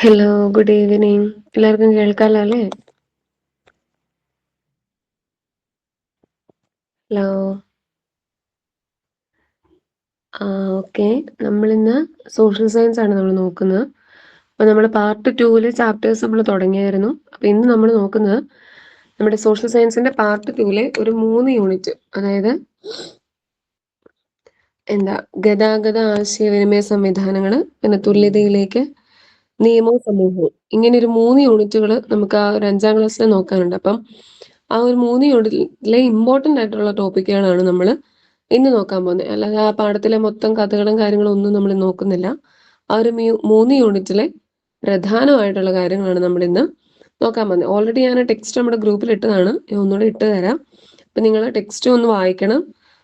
Hello, good evening. എല്ലാവർക്കും കേൾക്കാലോ അല്ലേ? Hello. Okay. നമ്മളിന്ന് സോഷ്യൽ സയൻസ് ആണ് നമ്മൾ നോക്കുന്നത്. അപ്പോൾ നമ്മൾ പാർട്ട് 2 ചാപ്റ്റേഴ്സ് നമ്മൾ തുടങ്ങിയായിരുന്നു. അപ്പോൾ ഇന്ന് നമ്മൾ നോക്കുന്നത് നമ്മുടെ സോഷ്യൽ സയൻസിന്റെ പാർട്ട് 2 ഒരു 3 യൂണിറ്റ്, അതായത് ഗതാഗത ആശയവിനിമയ സംവിധാനങ്ങൾ, പിന്നെ തുല്യതയിലേക്ക്, നിയമവും സമൂഹവും, ഇങ്ങനെ ഒരു 3 യൂണിറ്റുകൾ നമുക്ക് ആ ഒരു 5ാം ക്ലാസ്സിൽ നോക്കാനുണ്ട്. അപ്പം ആ ഒരു 3 യൂണിറ്റിലെ ഇമ്പോർട്ടൻ്റ് ആയിട്ടുള്ള ടോപ്പിക്കുകളാണ് നമ്മൾ ഇന്ന് നോക്കാൻ പോകുന്നത്. അല്ലാതെ ആ പാഠത്തിലെ മൊത്തം കഥകളും കാര്യങ്ങളും ഒന്നും നമ്മൾ നോക്കുന്നില്ല. ആ ഒരു 3 യൂണിറ്റിലെ പ്രധാനമായിട്ടുള്ള കാര്യങ്ങളാണ് നമ്മൾ ഇന്ന് നോക്കാൻ പോകുന്നത്. ഓൾറെഡി ഞാൻ ടെക്സ്റ്റ് നമ്മുടെ ഗ്രൂപ്പിൽ ഇട്ടതാണ്, ഞാൻ ഒന്നുകൂടെ ഇട്ട് തരാം. അപ്പം നിങ്ങൾ ടെക്സ്റ്റ് ഒന്ന് വായിക്കണം.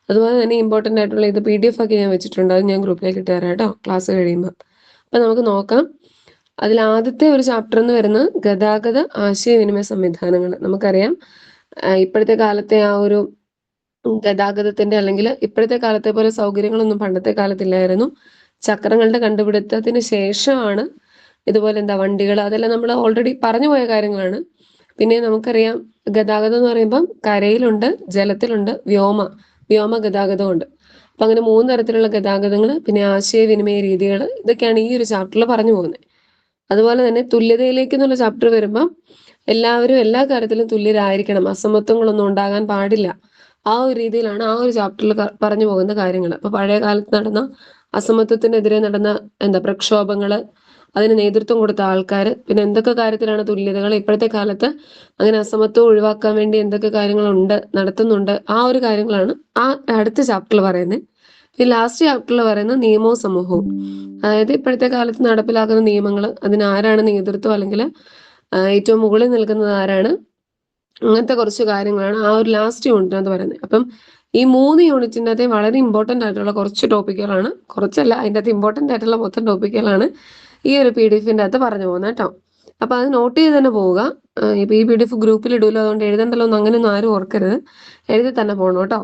അതുപോലെ തന്നെ ഇമ്പോർട്ടൻ്റ് ആയിട്ടുള്ള ഇത് PDF ആക്കി ഞാൻ വെച്ചിട്ടുണ്ട്, അത് ഞാൻ ഗ്രൂപ്പിലേക്ക് ഇട്ട് തരാം കേട്ടോ, ക്ലാസ് കഴിയുമ്പോൾ. അപ്പം നമുക്ക് നോക്കാം. അതിൽ ആദ്യത്തെ ഒരു ചാപ്റ്റർ എന്ന് വരുന്നത് ഗതാഗത ആശയവിനിമയ സംവിധാനങ്ങൾ. നമുക്കറിയാം ഇപ്പോഴത്തെ കാലത്തെ ആ ഒരു ഗതാഗതത്തിന്റെ, അല്ലെങ്കിൽ ഇപ്പോഴത്തെ കാലത്തെ പോലെ സൗകര്യങ്ങളൊന്നും പണ്ടത്തെ കാലത്തില്ലായിരുന്നു. ചക്രങ്ങളുടെ കണ്ടുപിടുത്തത്തിന് ശേഷമാണ് ഇതുപോലെ വണ്ടികൾ, അതെല്ലാം നമ്മൾ ഓൾറെഡി പറഞ്ഞു പോയ കാര്യങ്ങളാണ്. പിന്നെ നമുക്കറിയാം ഗതാഗതം എന്ന് പറയുമ്പം കരയിലുണ്ട്, ജലത്തിലുണ്ട്, വ്യോമ ഗതാഗതമുണ്ട്. അപ്പൊ അങ്ങനെ 3 തരത്തിലുള്ള ഗതാഗതങ്ങൾ, പിന്നെ ആശയവിനിമയ രീതികൾ, ഇതൊക്കെയാണ് ഈ ഒരു ചാപ്റ്ററിൽ പറഞ്ഞു പോകുന്നത്. അതുപോലെ തന്നെ തുല്യതയിലേക്ക് എന്നുള്ള ചാപ്റ്റർ വരുമ്പം എല്ലാവരും എല്ലാ കാര്യത്തിലും തുല്യരായിരിക്കണം, അസമത്വങ്ങളൊന്നും ഉണ്ടാകാൻ പാടില്ല. ആ ഒരു രീതിയിലാണ് ആ ഒരു ചാപ്റ്ററിൽ പറഞ്ഞു പോകുന്ന കാര്യങ്ങൾ. അപ്പൊ പഴയ കാലത്ത് നടന്ന അസമത്വത്തിനെതിരെ നടന്ന പ്രക്ഷോഭങ്ങള്, അതിന് നേതൃത്വം കൊടുത്ത ആൾക്കാർ, പിന്നെ എന്തൊക്കെ കാര്യത്തിലാണ് തുല്യതകൾ, ഇപ്പോഴത്തെ കാലത്ത് അങ്ങനെ അസമത്വം ഒഴിവാക്കാൻ വേണ്ടി എന്തൊക്കെ കാര്യങ്ങളുണ്ട്, നടത്തുന്നുണ്ട്, ആ ഒരു കാര്യങ്ങളാണ് ആ അടുത്ത ചാപ്റ്ററിൽ പറയുന്നത്. ഈ ലാസ്റ്റ് ചാപ്റ്ററിൽ പറയുന്നത് നിയമവും സമൂഹവും, അതായത് ഇപ്പോഴത്തെ കാലത്ത് നടപ്പിലാക്കുന്ന നിയമങ്ങൾ, അതിന് ആരാണ് നേതൃത്വം, അല്ലെങ്കിൽ ഏറ്റവും മുകളിൽ നിൽക്കുന്നത് ആരാണ്, അങ്ങനത്തെ കുറച്ച് കാര്യങ്ങളാണ് ആ ഒരു ലാസ്റ്റ് യൂണിറ്റിനകത്ത് പറയുന്നത്. അപ്പം ഈ 3 യൂണിറ്റിൻ്റെ അകത്ത് വളരെ ഇമ്പോർട്ടൻ്റ് ആയിട്ടുള്ള കുറച്ച് ടോപ്പിക്കുകളാണ്, കുറച്ചല്ല, അതിൻ്റെ അകത്ത് ഇമ്പോർട്ടൻ്റ് ആയിട്ടുള്ള മൊത്തം ടോപ്പിക്കുകളാണ് ഈ ഒരു PDF-ൻ്റെ അകത്ത് പറഞ്ഞു പോകുന്നത് കേട്ടോ. അപ്പം അത് നോട്ട് ചെയ്ത് തന്നെ പോവുക. ഇപ്പം ഈ PDF ഗ്രൂപ്പിൽ ഇടുമല്ലോ, അതുകൊണ്ട് എഴുതണ്ടല്ലോ എന്ന് അങ്ങനെയൊന്നും ആരും ഓർക്കരുത്, എഴുതി തന്നെ പോകണം കേട്ടോ.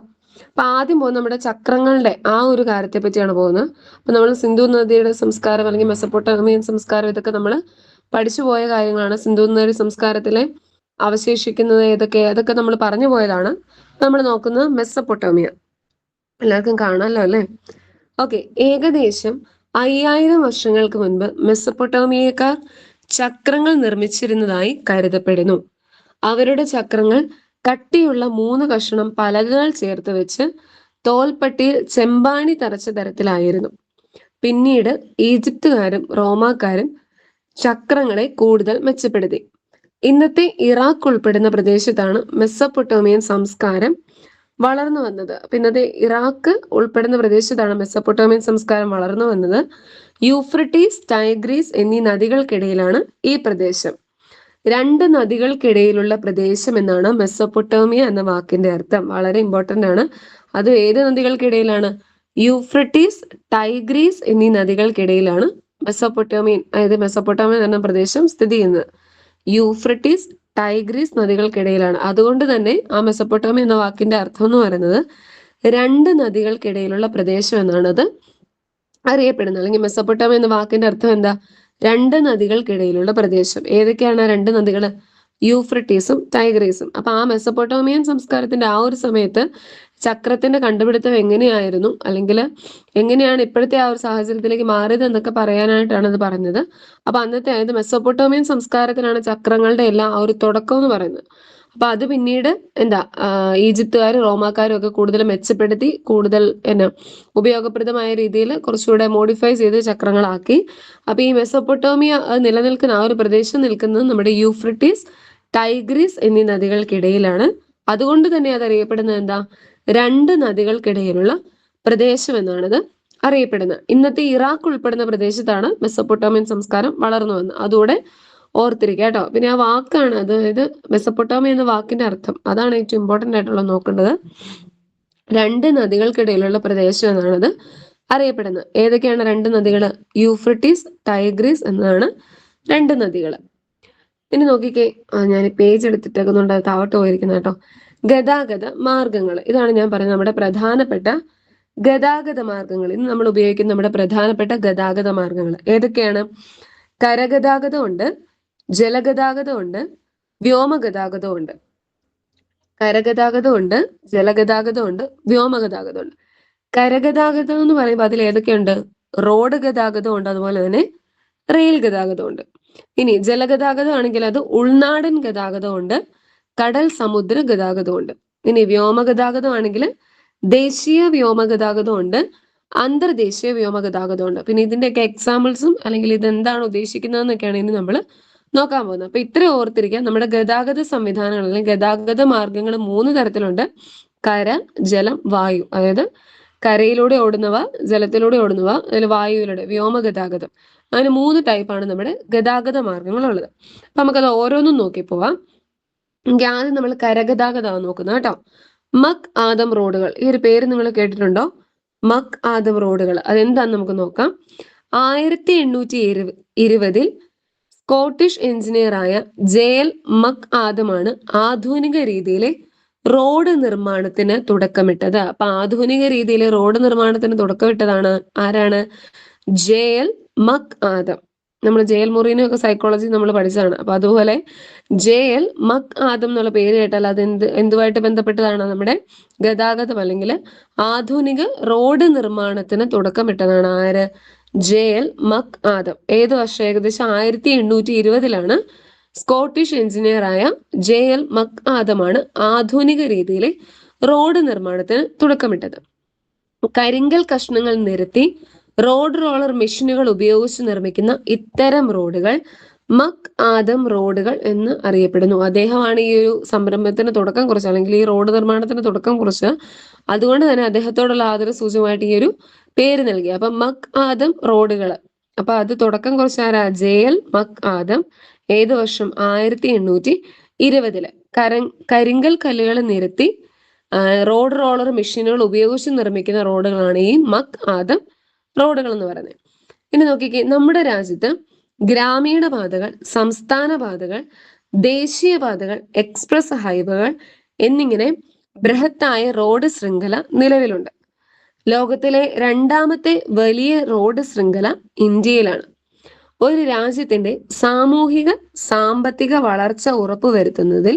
അപ്പം ആദ്യം പോകുന്നത് നമ്മുടെ ചക്രങ്ങളുടെ ആ ഒരു കാര്യത്തെ പറ്റിയാണ് പോകുന്നത്. അപ്പം നമ്മൾ സിന്ധു നദിയുടെ സംസ്കാരം, അല്ലെങ്കിൽ മെസപ്പൊട്ടേമിയൻ സംസ്കാരം, ഇതൊക്കെ നമ്മൾ പഠിച്ചു പോയ കാര്യങ്ങളാണ്. സിന്ധു നദി സംസ്കാരത്തിലെ അവശേഷിക്കുന്നത് അതൊക്കെ നമ്മൾ പറഞ്ഞു പോയതാണ്. നമ്മൾ നോക്കുന്നത് മെസപ്പൊട്ടേമിയ. എല്ലാവർക്കും കാണാമല്ലോ അല്ലേ? ഓക്കെ. ഏകദേശം 5000 വർഷങ്ങൾക്ക് മുൻപ് മെസപ്പൊട്ടേമിയക്കാർ ചക്രങ്ങൾ നിർമ്മിച്ചിരുന്നതായി കരുതപ്പെടുന്നു. അവരുടെ ചക്രങ്ങൾ കട്ടിയുള്ള 3 കഷണം പലകകൾ ചേർത്ത് വെച്ച് തോൽപ്പട്ടിയിൽ ചെമ്പാണി തറച്ച തരത്തിലായിരുന്നു. പിന്നീട് ഈജിപ്തുകാരും റോമാക്കാരും ചക്രങ്ങളെ കൂടുതൽ മെച്ചപ്പെടുത്തി. ഇന്നത്തെ ഇറാഖ് ഉൾപ്പെടുന്ന പ്രദേശത്താണ് മെസപ്പൊട്ടേമിയൻ സംസ്കാരം വളർന്നു വന്നത്. ഇന്നത്തെ ഇറാഖ് ഉൾപ്പെടുന്ന പ്രദേശത്താണ് മെസപ്പൊട്ടേമിയൻ സംസ്കാരം വളർന്നു വന്നത്. യൂഫ്രട്ടീസ്, ടൈഗ്രീസ് എന്നീ നദികൾക്കിടയിലാണ് ഈ പ്രദേശം. 2 നദികൾക്കിടയിലുള്ള പ്രദേശം എന്നാണ് മെസപ്പൊട്ടേമിയ എന്ന വാക്കിന്റെ അർത്ഥം. വളരെ ഇമ്പോർട്ടന്റ് ആണ്. അത് ഏത് നദികൾക്കിടയിലാണ്? യൂഫ്രട്ടീസ്, ടൈഗ്രീസ് എന്നീ നദികൾക്കിടയിലാണ് മെസപ്പൊട്ടേമിയ എന്ന പ്രദേശം സ്ഥിതി ചെയ്യുന്നത്. യൂഫ്രട്ടീസ്, ടൈഗ്രീസ് നദികൾക്കിടയിലാണ്. അതുകൊണ്ട് തന്നെ ആ മെസപ്പൊട്ടേമിയ എന്ന വാക്കിന്റെ അർത്ഥം എന്ന് പറയുന്നത് 2 നദികൾക്കിടയിലുള്ള പ്രദേശം എന്നാണ് അത് അറിയപ്പെടുന്നത്. അല്ലെങ്കിൽ മെസപ്പൊട്ടേമിയ എന്ന വാക്കിന്റെ അർത്ഥം എന്താ? 2 നദികൾക്കിടയിലുള്ള പ്രദേശം. ഏതൊക്കെയാണ് 2 നദികൾ? യൂഫ്രട്ടീസും ടൈഗ്രീസും. അപ്പൊ ആ മെസപ്പൊട്ടേമിയൻ സംസ്കാരത്തിന്റെ ആ ഒരു സമയത്ത് ചക്രത്തിന്റെ കണ്ടുപിടുത്തം എങ്ങനെയായിരുന്നു, അല്ലെങ്കിൽ എങ്ങനെയാണ് ഇപ്പോഴത്തെ ആ ഒരു സാഹചര്യത്തിലേക്ക് മാറിയത് എന്നൊക്കെ പറയാനായിട്ടാണ് ഇത് പറഞ്ഞത്. അപ്പൊ അന്നത്തെ, അതായത് മെസപ്പൊട്ടേമിയൻ സംസ്കാരത്തിനാണ് ചക്രങ്ങളുടെ എല്ലാം ആ ഒരു തുടക്കം എന്ന് പറയുന്നത്. അപ്പൊ അത് പിന്നീട് ഈജിപ്തുകാരും റോമാക്കാരും ഒക്കെ കൂടുതൽ മെച്ചപ്പെടുത്തി, കൂടുതൽ ഉപയോഗപ്രദമായ രീതിയിൽ കുറച്ചുകൂടെ മോഡിഫൈ ചെയ്ത് ചക്രങ്ങളാക്കി. അപ്പൊ ഈ മെസപ്പൊട്ടേമിയ നിലനിൽക്കുന്ന ആ ഒരു പ്രദേശം നിൽക്കുന്നത് നമ്മുടെ യൂഫ്രട്ടീസ്, ടൈഗ്രീസ് എന്നീ നദികൾക്കിടയിലാണ്. അതുകൊണ്ട് തന്നെ അത് അറിയപ്പെടുന്നത് 2 നദികൾക്കിടയിലുള്ള പ്രദേശം എന്നാണിത് അറിയപ്പെടുന്നത്. ഇന്നത്തെ ഇറാഖ് ഉൾപ്പെടുന്ന പ്രദേശത്താണ് മെസപ്പൊട്ടേമിയൻ സംസ്കാരം വളർന്നു വന്നത്. അതുകൂടെ ഓർത്തിരിക്കുക കേട്ടോ. പിന്നെ ആ വാക്കാണ്, അതായത് മെസപ്പൊട്ടേമിയ എന്ന വാക്കിന്റെ അർത്ഥം, അതാണ് ഏറ്റവും ഇമ്പോർട്ടന്റ് ആയിട്ടുള്ള നോക്കേണ്ടത്. 2 നദികൾക്കിടയിലുള്ള പ്രദേശം എന്നാണത് അറിയപ്പെടുന്നത്. ഏതൊക്കെയാണ് 2 നദികൾ? യൂഫ്രട്ടീസ്, ടൈഗ്രീസ് എന്നതാണ് 2 നദികൾ. ഇനി നോക്കിക്കേ, ഞാൻ പേജ് എടുത്തിട്ടേക്കുന്നുണ്ട്, അത് താവട്ട് പോയിരിക്കുന്നത് കേട്ടോ. ഗതാഗത മാർഗങ്ങൾ, ഇതാണ് ഞാൻ പറയുന്നത് നമ്മുടെ പ്രധാനപ്പെട്ട ഗതാഗത മാർഗങ്ങൾ. ഇന്ന് നമ്മൾ ഉപയോഗിക്കുന്ന നമ്മുടെ പ്രധാനപ്പെട്ട ഗതാഗത മാർഗങ്ങൾ ഏതൊക്കെയാണ്? കരഗതാഗതമുണ്ട്, ജലഗതാഗതമുണ്ട്, വ്യോമഗതാഗതമുണ്ട്. കരഗതാഗതമുണ്ട്, ജലഗതാഗതമുണ്ട്, വ്യോമഗതാഗതമുണ്ട്. കരഗതാഗതം എന്ന് പറയുമ്പോൾ അതിൽ ഏതൊക്കെയുണ്ട്? റോഡ് ഗതാഗതമുണ്ട്, അതുപോലെ തന്നെ റെയിൽ ഗതാഗതമുണ്ട്. ഇനി ജലഗതാഗതം ആണെങ്കിൽ അത് ഉൾനാടൻ ഗതാഗതമുണ്ട്, കടൽ സമുദ്ര ഗതാഗതമുണ്ട്. ഇനി വ്യോമഗതാഗതമാണെങ്കിൽ ദേശീയ വ്യോമഗതാഗതമുണ്ട്, അന്തർദേശീയ വ്യോമഗതാഗതമുണ്ട്. പിന്നെ ഇതിന്റെയൊക്കെ എക്സാമ്പിൾസും അല്ലെങ്കിൽ ഇത് എന്താണ് ഉദ്ദേശിക്കുന്നതെന്നൊക്കെയാണ് ഇനി നമ്മൾ നോക്കാൻ പോകുന്നത്. അപ്പൊ ഇത്രയും ഓർത്തിരിക്കുക. നമ്മുടെ ഗതാഗത സംവിധാനങ്ങൾ അല്ലെങ്കിൽ ഗതാഗത മാർഗങ്ങൾ 3 തരത്തിലുണ്ട്: കര, ജലം, വായു. അതായത് കരയിലൂടെ ഓടുന്നവ, ജലത്തിലൂടെ ഓടുന്നവ, അതിൽ വായുവിലൂടെ വ്യോമഗതാഗതം. അങ്ങനെ 3 ടൈപ്പാണ് നമ്മുടെ ഗതാഗത മാർഗങ്ങളുള്ളത്. അപ്പൊ നമുക്കത് ഓരോന്നും നോക്കി പോവാം. ആദ്യം നമ്മൾ കരഗതാഗതമാണ് നോക്കുന്നത് കേട്ടോ. മക് ആദം റോഡുകൾ, ഈ ഒരു പേര് നിങ്ങൾ കേട്ടിട്ടുണ്ടോ? മക് ആദം റോഡുകൾ അതെന്താന്ന് നമുക്ക് നോക്കാം. 1820 സ്കോട്ടിഷ് എഞ്ചിനീയറായ ജെഎൽ മക് ആദമാണ് ആധുനിക രീതിയിലെ റോഡ് നിർമ്മാണത്തിന് തുടക്കമിട്ടത്. അപ്പൊ ആധുനിക രീതിയിലെ റോഡ് നിർമ്മാണത്തിന് തുടക്കമിട്ടതാണ് ആരാണ്? ജെഎൽ മക് ആദം. നമ്മൾ ജെഎൽ മൊറീനോ ഒക്കെ സൈക്കോളജി നമ്മൾ പഠിച്ചതാണ്. അപ്പൊ അതുപോലെ ജെഎൽ മക് ആദം എന്നുള്ള പേര് കേട്ടാൽ അത് എന്തുമായിട്ട് ബന്ധപ്പെട്ടതാണ്? നമ്മുടെ ഗതാഗതം അല്ലെങ്കിൽ ആധുനിക റോഡ് നിർമ്മാണത്തിന് തുടക്കമിട്ടതാണ് ആര്? ജെഎൽ മക് ആദം. ഏത് വർഷം? ഏകദേശം 1820 സ്കോട്ടിഷ് എഞ്ചിനീയറായ ജെഎൽ മക് ആദമാണ് ആധുനിക രീതിയിലെ റോഡ് നിർമ്മാണത്തിന് തുടക്കമിട്ടത്. കരിങ്കൽ കഷ്ണങ്ങൾ നിരത്തി റോഡ് റോളർ മെഷീനുകൾ ഉപയോഗിച്ച് നിർമ്മിക്കുന്ന ഇത്തരം റോഡുകൾ മക് ആദം റോഡുകൾ എന്ന് അറിയപ്പെടുന്നു. അദ്ദേഹമാണ് ഈ ഒരു സംരംഭത്തിന് തുടക്കം കുറിച്ചത്, അല്ലെങ്കിൽ ഈ റോഡ് നിർമ്മാണത്തിന് തുടക്കം കുറിച്ചത്. അതുകൊണ്ട് തന്നെ അദ്ദേഹത്തോടുള്ള ആദര സൂചകമായിട്ട് ഈ ഒരു പേര് നൽകി. അപ്പൊ മക് ആദം റോഡുകൾ. അപ്പൊ അത് തുടക്കം കുറിച്ച ആരാ? ജെഎൽ മക് ആദം. ഏത് വർഷം? 1820. കരിങ്കൽ കല്ലുകൾ നിരത്തി റോഡ് റോളർ മെഷീനുകൾ ഉപയോഗിച്ച് നിർമ്മിക്കുന്ന റോഡുകളാണ് ഈ മക് ആദം റോഡുകൾ എന്ന് പറയുന്നത്. ഇനി നോക്കിക്കേ, നമ്മുടെ രാജ്യത്ത് ഗ്രാമീണ പാതകൾ, സംസ്ഥാന പാതകൾ, ദേശീയപാതകൾ, എക്സ്പ്രസ് ഹൈവേകൾ എന്നിങ്ങനെ ബൃഹത്തായ റോഡ് ശൃംഖല നിലവിലുണ്ട്. ലോകത്തിലെ 2ാമത്തെ വലിയ റോഡ് ശൃംഖല ഇന്ത്യയിലാണ്. ഒരു രാജ്യത്തിന്റെ സാമൂഹിക സാമ്പത്തിക വളർച്ച ഉറപ്പുവരുത്തുന്നതിൽ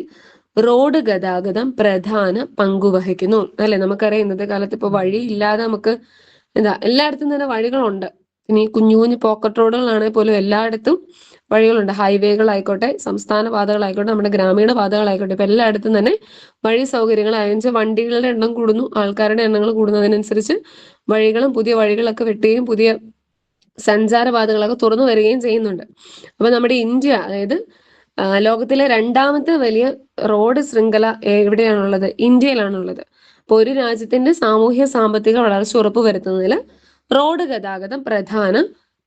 റോഡ് ഗതാഗതം പ്രധാന പങ്കുവഹിക്കുന്നു. അല്ലെ, നമുക്കറിയാം ഇന്നത്തെ കാലത്ത് ഇപ്പൊ വഴിയില്ലാതെ നമുക്ക് എല്ലായിടത്തും തന്നെ വഴികളുണ്ട്. ഇനി കുഞ്ഞു കുഞ്ഞു പോക്കറ്റ് റോഡുകളാണെങ്കിൽ പോലും എല്ലായിടത്തും വഴികളുണ്ട്. ഹൈവേകളായിക്കോട്ടെ, സംസ്ഥാന പാതകളായിക്കോട്ടെ, നമ്മുടെ ഗ്രാമീണ പാതകളായിക്കോട്ടെ, ഇപ്പൊ എല്ലായിടത്തും തന്നെ വഴി സൗകര്യങ്ങൾ അയച്ച് വണ്ടികളുടെ എണ്ണം കൂടുന്നു, ആൾക്കാരുടെ എണ്ണങ്ങൾ കൂടുന്നതിനനുസരിച്ച് വഴികളും പുതിയ വഴികളൊക്കെ വെട്ടുകയും പുതിയ സഞ്ചാരപാതകളൊക്കെ തുറന്നു വരികയും ചെയ്യുന്നുണ്ട്. അപ്പൊ നമ്മുടെ ഇന്ത്യ, അതായത് ലോകത്തിലെ 2ാമത്തെ വലിയ റോഡ് ശൃംഖല എവിടെയാണുള്ളത്? ഇന്ത്യയിലാണുള്ളത്. അപ്പൊ ഒരു രാജ്യത്തിന്റെ സാമൂഹ്യ സാമ്പത്തിക വളർച്ച ഉറപ്പുവരുത്തുന്നതിൽ റോഡ് ഗതാഗതം പ്രധാന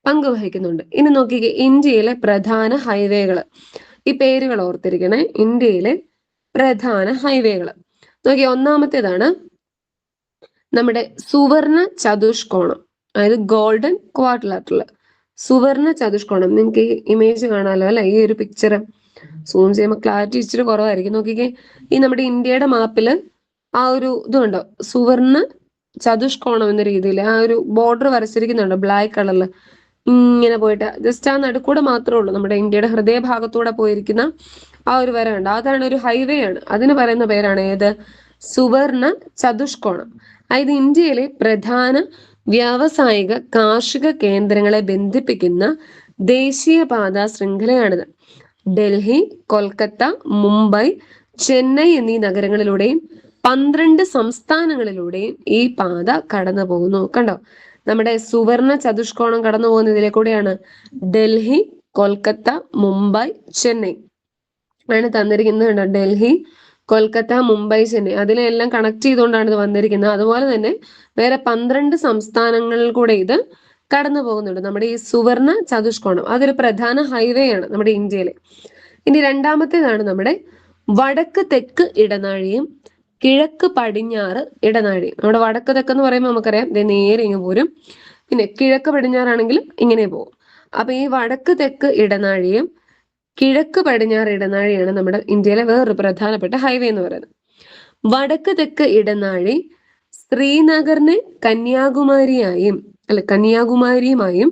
പങ്ക് വഹിക്കുന്നുണ്ട്. ഇനി നോക്കിക്കേ, ഇന്ത്യയിലെ പ്രധാന ഹൈവേകൾ. ഈ പേരുകൾ ഓർത്തിരിക്കണേ. ഇന്ത്യയിലെ പ്രധാന ഹൈവേകൾ നോക്കി, ഒന്നാമത്തേതാണ് നമ്മുടെ സുവർണ ചതുഷ്കോണം, അതായത് ഗോൾഡൻ ക്വാഡ്രിലാറ്ററൽ. സുവർണ ചതുഷ്കോണം, നിങ്ങൾക്ക് ഈ ഇമേജ് കാണാമല്ലോ അല്ലെ? ഈ ഒരു പിക്ചർ സൂം ചെയ്യുമ്പോൾ ക്ലാരിറ്റി ഇച്ചിരി കുറവായിരിക്കും. നോക്കിക്കേ, ഈ നമ്മുടെ ഇന്ത്യയുടെ മാപ്പില് ആ ഒരു ഇതുണ്ടോ? സുവർണ ചതുഷ്കോണം എന്ന രീതിയിൽ ആ ഒരു ബോർഡർ വരച്ചിരിക്കുന്നുണ്ടോ ബ്ലാക്ക് കളറിൽ? ഇങ്ങനെ പോയിട്ട് ജസ്റ്റ് ആ നടുക്കൂടെ മാത്രമേ ഉള്ളൂ, നമ്മുടെ ഇന്ത്യയുടെ ഹൃദയഭാഗത്തൂടെ പോയിരിക്കുന്ന ആ ഒരു വര ഉണ്ട്. അതാണ് ഒരു ഹൈവേ ആണ്. അതിന് പറയുന്ന പേരാണ് ഏത്? സുവർണ ചതുഷ്കോണം. അതായത് ഇന്ത്യയിലെ പ്രധാന വ്യാവസായിക കാർഷിക കേന്ദ്രങ്ങളെ ബന്ധിപ്പിക്കുന്ന ദേശീയപാത ശൃംഖലയാണിത്. ഡൽഹി, കൊൽക്കത്ത, മുംബൈ, ചെന്നൈ എന്നീ നഗരങ്ങളിലൂടെയും 12 സംസ്ഥാനങ്ങളിലൂടെയും ഈ പാത കടന്നു പോകുന്നു. കണ്ടോ, നമ്മുടെ സുവർണ ചതുഷ്കോണം കടന്നു പോകുന്ന ഇതിലെ കൂടെയാണ്. ഡൽഹി, കൊൽക്കത്ത, മുംബൈ, ചെന്നൈ ആണ് തന്നിരിക്കുന്നത്. കണ്ടോ, ഡൽഹി, കൊൽക്കത്ത, മുംബൈ, ചെന്നൈ, അതിനെല്ലാം കണക്ട് ചെയ്തുകൊണ്ടാണ് ഇത് വന്നിരിക്കുന്നത്. അതുപോലെ തന്നെ വേറെ 12 സംസ്ഥാനങ്ങളിൽ കൂടെ ഇത് കടന്നു പോകുന്നുണ്ട്. നമ്മുടെ ഈ സുവർണ ചതുഷ്കോണം അതൊരു പ്രധാന ഹൈവേ ആണ് നമ്മുടെ ഇന്ത്യയിലെ. ഇനി രണ്ടാമത്തേതാണ് നമ്മുടെ വടക്ക് തെക്ക് ഇടനാഴിയും കിഴക്ക് പടിഞ്ഞാറ് ഇടനാഴിയും. നമ്മുടെ വടക്ക് തെക്ക് എന്ന് പറയുമ്പോൾ നമുക്കറിയാം ഇത് നേരെ ഇങ്ങ് പോരും, പിന്നെ കിഴക്ക് പടിഞ്ഞാറാണെങ്കിലും ഇങ്ങനെ പോകും. അപ്പൊ ഈ വടക്ക് തെക്ക് ഇടനാഴിയും കിഴക്ക് പടിഞ്ഞാറ് ഇടനാഴിയാണ് നമ്മുടെ ഇന്ത്യയിലെ വേറൊരു പ്രധാനപ്പെട്ട ഹൈവേ എന്ന് പറയുന്നത്. വടക്ക് തെക്ക് ഇടനാഴി ശ്രീനഗറിനെ കന്യാകുമാരിയുമായും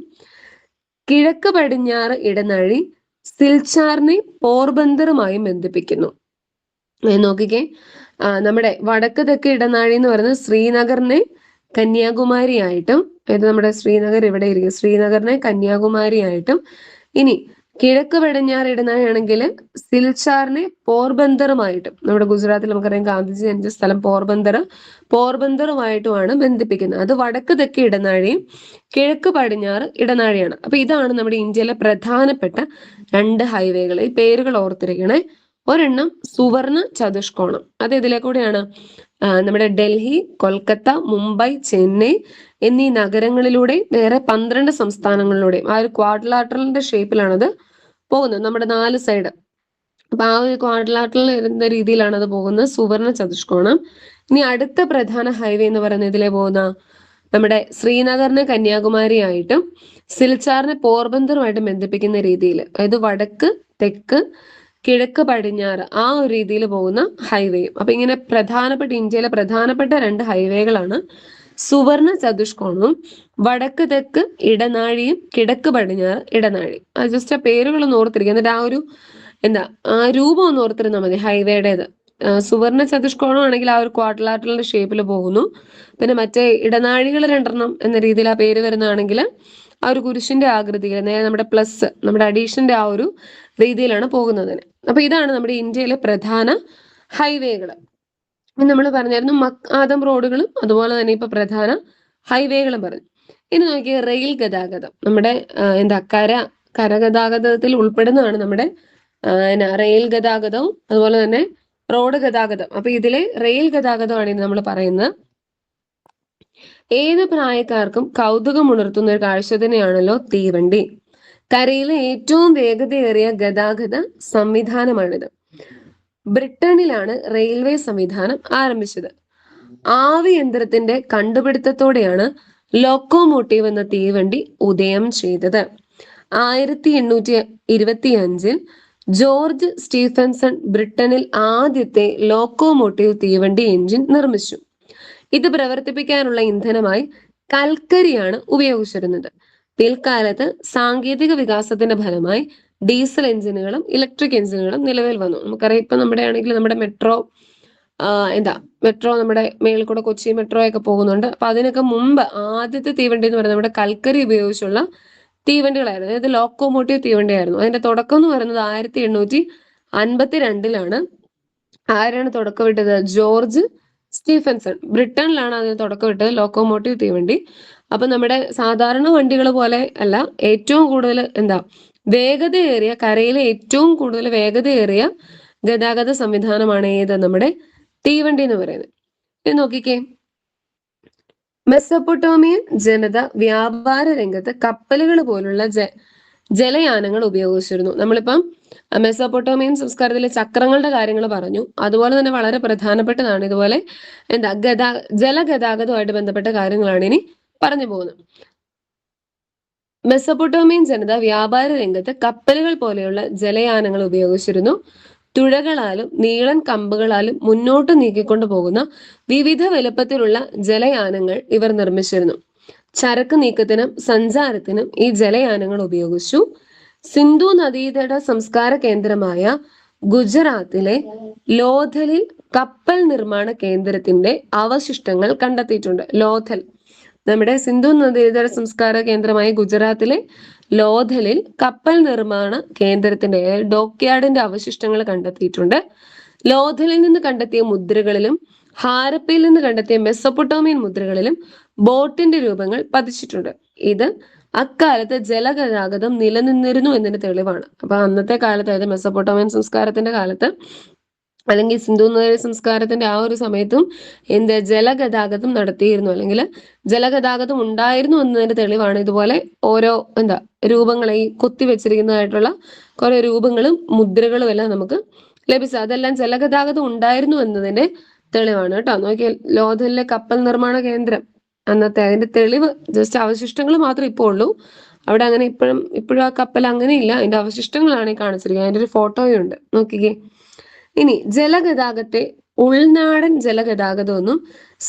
കിഴക്ക് പടിഞ്ഞാറ് ഇടനാഴി സിൽച്ചാറിനെ പോർബന്തറുമായും ബന്ധിപ്പിക്കുന്നു. നോക്കിക്കേ, നമ്മുടെ വടക്ക് തെക്ക് ഇടനാഴി എന്ന് പറയുന്നത് ശ്രീനഗറിനെ കന്യാകുമാരിയായിട്ടും, ഇത് നമ്മുടെ ശ്രീനഗർ ഇവിടെ ഇരിക്കും, ശ്രീനഗറിനെ കന്യാകുമാരിയായിട്ടും, ഇനി കിഴക്ക് പടിഞ്ഞാറ് ഇടനാഴി ആണെങ്കിൽ സിൽച്ചാറിനെ പോർബന്തറുമായിട്ടും, നമ്മുടെ ഗുജറാത്തിൽ നമുക്കറിയാം ഗാന്ധിജി ജനിച്ച സ്ഥലം പോർബന്തറുമായിട്ടുമാണ് ബന്ധിപ്പിക്കുന്നത്. അത് വടക്ക് തെക്ക് ഇടനാഴിയും കിഴക്ക് പടിഞ്ഞാറ് ഇടനാഴിയാണ്. അപ്പൊ ഇതാണ് നമ്മുടെ ഇന്ത്യയിലെ പ്രധാനപ്പെട്ട 2 ഹൈവേകൾ. ഈ പേരുകൾ ഓർത്തിരിക്കണേ. ഒരെണ്ണം സുവർണ ചതുഷ്കോണം, അത് ഇതിലേക്കൂടെയാണ് നമ്മുടെ ഡൽഹി, കൊൽക്കത്ത, മുംബൈ, ചെന്നൈ എന്നീ നഗരങ്ങളിലൂടെ വേറെ 12 സംസ്ഥാനങ്ങളിലൂടെയും ആ ഒരു ക്വാഡ്രിലാറ്ററലിന്റെ ഷേപ്പിലാണത് പോകുന്നത്, നമ്മുടെ 4 സൈഡ്. അപ്പൊ ആ ഒരു ക്വാഡ്രിലാറ്ററൽ എന്ന രീതിയിലാണ് അത് പോകുന്നത്, സുവർണ ചതുഷ്കോണം. ഇനി അടുത്ത പ്രധാന ഹൈവേ എന്ന് പറയുന്നത് ഇതിലെ പോകുന്ന നമ്മുടെ ശ്രീനഗറിനെ കന്യാകുമാരി ആയിട്ടും സിൽച്ചാറിനെ പോർബന്തറുമായിട്ടും ബന്ധിപ്പിക്കുന്ന രീതിയിൽ, അതായത് വടക്ക് തെക്ക് കിഴക്ക് പടിഞ്ഞാറ് ആ ഒരു രീതിയിൽ പോകുന്ന ഹൈവേയും. അപ്പൊ ഇങ്ങനെ ഇന്ത്യയിലെ പ്രധാനപ്പെട്ട 2 ഹൈവേകളാണ് സുവർണ ചതുഷ്കോണവും വടക്ക് തെക്ക് ഇടനാഴിയും കിഴക്ക് പടിഞ്ഞാറ് ഇടനാഴി. അത് ജസ്റ്റ് ആ പേരുകളൊന്ന് ഓർത്തിരിക്കുക, എന്നിട്ട് ആ ഒരു ആ രൂപം ഒന്ന് ഓർത്തിരുന്നാൽ മതി ഹൈവേയുടേത്. സുവർണ ചതുഷ്കോണം ആണെങ്കിൽ ആ ഒരു ക്വാഡ്രിലാറ്ററലിന്റെ ഷേപ്പിൽ പോകുന്നു. പിന്നെ മറ്റേ ഇടനാഴികൾ 2 എന്ന രീതിയിൽ ആ പേര് വരുന്നതാണെങ്കിൽ ആ ഒരു കുരിശിന്റെ ആകൃതിയിൽ, നേരെ നമ്മുടെ പ്ലസ്, നമ്മുടെ അഡീഷന്റെ ആ ഒരു രീതിയിലാണ് പോകുന്നതിന്. അപ്പൊ ഇതാണ് നമ്മുടെ ഇന്ത്യയിലെ പ്രധാന ഹൈവേകൾ. നമ്മൾ പറഞ്ഞായിരുന്നു മക്ആദം റോഡുകളും അതുപോലെ തന്നെ ഇപ്പൊ പ്രധാന ഹൈവേകളും പറഞ്ഞു. ഇനി നോക്കിയ റെയിൽ ഗതാഗതം, നമ്മുടെ കരഗതാഗതത്തിൽ ഉൾപ്പെടുന്നതാണ് നമ്മുടെ റെയിൽ ഗതാഗതവും അതുപോലെ തന്നെ റോഡ് ഗതാഗതം. അപ്പൊ ഇതിലെ റെയിൽ ഗതാഗതമാണ് ഇന്ന് നമ്മൾ പറയുന്നത്. ഏത് പ്രായക്കാർക്കും കൗതുകമുണർത്തുന്ന ഒരു കാഴ്ച തന്നെയാണല്ലോ തീവണ്ടി. കരയിലെ ഏറ്റവും വേഗതയേറിയ ഗതാഗത സംവിധാനമാണിത്. ബ്രിട്ടനിലാണ് റെയിൽവേ സംവിധാനം ആരംഭിച്ചത്. ആവി യന്ത്രത്തിന്റെ കണ്ടുപിടുത്തത്തോടെയാണ് ലോക്കോമോട്ടീവ് എന്ന തീവണ്ടി ഉദയം ചെയ്തത്. 1825 ജോർജ് സ്റ്റീഫൻസൺ ബ്രിട്ടനിൽ ആദ്യത്തെ ലോക്കോമോട്ടീവ് തീവണ്ടി എഞ്ചിൻ നിർമ്മിച്ചു. ഇത് പ്രവർത്തിപ്പിക്കാനുള്ള ഇന്ധനമായി കൽക്കരിയാണ് ഉപയോഗിച്ചിരുന്നത്. പിൽക്കാലത്ത് സാങ്കേതിക വികാസത്തിന്റെ ഫലമായി ഡീസൽ എഞ്ചിനുകളും ഇലക്ട്രിക് എഞ്ചിനുകളും നിലവിൽ വന്നു. നമുക്കറിയാം ഇപ്പൊ നമ്മുടെ ആണെങ്കിൽ നമ്മുടെ മെട്രോ നമ്മുടെ മേളിൽ കൂടെ കൊച്ചി മെട്രോ ഒക്കെ പോകുന്നുണ്ട്. അപ്പൊ അതിനൊക്കെ മുമ്പ് ആദ്യത്തെ തീവണ്ടി എന്ന് പറയുന്നത് നമ്മുടെ കൽക്കരി ഉപയോഗിച്ചുള്ള തീവണ്ടികളായിരുന്നു, അതായത് ലോക്കോമോട്ടീവ് തീവണ്ടിയായിരുന്നു. അതിന്റെ തുടക്കം എന്ന് പറയുന്നത് 1852 ആരാണ് തുടക്കമിട്ടത്? George Stephenson. ബ്രിട്ടനിലാണ് അതിന് തുടക്കമിട്ടത് ലോക്കോമോട്ടീവ് തീവണ്ടി. അപ്പൊ നമ്മുടെ സാധാരണ വണ്ടികൾ പോലെ അല്ല, ഏറ്റവും കൂടുതൽ വേഗതയേറിയ, കരയിലെ ഏറ്റവും കൂടുതൽ വേഗതയേറിയ ഗതാഗത സംവിധാനമാണ് ഏത്? നമ്മുടെ തീവണ്ടി എന്ന് പറയുന്നത്. ഇത് നോക്കിക്കേ, മെസപ്പൊട്ടോമിയൻ ജനത വ്യാപാര രംഗത്ത് കപ്പലുകൾ പോലുള്ള ജലയാനങ്ങൾ ഉപയോഗിച്ചിരുന്നു. നമ്മളിപ്പം മെസപ്പൊട്ടോമിയൻ സംസ്കാരത്തിലെ ചക്രങ്ങളുടെ കാര്യങ്ങൾ പറഞ്ഞു. അതുപോലെ തന്നെ വളരെ പ്രധാനപ്പെട്ടതാണ് ഇതുപോലെ ജലഗതാഗതവുമായിട്ട് ബന്ധപ്പെട്ട കാര്യങ്ങളാണ് ഇനി പറഞ്ഞു പോകുന്നത്. മെസപ്പൊട്ടോമിയൻ ജനത വ്യാപാര രംഗത്ത് കപ്പലുകൾ പോലെയുള്ള ജലയാനങ്ങൾ ഉപയോഗിച്ചിരുന്നു. തുഴകളാലും നീളൻ കമ്പുകളാലും മുന്നോട്ട് നീക്കിക്കൊണ്ടു പോകുന്ന വിവിധ വലുപ്പത്തിലുള്ള ജലയാനങ്ങൾ ഇവർ നിർമ്മിച്ചിരുന്നു. ചരക്ക് നീക്കത്തിനും സഞ്ചാരത്തിനും ഈ ജലയാനങ്ങൾ ഉപയോഗിച്ചു. സിന്ധു നദീതട സംസ്കാര കേന്ദ്രമായ ഗുജറാത്തിലെ ലോഥലിൽ കപ്പൽ നിർമ്മാണ കേന്ദ്രത്തിന്റെ അവശിഷ്ടങ്ങൾ കണ്ടെത്തിയിട്ടുണ്ട്. ലോഥൽ നമ്മുടെ സിന്ധു നദീതട സംസ്കാര കേന്ദ്രമായ ഗുജറാത്തിലെ ലോഥലിൽ കപ്പൽ നിർമ്മാണ കേന്ദ്രത്തിന്റെ ഡോക്യാർഡിന്റെ അവശിഷ്ടങ്ങൾ കണ്ടെത്തിയിട്ടുണ്ട്. ലോഥലിൽ നിന്ന് കണ്ടെത്തിയ മുദ്രകളിലും ഹാരപ്പയിൽ നിന്ന് കണ്ടെത്തിയ മെസപ്പൊട്ടോമിയൻ മുദ്രകളിലും ബോട്ടിന്റെ രൂപങ്ങൾ പതിച്ചിട്ടുണ്ട്. ഇത് അക്കാലത്ത് ജലഗതാഗതം നിലനിന്നിരുന്നു എന്നതിന് തെളിവാണ്. അപ്പൊ അന്നത്തെ കാലത്ത്, അതായത് മെസപ്പൊട്ടോമിയൻ സംസ്കാരത്തിന്റെ കാലത്ത് അല്ലെങ്കിൽ സിന്ധു നദീ സംസ്കാരത്തിന്റെ ആ ഒരു സമയത്തും ജലഗതാഗതം നടത്തിയിരുന്നു, അല്ലെങ്കിൽ ജലഗതാഗതം ഉണ്ടായിരുന്നു എന്നതിന്റെ തെളിവാണ് ഇതുപോലെ ഓരോ രൂപങ്ങളെ ഈ കൊത്തിവെച്ചിരിക്കുന്നതായിട്ടുള്ള കുറെ രൂപങ്ങളും മുദ്രകളും എല്ലാം നമുക്ക് ലഭിച്ചത്. അതെല്ലാം ജലഗതാഗതം ഉണ്ടായിരുന്നു എന്നതിന്റെ തെളിവാണ് കേട്ടോ. നോക്കിയാൽ ലോഥലിലെ കപ്പൽ നിർമ്മാണ കേന്ദ്രം അന്നത്തെ, അതിന്റെ തെളിവ് ജസ്റ്റ് അവശിഷ്ടങ്ങൾ മാത്രമേ ഇപ്പോൾ ഉള്ളൂ. അവിടെ അങ്ങനെ ഇപ്പോഴും ആ കപ്പൽ അങ്ങനെയില്ല, അതിന്റെ അവശിഷ്ടങ്ങളാണ് ഈ കാണിച്ചിരിക്കുന്നത്. അതിന്റെ ഒരു ഫോട്ടോയും ഉണ്ട്, നോക്കിക്കേ. ഇനി ജലഗതാഗത്തെ ഉൾനാടൻ ജലഗതാഗതം എന്നും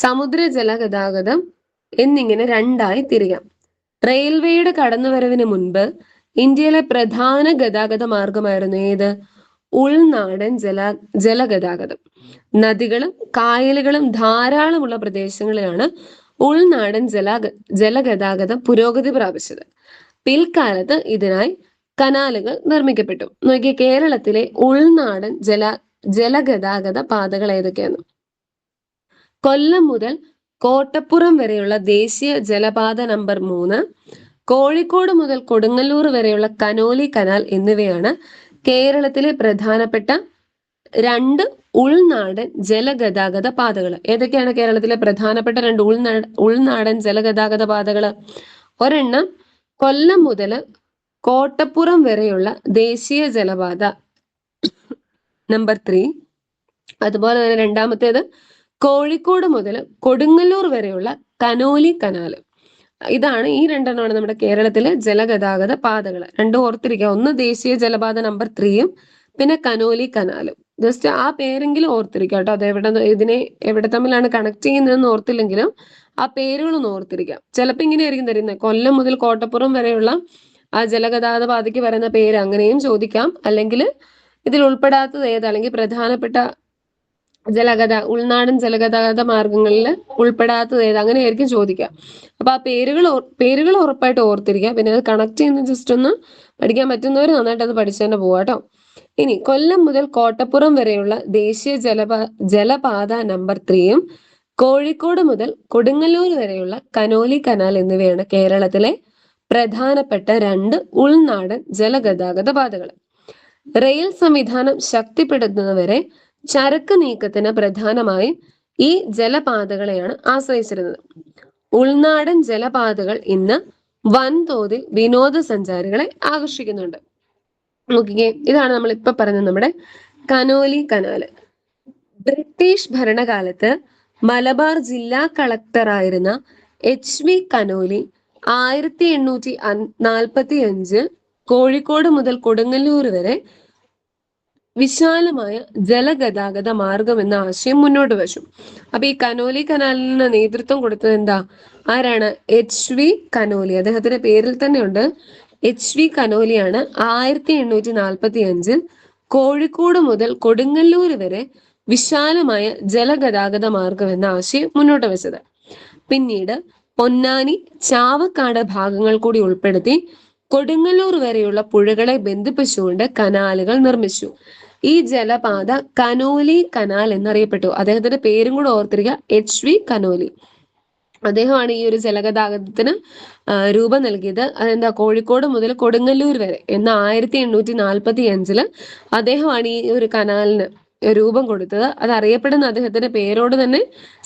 സമുദ്ര ജലഗതാഗതം എന്നിങ്ങനെ 2ആയി തിരികാം. റെയിൽവേയുടെ കടന്നുവരവിന് മുൻപ് ഇന്ത്യയിലെ പ്രധാന ഗതാഗത മാർഗമായിരുന്നു ഏത്? ഉൾനാടൻ ജലഗതാഗതം. നദികളും കായലുകളും ധാരാളമുള്ള പ്രദേശങ്ങളിലാണ് ഉൾനാടൻ ജലഗതാഗതം പുരോഗതി പ്രാപിച്ചത്. പിൽക്കാലത്ത് ഇതിനായി കനാലുകൾ നിർമ്മിക്കപ്പെട്ടു. നോക്കിയ കേരളത്തിലെ ഉൾനാടൻ ജലഗതാഗത പാതകൾ ഏതൊക്കെയാണ്? കൊല്ലം മുതൽ കോട്ടപ്പുറം വരെയുള്ള ദേശീയ ജലപാത നമ്പർ 3, കോഴിക്കോട് മുതൽ കൊടുങ്ങല്ലൂർ വരെയുള്ള കനോലി കനാൽ എന്നിവയാണ് കേരളത്തിലെ പ്രധാനപ്പെട്ട 2 ഉൾനാടൻ ജലഗതാഗത പാതകൾ. ഏതൊക്കെയാണ് കേരളത്തിലെ പ്രധാനപ്പെട്ട 2 ഉൾനാടൻ ജലഗതാഗത പാതകൾ? ഒരെണ്ണം കൊല്ലം മുതൽ കോട്ടപ്പുറം വരെയുള്ള ദേശീയ ജലപാത നമ്പർ 3. അതുപോലെ തന്നെ രണ്ടാമത്തേത് കോഴിക്കോട് മുതൽ കൊടുങ്ങല്ലൂർ വരെയുള്ള കനോലി കനാല്. ഇതാണ് ഈ 2 നമ്മുടെ കേരളത്തിലെ ജലഗതാഗത പാതകൾ. രണ്ടും ഓർത്തിരിക്കുക. ഒന്ന് ദേശീയ ജലപാത നമ്പർ 3യും പിന്നെ കനോലി കനാലും. ജസ്റ്റ് ആ പേരെങ്കിലും ഓർത്തിരിക്കുക കേട്ടോ. അത് എവിടെ തമ്മിലാണ് കണക്ട് ചെയ്യുന്നതെന്ന് ഓർത്തില്ലെങ്കിലും ആ പേരുകളൊന്ന് ഓർത്തിരിക്കാം. ചിലപ്പോൾ ഇങ്ങനെയായിരിക്കും തരുന്നത്, കൊല്ലം മുതൽ കോട്ടപ്പുറം വരെയുള്ള ആ ജലഗതാഗത പാതയ്ക്ക് പറയുന്ന പേര്, അങ്ങനെയും ചോദിക്കാം. അല്ലെങ്കിൽ ഇതിൽ ഉൾപ്പെടാത്തത് ഏത്, അല്ലെങ്കിൽ പ്രധാനപ്പെട്ട ഉൾനാടൻ ജലഗതാഗത മാർഗങ്ങളിൽ ഉൾപ്പെടാത്തത് ഏത്, അങ്ങനെയായിരിക്കും ചോദിക്കുക. അപ്പൊ ആ പേരുകൾ ഉറപ്പായിട്ട് ഓർത്തിരിക്കുക. പിന്നെ അത് കണക്ട് ചെയ്യുന്ന ജസ്റ്റ് ഒന്ന് പഠിക്കാൻ പറ്റുന്നവർ നന്നായിട്ട് അത് പഠിച്ചു തന്നെ പോവാ കേട്ടോ. ഇനി കൊല്ലം മുതൽ കോട്ടപ്പുറം വരെയുള്ള ദേശീയ ജലപാത നമ്പർ 3യും കോഴിക്കോട് മുതൽ കൊടുങ്ങല്ലൂർ വരെയുള്ള കനോലി കനാൽ എന്നിവയാണ് കേരളത്തിലെ പ്രധാനപ്പെട്ട 2 ഉൾനാടൻ ജലഗതാഗത പാതകൾ. റെയിൽ സംവിധാനം ശക്തിപ്പെടുത്തുന്നവരെ ചരക്ക് നീക്കത്തിന് പ്രധാനമായും ഈ ജലപാതകളെയാണ് ആശ്രയിച്ചിരുന്നത്. ഉൾനാടൻ ജലപാതകൾ ഇന്ന് വൻതോതിൽ വിനോദസഞ്ചാരികളെ ആകർഷിക്കുന്നുണ്ട്. നോക്കിക്കേ, ഇതാണ് നമ്മൾ ഇപ്പൊ പറഞ്ഞ നമ്മുടെ കനോലി കനാല്. ബ്രിട്ടീഷ് ഭരണകാലത്ത് മലബാർ ജില്ലാ കളക്ടറായിരുന്ന HV കനോലി 1845 കോഴിക്കോട് മുതൽ കൊടുങ്ങല്ലൂർ വരെ വിശാലമായ ജലഗതാഗത മാർഗം എന്ന ആശയം മുന്നോട്ട് വച്ചു. അപ്പൊ ഈ കനോലി കനാലിന് നേതൃത്വം കൊടുത്തത് എന്താ? ആരാണ്? HV Conolly. അദ്ദേഹത്തിന്റെ പേരിൽ തന്നെയുണ്ട്. HV കനോലിയാണ് 1845 കോഴിക്കോട് മുതൽ കൊടുങ്ങല്ലൂർ വരെ വിശാലമായ ജലഗതാഗത മാർഗം എന്ന ആശയം മുന്നോട്ട് വെച്ചത്. പിന്നീട് പൊന്നാനി, ചാവക്കാട് ഭാഗങ്ങൾ കൂടി ഉൾപ്പെടുത്തി കൊടുങ്ങല്ലൂർ വരെയുള്ള പുഴകളെ ബന്ധിപ്പിച്ചുകൊണ്ട് കനാലുകൾ നിർമ്മിച്ചു. ഈ ജലപാത കനോലി കനാൽ എന്നറിയപ്പെട്ടു. അദ്ദേഹത്തിന്റെ പേരും കൂടെ ഓർത്തിരിക്കുക, HV കനോലി. അദ്ദേഹമാണ് ഈ ഒരു ജലഗതാഗതത്തിന് രൂപം നൽകിയത്. അതെന്താ? കോഴിക്കോട് മുതൽ കൊടുങ്ങല്ലൂർ വരെ എന്ന 1845 അദ്ദേഹമാണ് ഈ ഒരു കനാലിന് രൂപം കൊടുത്തത്. അത് അറിയപ്പെടുന്ന അദ്ദേഹത്തിന്റെ പേരോട് തന്നെ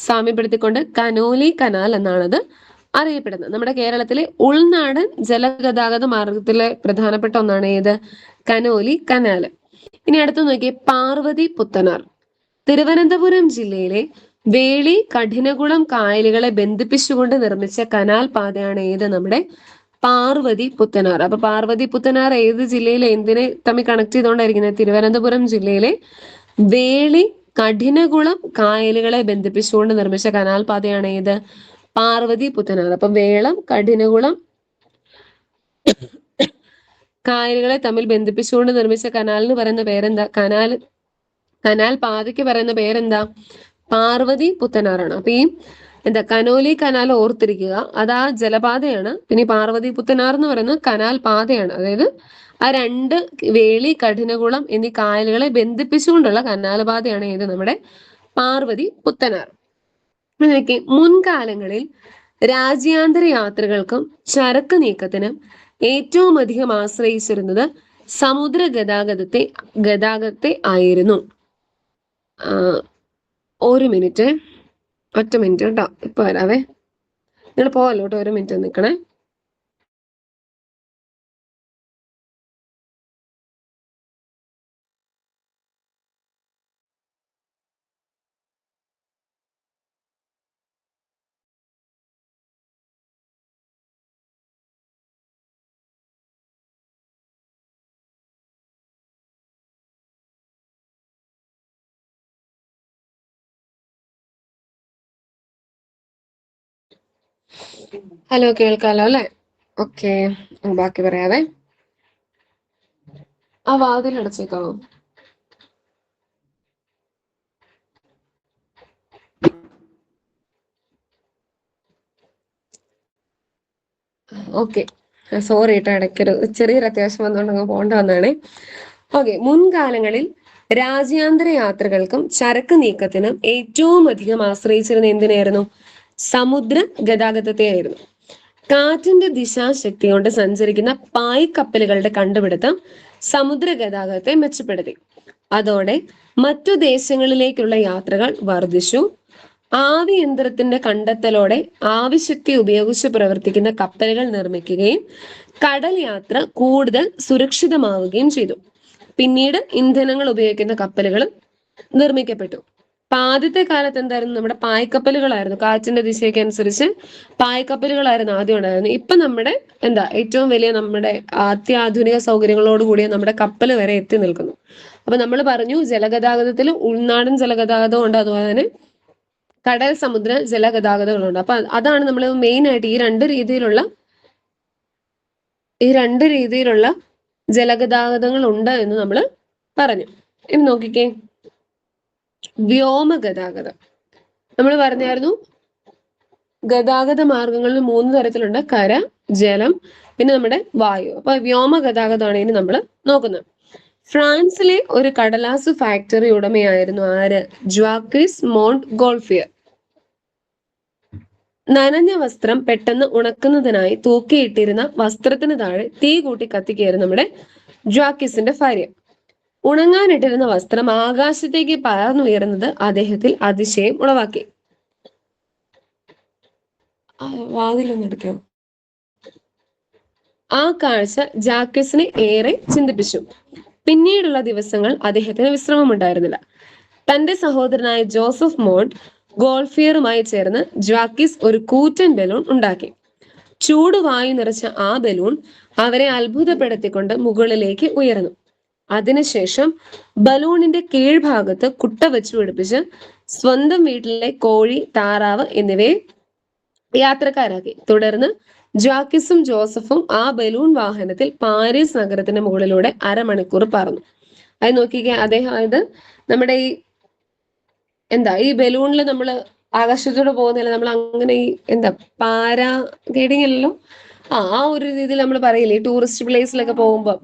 സാമ്യപ്പെടുത്തിക്കൊണ്ട് കനോലി കനാൽ എന്നാണത് അറിയപ്പെടുന്നത്. നമ്മുടെ കേരളത്തിലെ ഉൾനാടൻ ജലഗതാഗത മാർഗത്തിലെ പ്രധാനപ്പെട്ട ഒന്നാണ് ഏത്? Conolly canal. ഇനി അടുത്ത് നോക്കിയേ, പാർവതി പുത്തനാർ. തിരുവനന്തപുരം ജില്ലയിലെ വേളി കഠിനകുളം കായലുകളെ ബന്ധിപ്പിച്ചുകൊണ്ട് നിർമ്മിച്ച കനാൽ പാതയാണ് ഏത്? നമ്മുടെ പാർവതി പുത്തനാർ. അപ്പൊ പാർവതി പുത്തനാർ ഏത് ജില്ലയിലെ എന്തിനെ തമ്മിൽ കണക്ട് ചെയ്തുകൊണ്ടായിരിക്കുന്നത്? തിരുവനന്തപുരം ജില്ലയിലെ വേളി കഠിനകുളം കായലുകളെ ബന്ധിപ്പിച്ചുകൊണ്ട് നിർമ്മിച്ച കനാൽ പാതയാണ് ഏത്? പാർവതി പുത്തനാർ. അപ്പൊ വേളം കഠിനകുളം കായലുകളെ തമ്മിൽ ബന്ധിപ്പിച്ചുകൊണ്ട് നിർമ്മിച്ച കനാലിന് പറയുന്ന പേരെന്താ? കനാൽ പാതയ്ക്ക് പറയുന്ന പേരെന്താ? പാർവതി പുത്തനാറാണ്. അപ്പൊ ഈ കനോലി കനാൽ ഓർത്തിരിക്കുക, അത് ആ ജലപാതയാണ്. പിന്നെ പാർവതി പുത്തനാർ എന്ന് പറയുന്നത് കനാൽ പാതയാണ്. അതായത് ആ 2 വേളി കഠിനകുളം എന്നീ കായലുകളെ ബന്ധിപ്പിച്ചുകൊണ്ടുള്ള കനാൽ പാതയാണ് ഏത്? നമ്മുടെ പാർവതി പുത്തനാർ. മുൻകാലങ്ങളിൽ രാജ്യാന്തര യാത്രകൾക്കും ചരക്ക് നീക്കത്തിനും ഏറ്റവും അധികം ആശ്രയിച്ചിരുന്നത് സമുദ്ര ഗതാഗതത്തെ ആയിരുന്നു. ഒരു മിനിറ്റ്, ഒറ്റ മിനിറ്റ് കേട്ടോ, ഇപ്പൊ വരാവേ. നിങ്ങൾ പോവല്ലോ കേട്ടോ, ഒരു മിനിറ്റ് നിൽക്കണേ. ഹലോ, കേൾക്കാലോ അല്ലെ? ഓക്കെ, ബാക്കി പറയാവേ. ആ വാതിൽ അടച്ചേക്കാവോ? ഓക്കെ, സോറി കേട്ടോ, ഇടയ്ക്കൊരു ചെറിയൊരു അത്യാവശ്യം വന്നുകൊണ്ട് അങ്ങ് പോകേണ്ട വന്നാണേ. ഓക്കെ, മുൻകാലങ്ങളിൽ രാജ്യാന്തര യാത്രകൾക്കും ചരക്ക് നീക്കത്തിനും ഏറ്റവും അധികം ആശ്രയിച്ചിരുന്ന എന്തിനായിരുന്നു? സമുദ്ര ഗതാഗതത്തെ ആയിരുന്നു. കാറ്റിന്റെ ദിശാശക്തി കൊണ്ട് സഞ്ചരിക്കുന്ന പായ്ക്കപ്പലുകളുടെ കണ്ടുപിടുത്തം സമുദ്ര ഗതാഗതത്തെ മെച്ചപ്പെടുത്തി. അതോടെ മറ്റു ദേശങ്ങളിലേക്കുള്ള യാത്രകൾ വർദ്ധിച്ചു. ആവിയന്ത്രത്തിന്റെ കണ്ടെത്തലോടെ ആവിശക്തി ഉപയോഗിച്ച് പ്രവർത്തിക്കുന്ന കപ്പലുകൾ നിർമ്മിക്കുകയും കടൽ യാത്ര കൂടുതൽ സുരക്ഷിതമാവുകയും ചെയ്തു. പിന്നീട് ഇന്ധനങ്ങൾ ഉപയോഗിക്കുന്ന കപ്പലുകൾ നിർമ്മിക്കപ്പെട്ടു. അപ്പൊ ആദ്യത്തെ കാലത്ത് എന്തായിരുന്നു? നമ്മുടെ പായ്ക്കപ്പലുകളായിരുന്നു. കാറ്റിന്റെ ദിശയ്ക്ക് അനുസരിച്ച് പായ്ക്കപ്പലുകളായിരുന്നു ആദ്യം ഉണ്ടായിരുന്നത്. ഇപ്പൊ നമ്മുടെ ഏറ്റവും വലിയ നമ്മുടെ അത്യാധുനിക സൗകര്യങ്ങളോട് കൂടിയ നമ്മുടെ കപ്പൽ വരെ എത്തി നിൽക്കുന്നു. അപ്പൊ നമ്മൾ പറഞ്ഞു ജലഗതാഗതത്തിൽ ഉൾനാടൻ ജലഗതാഗതം ഉണ്ട്, അതുപോലെ തന്നെ കടൽ സമുദ്ര ജലഗതാഗതങ്ങളുണ്ട്. അപ്പൊ അതാണ് നമ്മൾ മെയിൻ ആയിട്ട് ഈ രണ്ട് രീതിയിലുള്ള ജലഗതാഗതങ്ങൾ ഉണ്ട് എന്ന് നമ്മൾ പറഞ്ഞു. ഇനി നോക്കിക്കേ, വ്യോമ ഗതാഗതം. നമ്മൾ പറഞ്ഞായിരുന്നു ഗതാഗത മാർഗങ്ങളിൽ 3 തരത്തിലുണ്ട്: കര, ജലം, പിന്നെ നമ്മുടെ വായു. അപ്പൊ വ്യോമ ഗതാഗതമാണ് ഇനി നമ്മൾ നോക്കുന്നത്. ഫ്രാൻസിലെ ഒരു കടലാസ് ഫാക്ടറി ഉടമയായിരുന്നു ആര്? ജാക്വിസ് മോണ്ട് ഗോൾഫിയർ. നനഞ്ഞ വസ്ത്രം പെട്ടെന്ന് ഉണക്കുന്നതിനായി തൂക്കിയിട്ടിരുന്ന വസ്ത്രത്തിന് താഴെ തീ കൂട്ടി കത്തിക്കുകയായിരുന്നു നമ്മുടെ ജാക്വിസിന്റെ ഭാര്യ. ഉണങ്ങാനിട്ടിരുന്ന വസ്ത്രം ആകാശത്തേക്ക് പറന്നുയരുന്നത് അദ്ദേഹത്തിൽ അതിശയം ഉളവാക്കി. വാതിലൊന്നെടുക്കാം. ആ കാഴ്ച ജാക്വിസിനെ ഏറെ ചിന്തിപ്പിച്ചു. പിന്നീടുള്ള ദിവസങ്ങൾ അദ്ദേഹത്തിന് വിശ്രമമുണ്ടായിരുന്നില്ല. തന്റെ സഹോദരനായ ജോസഫ് മോണ്ട് ഗോൾഫിയറുമായി ചേർന്ന് ജാക്വിസ് ഒരു കൂറ്റൻ ബലൂൺ ഉണ്ടാക്കി. ചൂടുവായു നിറച്ച ആ ബലൂൺ അവരെ അത്ഭുതപ്പെടുത്തിക്കൊണ്ട് മുകളിലേക്ക് ഉയർന്നു. അതിനുശേഷം ബലൂണിന്റെ കീഴ്ഭാഗത്ത് കുട്ട വെച്ച് പിടിപ്പിച്ച് സ്വന്തം വീട്ടിലെ കോഴി, താറാവ് എന്നിവയെ യാത്രക്കാരാക്കി. തുടർന്ന് ജാക്വിസും ജോസഫും ആ ബലൂൺ വാഹനത്തിൽ പാരീസ് നഗരത്തിന്റെ മുകളിലൂടെ അരമണിക്കൂർ പറന്നു. അത് നോക്കിക്കേ, അദ്ദേഹം നമ്മുടെ ഈ ബലൂണിൽ നമ്മൾ ആകാശത്തൂടെ പോകുന്നില്ല, നമ്മൾ അങ്ങനെ പാരാ ഗ്ലൈഡിംഗ് അല്ലല്ലോ, ആ ഒരു രീതിയിൽ നമ്മൾ പറയില്ലേ ടൂറിസ്റ്റ് പ്ലേസിലൊക്കെ പോകുമ്പോ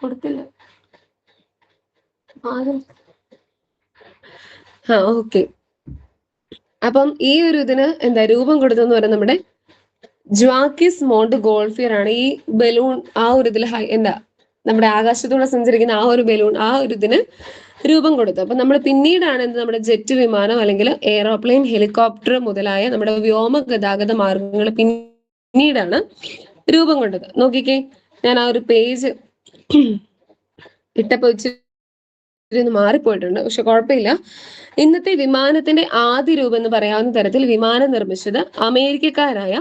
കൊടുത്തില്ല. ഓക്കെ, അപ്പം ഈ ഒരു ഇതിന് രൂപം കൊടുത്തെന്ന് പറയുന്നത് നമ്മുടെ ജാക്വിസ് മോണ്ട് ഗോൾഫിയർ ആണ്. ഈ ബലൂൺ ആ ഒരു ഇതിൽ നമ്മുടെ ആകാശത്തൂടെ സഞ്ചരിക്കുന്ന ആ ഒരു ബലൂൺ ആ ഒരു ഇതിന് രൂപം കൊടുത്തു. അപ്പൊ നമ്മൾ പിന്നീടാണ് നമ്മുടെ ജെറ്റ് വിമാനം അല്ലെങ്കിൽ എയറോപ്ലെയിൻ, ഹെലികോപ്റ്റർ മുതലായ നമ്മുടെ വ്യോമ ഗതാഗത മാർഗങ്ങൾ പിന്നീടാണ് രൂപം കൊണ്ടത്. നോക്കിക്കേ, ഞാൻ ആ ഒരു പേജ് ഇട്ടപ്പോ മാറിപ്പോയിട്ടുണ്ട്, പക്ഷെ കുഴപ്പമില്ല. ഇന്നത്തെ വിമാനത്തിന്റെ ആദ്യ രൂപം എന്ന് പറയാവുന്ന തരത്തിൽ വിമാനം നിർമ്മിച്ചത് അമേരിക്കക്കാരായ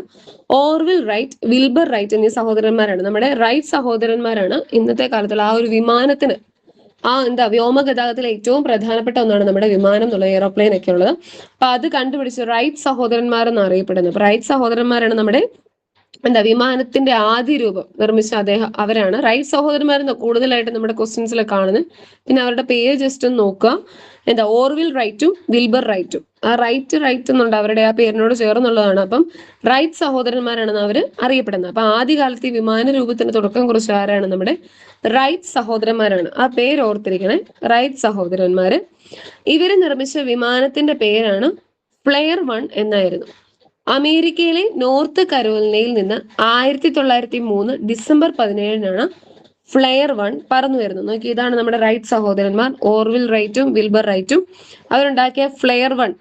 ഓർവിൽ റൈറ്റ്, വിൽബർ റൈറ്റ് എന്നീ സഹോദരന്മാരാണ്. നമ്മുടെ റൈറ്റ് സഹോദരന്മാരാണ് ഇന്നത്തെ കാലത്തുള്ള ആ ഒരു വിമാനത്തിന് വ്യോമ ഗതാഗതത്തിൽ ഏറ്റവും പ്രധാനപ്പെട്ട ഒന്നാണ് നമ്മുടെ വിമാനം എന്നുള്ള എയറോപ്ലെയിൻ ഒക്കെ ഉള്ളത്. അപ്പൊ അത് കണ്ടുപിടിച്ച് റൈറ്റ് സഹോദരന്മാർ എന്ന് അറിയപ്പെടുന്നത്. അപ്പൊ റൈറ്റ് സഹോദരന്മാരാണ് നമ്മുടെ വിമാനത്തിന്റെ ആദ്യ രൂപം നിർമ്മിച്ച അവരാണ് റൈറ്റ് സഹോദരന്മാരെന്ന് കൂടുതലായിട്ട് നമ്മുടെ ക്വസ്റ്റ്യൻസിൽ കാണുന്നത്. പിന്നെ അവരുടെ പേര് ജസ്റ്റ് ഒന്ന് നോക്കുക. ഓർവിൽ റൈറ്റും വിൽബർ റൈറ്റും. ആ റൈറ്റ് എന്നുണ്ട് അവരുടെ ആ പേരിനോട് ചേർന്നുള്ളതാണ്. അപ്പം റൈറ്റ് സഹോദരന്മാരാണെന്ന് അവർ അറിയപ്പെടുന്നത്. അപ്പൊ ആദ്യകാലത്ത് ഈ വിമാന രൂപത്തിന് തുടക്കം കുറിച്ച ആരാണ്? നമ്മുടെ റൈറ്റ് സഹോദരന്മാരാണ്. ആ പേര് ഓർത്തിരിക്കണേ, റൈറ്റ് സഹോദരന്മാര്. ഇവര് നിർമ്മിച്ച വിമാനത്തിന്റെ പേരാണ് ഫ്ലെയർ 1 എന്നായിരുന്നു. അമേരിക്കയിലെ നോർത്ത് കരോലിനയിൽ നിന്ന് 1903 ഡിസംബർ 17-നാണ് ഫ്ലെയർ 1 പറന്നു വരുന്നത്. നോക്കി, ഇതാണ് നമ്മുടെ റൈറ്റ് സഹോദരന്മാർ, ഓർവിൽ റൈറ്റും വിൽബർ റൈറ്റും. അവരുണ്ടാക്കിയ ഫ്ലെയർ 1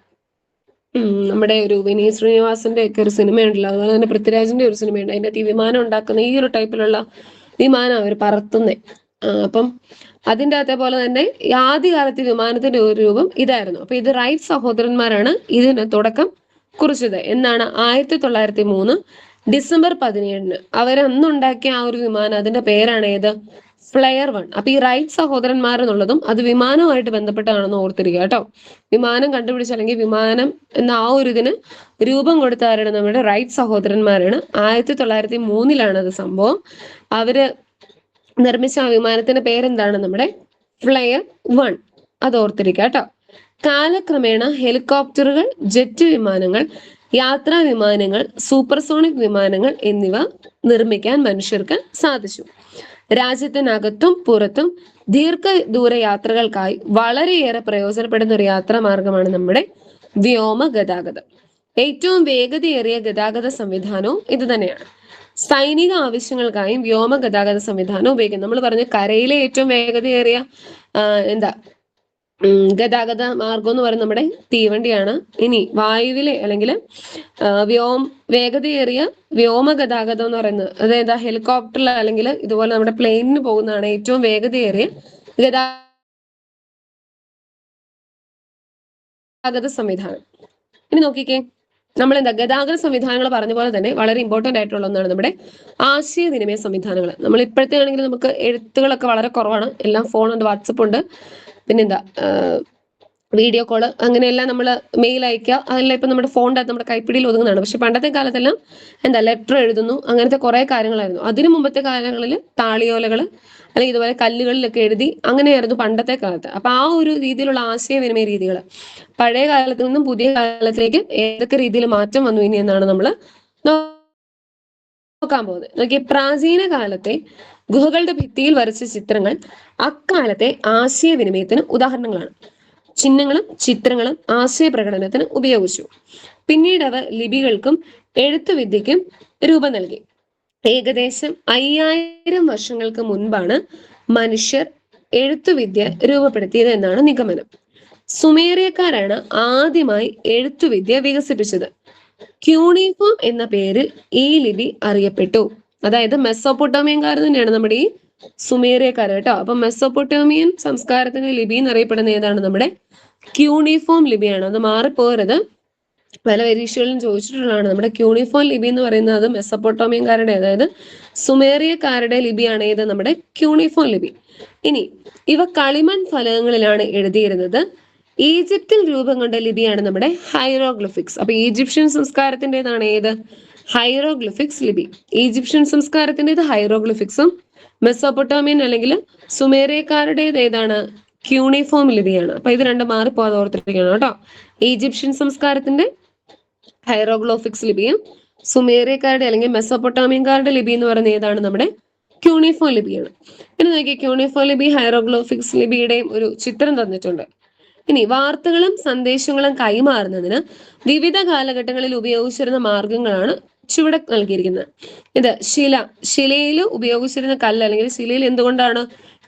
നമ്മുടെ ഒരു വിനീത് ശ്രീനിവാസന്റെ ഒക്കെ ഒരു സിനിമയുണ്ടല്ലോ, അതുപോലെ തന്നെ പൃഥ്വിരാജിന്റെ ഒരു സിനിമയുണ്ട്, അതിന്റെ ഈ വിമാനം ഉണ്ടാക്കുന്ന ഈ ഒരു ടൈപ്പിലുള്ള വിമാനം അവർ പറത്തുന്നേ. അപ്പം അതിൻ്റെ അതേപോലെ തന്നെ ആദ്യകാലത്ത് വിമാനത്തിന്റെ ഒരു രൂപം ഇതായിരുന്നു. അപ്പൊ ഇത് റൈറ്റ് സഹോദരന്മാരാണ് ഇതിന് തുടക്കം കുറിച്ചത്. എന്നാണ് 1903 ഡിസംബർ 17-ന് അവരന്നുണ്ടാക്കിയ ആ ഒരു വിമാനം, അതിന്റെ പേരാണ് ഏത്? ഫ്ലെയർ 1. അപ്പൊ ഈ റൈറ്റ് സഹോദരന്മാർ എന്നുള്ളതും അത് വിമാനവുമായിട്ട് ബന്ധപ്പെട്ടാണെന്ന് ഓർത്തിരിക്കുക കേട്ടോ. വിമാനം കണ്ടുപിടിച്ച അല്ലെങ്കിൽ വിമാനം എന്ന ആ ഒരു ഇതിന് രൂപം കൊടുത്ത ആരാണ്? നമ്മുടെ റൈറ്റ് സഹോദരന്മാരാണ്. 1903 അത് സംഭവം. അവര് നിർമ്മിച്ച ആ വിമാനത്തിന്റെ പേരെന്താണ്? നമ്മുടെ ഫ്ലെയർ 1. അത് ഓർത്തിരിക്കുക കേട്ടോ. കാലക്രമേണ ഹെലികോപ്റ്ററുകൾ, ജെറ്റ് വിമാനങ്ങൾ, യാത്രാ വിമാനങ്ങൾ, സൂപ്പർസോണിക് വിമാനങ്ങൾ എന്നിവ നിർമ്മിക്കാൻ മനുഷ്യർക്ക് സാധിച്ചു. രാജ്യത്തിനകത്തും പുറത്തും ദീർഘദൂര യാത്രകൾക്കായി വളരെയേറെ പ്രയോജനപ്പെടുന്ന ഒരു യാത്രാ മാർഗമാണ് നമ്മുടെ വ്യോമ ഗതാഗതം. ഏറ്റവും വേഗതയേറിയ ഗതാഗത സംവിധാനവും ഇത് തന്നെയാണ്. സൈനിക ആവശ്യങ്ങൾക്കായും വ്യോമ ഗതാഗത സംവിധാനം ഉപയോഗിക്കുന്നത്. നമ്മൾ പറഞ്ഞ കരയിലെ ഏറ്റവും വേഗതയേറിയ ഗതാഗത മാർഗം എന്ന് പറയുന്നത് നമ്മുടെ തീവണ്ടിയാണ്. ഇനി വായുവിലെ അല്ലെങ്കിൽ വേഗതയേറിയ വ്യോമ ഗതാഗതം എന്ന് പറയുന്നത് അതായത് ഹെലികോപ്റ്ററിൽ അല്ലെങ്കിൽ ഇതുപോലെ നമ്മുടെ പ്ലെയിനിന് പോകുന്നതാണ് ഏറ്റവും വേഗതയേറിയ ഗതാഗത സംവിധാനം. ഇനി നോക്കിക്കേ, നമ്മൾ ഗതാഗത സംവിധാനങ്ങൾ പറഞ്ഞ പോലെ തന്നെ വളരെ ഇമ്പോർട്ടന്റ് ആയിട്ടുള്ള ഒന്നാണ് നമ്മുടെ ആശയവിനിമയ സംവിധാനങ്ങൾ. നമ്മൾ ഇപ്പോഴത്തെ ആണെങ്കിൽ നമുക്ക് എഴുത്തുകളൊക്കെ വളരെ കുറവാണ്, എല്ലാം ഫോണുണ്ട്, വാട്സപ്പ് ഉണ്ട്, പിന്നെന്താ വീഡിയോ കോള്, അങ്ങനെയെല്ലാം നമ്മൾ മെയിൽ അയക്കുക, അതെല്ലാം ഇപ്പൊ നമ്മുടെ ഫോണിന്റെ അകത്ത് നമ്മുടെ കൈപ്പിടിയിൽ ഒതുങ്ങുന്നതാണ്. പക്ഷെ പണ്ടത്തെ കാലത്തെല്ലാം ലെറ്റർ എഴുതുന്നു, അങ്ങനത്തെ കുറെ കാര്യങ്ങളായിരുന്നു. അതിനു മുമ്പത്തെ കാലങ്ങളിൽ താളിയോലകൾ അല്ലെങ്കിൽ ഇതുപോലെ കല്ലുകളിലൊക്കെ എഴുതി അങ്ങനെയായിരുന്നു പണ്ടത്തെ കാലത്ത്. അപ്പൊ ആ ഒരു രീതിയിലുള്ള ആശയവിനിമയ രീതികൾ പഴയ കാലത്ത് നിന്നും പുതിയ കാലത്തേക്ക് ഏതൊക്കെ രീതിയിൽ മാറ്റം വന്നു ഇനി എന്നാണ് നമ്മൾ നോക്കാൻ പോകുന്നത്. നോക്കിയ പ്രാചീന കാലത്തെ ഗുഹകളുടെ ഭിത്തിയിൽ വരച്ച ചിത്രങ്ങൾ അക്കാലത്തെ ആശയവിനിമയത്തിന് ഉദാഹരണങ്ങളാണ്. ചിഹ്നങ്ങളും ചിത്രങ്ങളും ആശയപ്രകടനത്തിന് ഉപയോഗിച്ചു. പിന്നീട് അവ ലിപികൾക്കും എഴുത്തുവിദ്യക്കും രൂപം നൽകി. ഏകദേശം 5000 വർഷങ്ങൾക്ക് മുൻപാണ് മനുഷ്യർ എഴുത്തുവിദ്യ രൂപപ്പെടുത്തിയത് എന്നാണ് നിഗമനം. സുമേറിയക്കാരാണ് ആദ്യമായി എഴുത്തുവിദ്യ വികസിപ്പിച്ചത്. ക്യൂണിഫോം എന്ന പേരിൽ ഈ ലിപി അറിയപ്പെട്ടു. അതായത് മെസ്സോപ്പൊട്ടോമിയൻകാർ തന്നെയാണ് നമ്മുടെ ഈ സുമേറിയക്കാർ കേട്ടോ. അപ്പൊ മെസ്സോപ്പൊട്ടോമിയൻ സംസ്കാരത്തിന്റെ ലിപി എന്നറിയപ്പെടുന്ന ഏതാണ്? നമ്മുടെ ക്യൂണിഫോം ലിപിയാണ്. അത് മാറിപ്പോരുത്, പല പരീക്ഷകളിലും ചോദിച്ചിട്ടുള്ളതാണ്. നമ്മുടെ ക്യൂണിഫോം ലിപി എന്ന് പറയുന്നത് മെസ്സപ്പൊട്ടോമിയൻകാരുടെ അതായത് സുമേറിയക്കാരുടെ ലിപിയാണ് ഏത്? നമ്മുടെ ക്യൂണിഫോം ലിപി. ഇനി ഇവ കളിമൺ ഫലകങ്ങളിലാണ് എഴുതിയിരുന്നത്. ഈജിപ്തിൽ രൂപം കൊണ്ട ലിപിയാണ് നമ്മുടെ ഹൈറോഗ്ലിഫിക്സ്. അപ്പൊ ഈജിപ്ഷ്യൻ സംസ്കാരത്തിൻ്റെതാണ് ഏത്? ഹൈറോഗ്ലിഫിക്സ് ലിപി. ഈജിപ്ഷ്യൻ സംസ്കാരത്തിൻ്റെത് ഹൈറോഗ്ലിഫിക്സും മെസ്സോപ്പൊട്ടോമിയൻ അല്ലെങ്കിൽ സുമേറിയക്കാരുടേത് ഏതാണ്? ക്യൂണിഫോം ലിപിയാണ്. അപ്പൊ ഇത് രണ്ടും മാറിപ്പോകാതെ ഓർത്തിരിക്കണം കേട്ടോ. ഈജിപ്ഷ്യൻ സംസ്കാരത്തിന്റെ ഹൈറോഗ്ലോഫിക്സ് ലിപിയും സുമേറിയക്കാരുടെ അല്ലെങ്കിൽ മെസ്സോപ്പൊട്ടാമിയൻകാരുടെ ലിപി എന്ന് പറയുന്നത് ഏതാണ്? നമ്മുടെ ക്യൂണിഫോം ലിപിയാണ്. പിന്നെ നോക്കിയ ക്യൂണിഫോം ലിപി ഹൈറോഗ്ലോഫിക്സ് ലിപിയുടെയും ഒരു ചിത്രം തന്നിട്ടുണ്ട്. ഇനി വാർത്തകളും സന്ദേശങ്ങളും കൈമാറുന്നതിന് വിവിധ കാലഘട്ടങ്ങളിൽ ഉപയോഗിച്ചിരുന്ന മാർഗങ്ങളാണ് ചുവടെ നൽകിയിരിക്കുന്നത്. ഇത് ശിലയിൽ ഉപയോഗിച്ചിരുന്ന കല്ല് അല്ലെങ്കിൽ ശിലയിൽ എന്തുകൊണ്ടാണ്